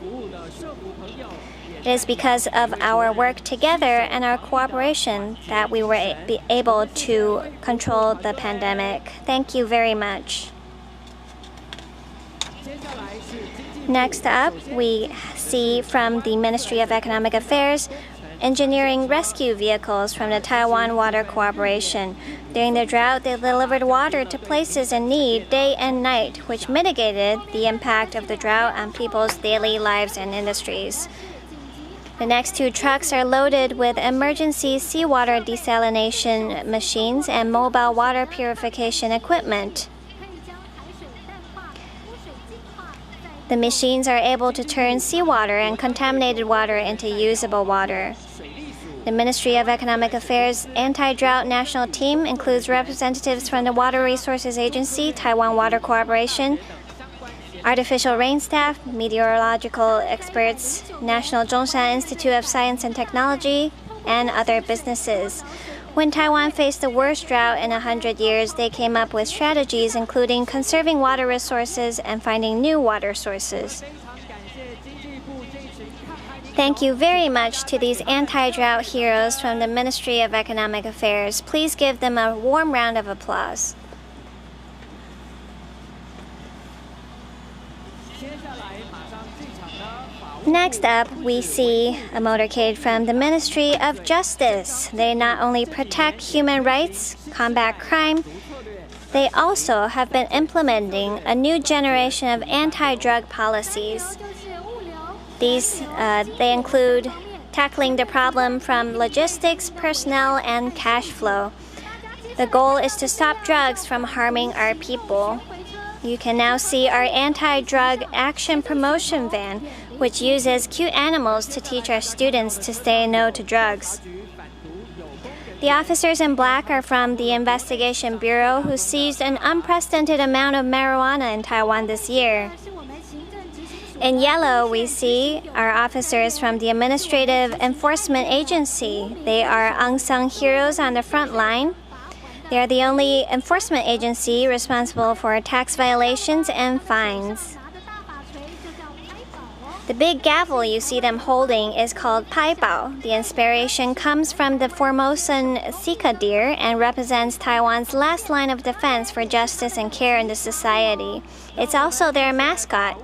Speaker 9: It is because of our work together and our cooperation that we were able to control the pandemic. Thank you very much. Next up, we see from the Ministry of Economic Affairs engineering rescue vehicles from the Taiwan Water Cooperation. During the drought, they delivered water to places in need day and night, which mitigated the impact of the drought on people's daily lives and industries. The next two trucks are loaded with emergency seawater desalination machines and mobile water purification equipment. The machines are able to turn seawater and contaminated water into usable water. The Ministry of Economic Affairs Anti-Drought National Team includes representatives from the Water Resources Agency, Taiwan Water Cooperation, artificial rain staff, meteorological experts, National Zhongshan Institute of Science and Technology, and other businesses. When Taiwan faced the worst drought in 100 years, they came up with strategies including conserving water resources and finding new water sources. Thank you very much to these anti-drought heroes from the Ministry of Economic Affairs. Please give them a warm round of applause. Next up, we see a motorcade from the Ministry of Justice. They not only protect human rights, combat crime, they also have been implementing a new generation of anti-drug policies. They include tackling the problem from logistics, personnel, and cash flow. The goal is to stop drugs from harming our people. You can now see our anti-drug action promotion van, which uses cute animals to teach our students to say no to drugs. The officers in black are from the Investigation Bureau, who seized an unprecedented amount of marijuana in Taiwan this year. In yellow, we see our officers from the Administrative Enforcement Agency. They are unsung heroes on the front line. They are the only enforcement agency responsible for tax violations and fines. The big gavel you see them holding is called paibao. The inspiration comes from the Formosan Sika deer and represents Taiwan's last line of defense for justice and care in the society. It's also their mascot.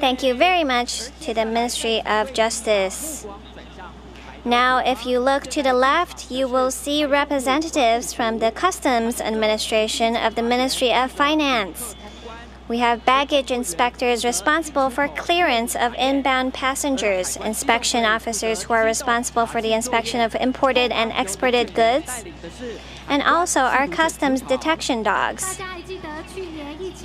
Speaker 9: Thank you very much to the Ministry of Justice. Now, if you look to the left, you will see representatives from the Customs Administration of the Ministry of Finance. We have baggage inspectors responsible for clearance of inbound passengers, inspection officers who are responsible for the inspection of imported and exported goods, and also our customs detection dogs.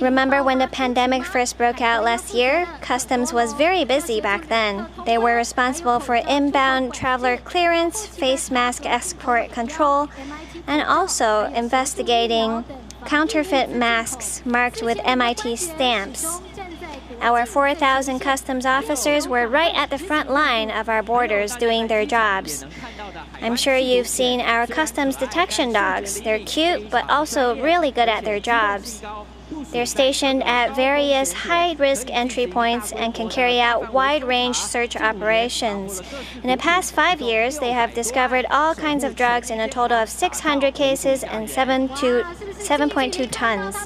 Speaker 9: Remember when the pandemic first broke out last year? Customs was very busy back then. They were responsible for inbound traveler clearance, face mask export control, and also investigating counterfeit masks marked with MIT stamps. Our 4,000 customs officers were right at the front line of our borders doing their jobs. I'm sure you've seen our customs detection dogs. They're cute, but also really good at their jobs. They're stationed at various high-risk entry points and can carry out wide-range search operations. In the past 5 years, they have discovered all kinds of drugs in a total of 600 cases and 7.2 tons.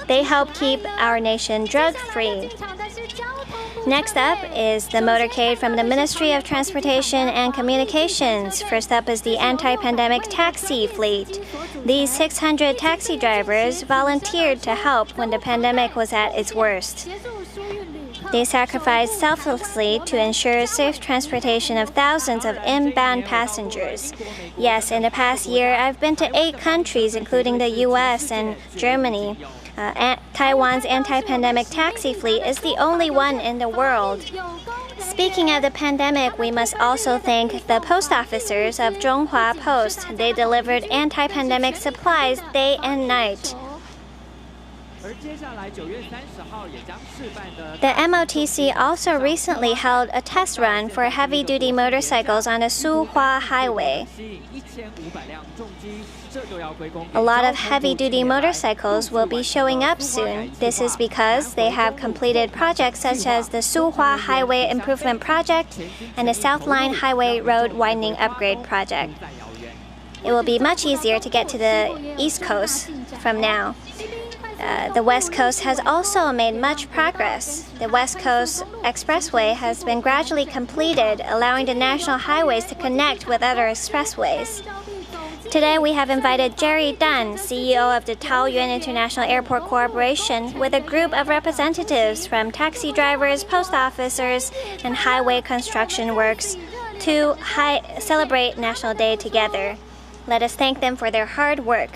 Speaker 9: They help keep our nation drug-free. Next up is the motorcade from the Ministry of Transportation and Communications. First up is the anti-pandemic taxi fleet. These 600 taxi drivers volunteered to help when the pandemic was at its worst. They sacrificed selflessly to ensure safe transportation of thousands of inbound passengers. Yes, in the past year, I've been to 8 countries, including the US and Germany. Taiwan's anti-pandemic taxi fleet is the only one in the world. Speaking of the pandemic, we must also thank the post officers of Zhonghua Post. They delivered anti-pandemic supplies day and night. The MOTC also recently held a test run for heavy-duty motorcycles on the Suhua Highway. A lot of heavy-duty motorcycles will be showing up soon. This is because they have completed projects such as the Suhua Highway Improvement Project and the South Line Highway Road Widening Upgrade Project. It will be much easier to get to the East Coast from now. The West Coast has also made much progress. The West Coast Expressway has been gradually completed, allowing the national highways to connect with other expressways. Today we have invited Jerry Dunn, CEO of the Taoyuan International Airport Corporation, with a group of representatives from taxi drivers, post officers, and highway construction works to celebrate National Day together. Let us thank them for their hard work.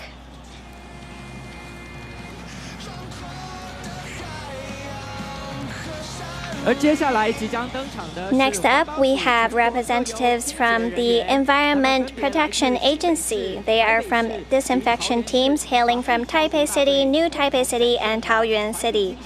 Speaker 9: Next up, we have representatives from the Environment Protection Agency. They are from disinfection teams hailing from Taipei City, New Taipei City, and Taoyuan City.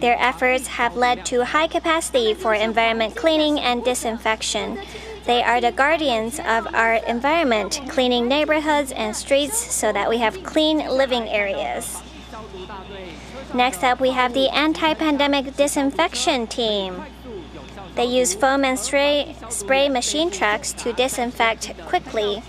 Speaker 9: Their efforts have led to high capacity for environment cleaning and disinfection. They are the guardians of our environment, cleaning neighborhoods and streets so that we have clean living areas. Next up, we have the anti-pandemic disinfection team. They use foam and spray machine trucks to disinfect quickly.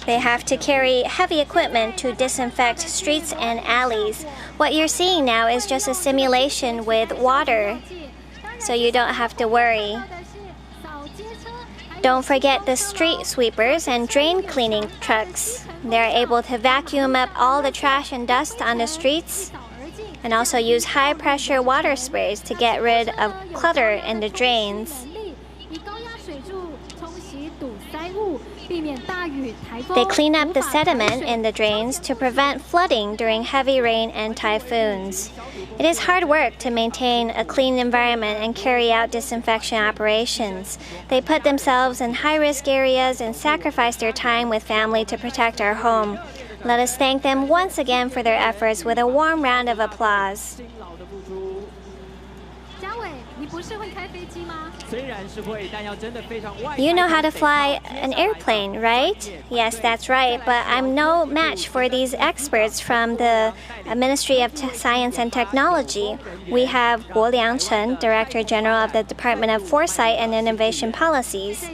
Speaker 9: They have to carry heavy equipment to disinfect streets and alleys. What you're seeing now is just a simulation with water, so you don't have to worry. Don't forget the street sweepers and drain cleaning trucks. They're able to vacuum up all the trash and dust on the streets and also use high-pressure water sprays to get rid of clutter in the drains. They clean up the sediment in the drains to prevent flooding during heavy rain and typhoons. It is hard work to maintain a clean environment and carry out disinfection operations. They put themselves in high-risk areas and sacrifice their time with family to protect our home. Let us thank them once again for their efforts with a warm round of applause. You know how to fly an airplane, right? Yes, that's right, but I'm no match for these experts from the Ministry of Science and Technology. We have Guo Liangchen, Director General of the Department of Foresight and Innovation Policies.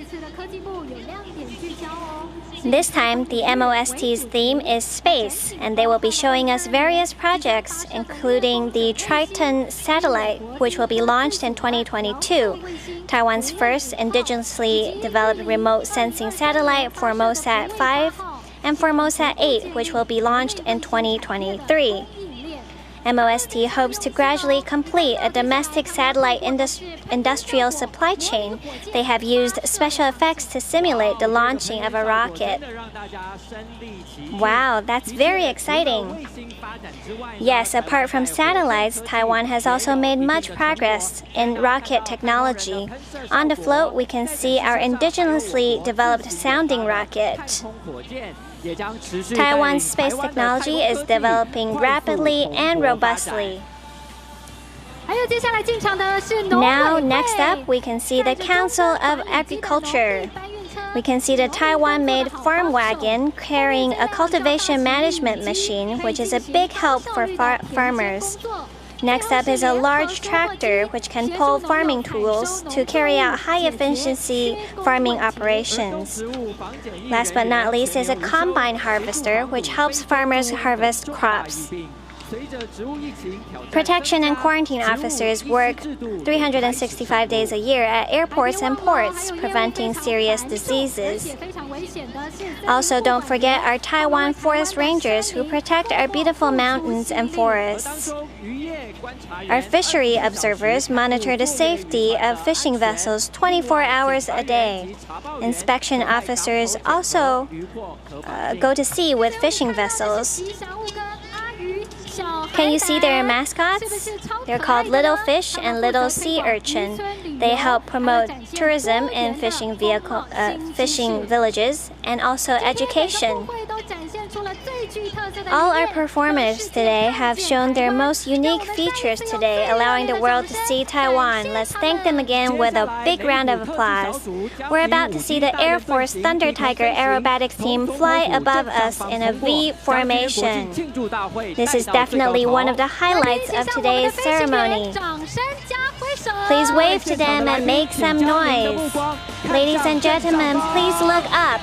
Speaker 9: This time, the MOST's theme is space, and they will be showing us various projects, including the Triton satellite, which will be launched in 2022, Taiwan's first indigenously developed remote sensing satellite for MOSAT 5, and for MOSAT 8, which will be launched in 2023. MOST hopes to gradually complete a domestic satellite industrial supply chain. They have used special effects to simulate the launching of a rocket. Wow, that's very exciting. Yes, apart from satellites, Taiwan has also made much progress in rocket technology. On the float, we can see our indigenously developed sounding rocket. Taiwan's space technology is developing rapidly and robustly. Now, next up, we can see the Council of Agriculture. We can see the Taiwan-made farm wagon carrying a cultivation management machine, which is a big help for farmers. Next up is a large tractor which can pull farming tools to carry out high-efficiency farming operations. Last but not least is a combine harvester which helps farmers harvest crops. Protection and quarantine officers work 365 days a year at airports and ports, preventing serious diseases. Also, don't forget our Taiwan forest rangers who protect our beautiful mountains and forests. Our fishery observers monitor the safety of fishing vessels 24 hours a day. Inspection officers also go to sea with fishing vessels. Can you see their mascots? They're called Little Fish and Little Sea Urchin. They help promote tourism in fishing villages and also education. All our performers today have shown their most unique features today, allowing the world to see Taiwan. Let's thank them again with a big round of applause. We're about to see the Air Force Thunder Tiger aerobatics team fly above us in a V formation. This is definitely one of the highlights of today's ceremony. Please wave to them and make some noise. Ladies and gentlemen, please look up.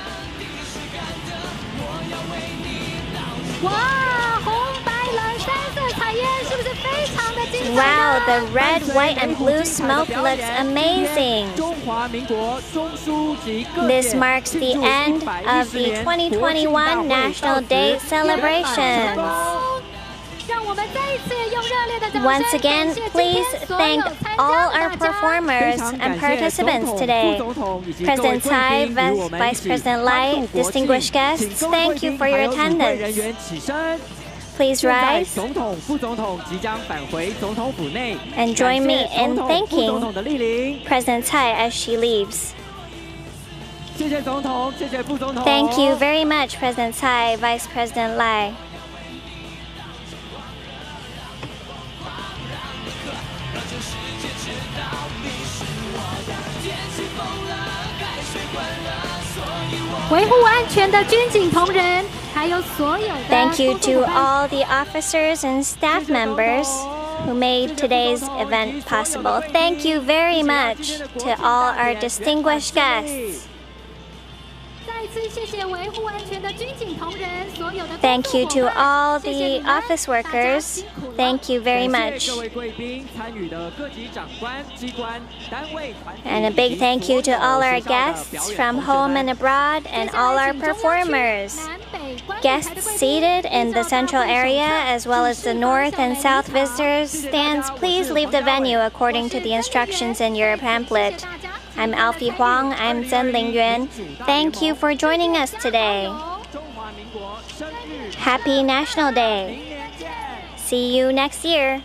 Speaker 9: Wow, the red, white, and blue smoke looks amazing. This marks the end of the 2021 National Day celebrations. Once again, please thank all our performers and participants today. President Tsai, Vice President Lai, distinguished guests, thank you for your attendance. Please rise and join me in thanking President Tsai as she leaves. Thank you very much, President Tsai, Vice President Lai. Thank you to all the officers and staff members who made today's event possible. Thank you very much to all our distinguished guests. Thank you to all the office workers. Thank you very much. And a big thank you to all our guests from home and abroad and all our performers. Guests seated in the central area as well as the north and south visitors stands, please leave the venue according to the instructions in your pamphlet. I'm Alfie Huang. I'm Zhenling Yuan. Thank you for joining us today. Happy National Day. See you next year.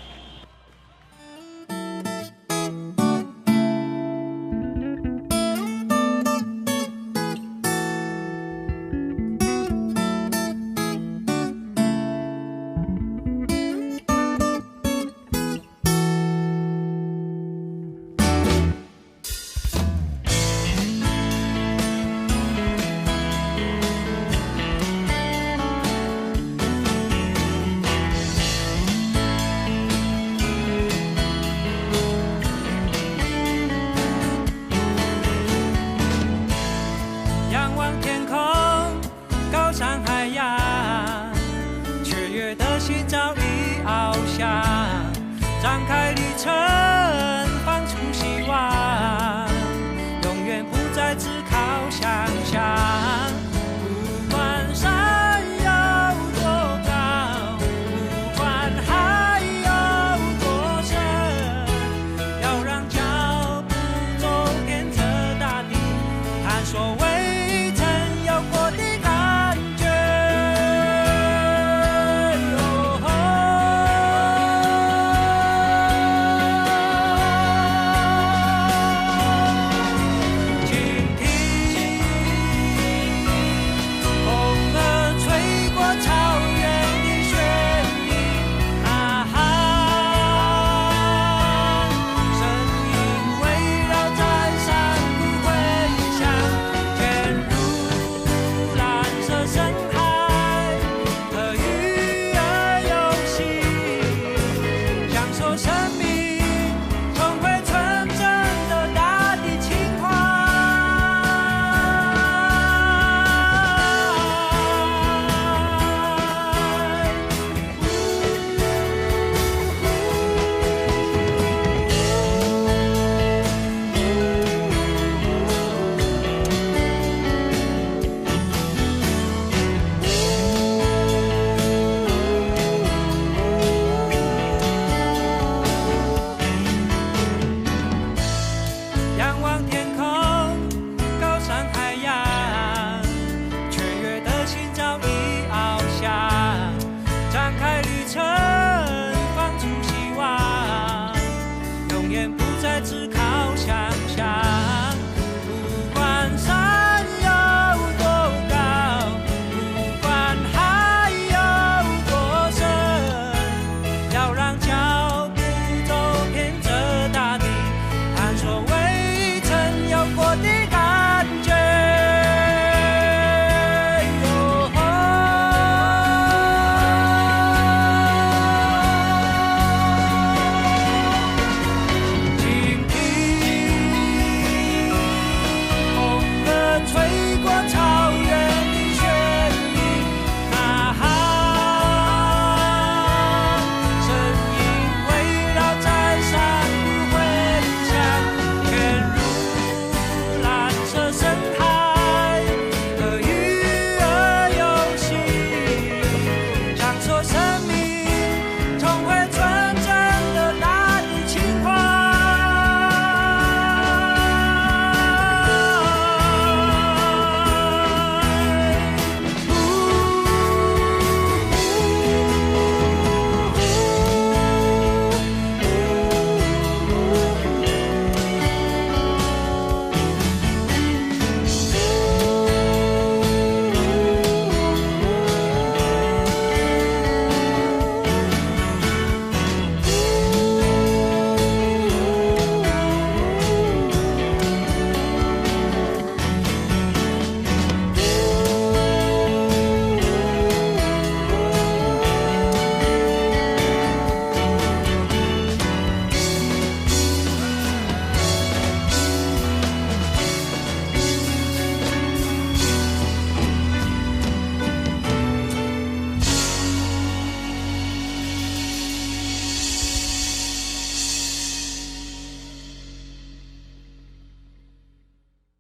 Speaker 5: 的城。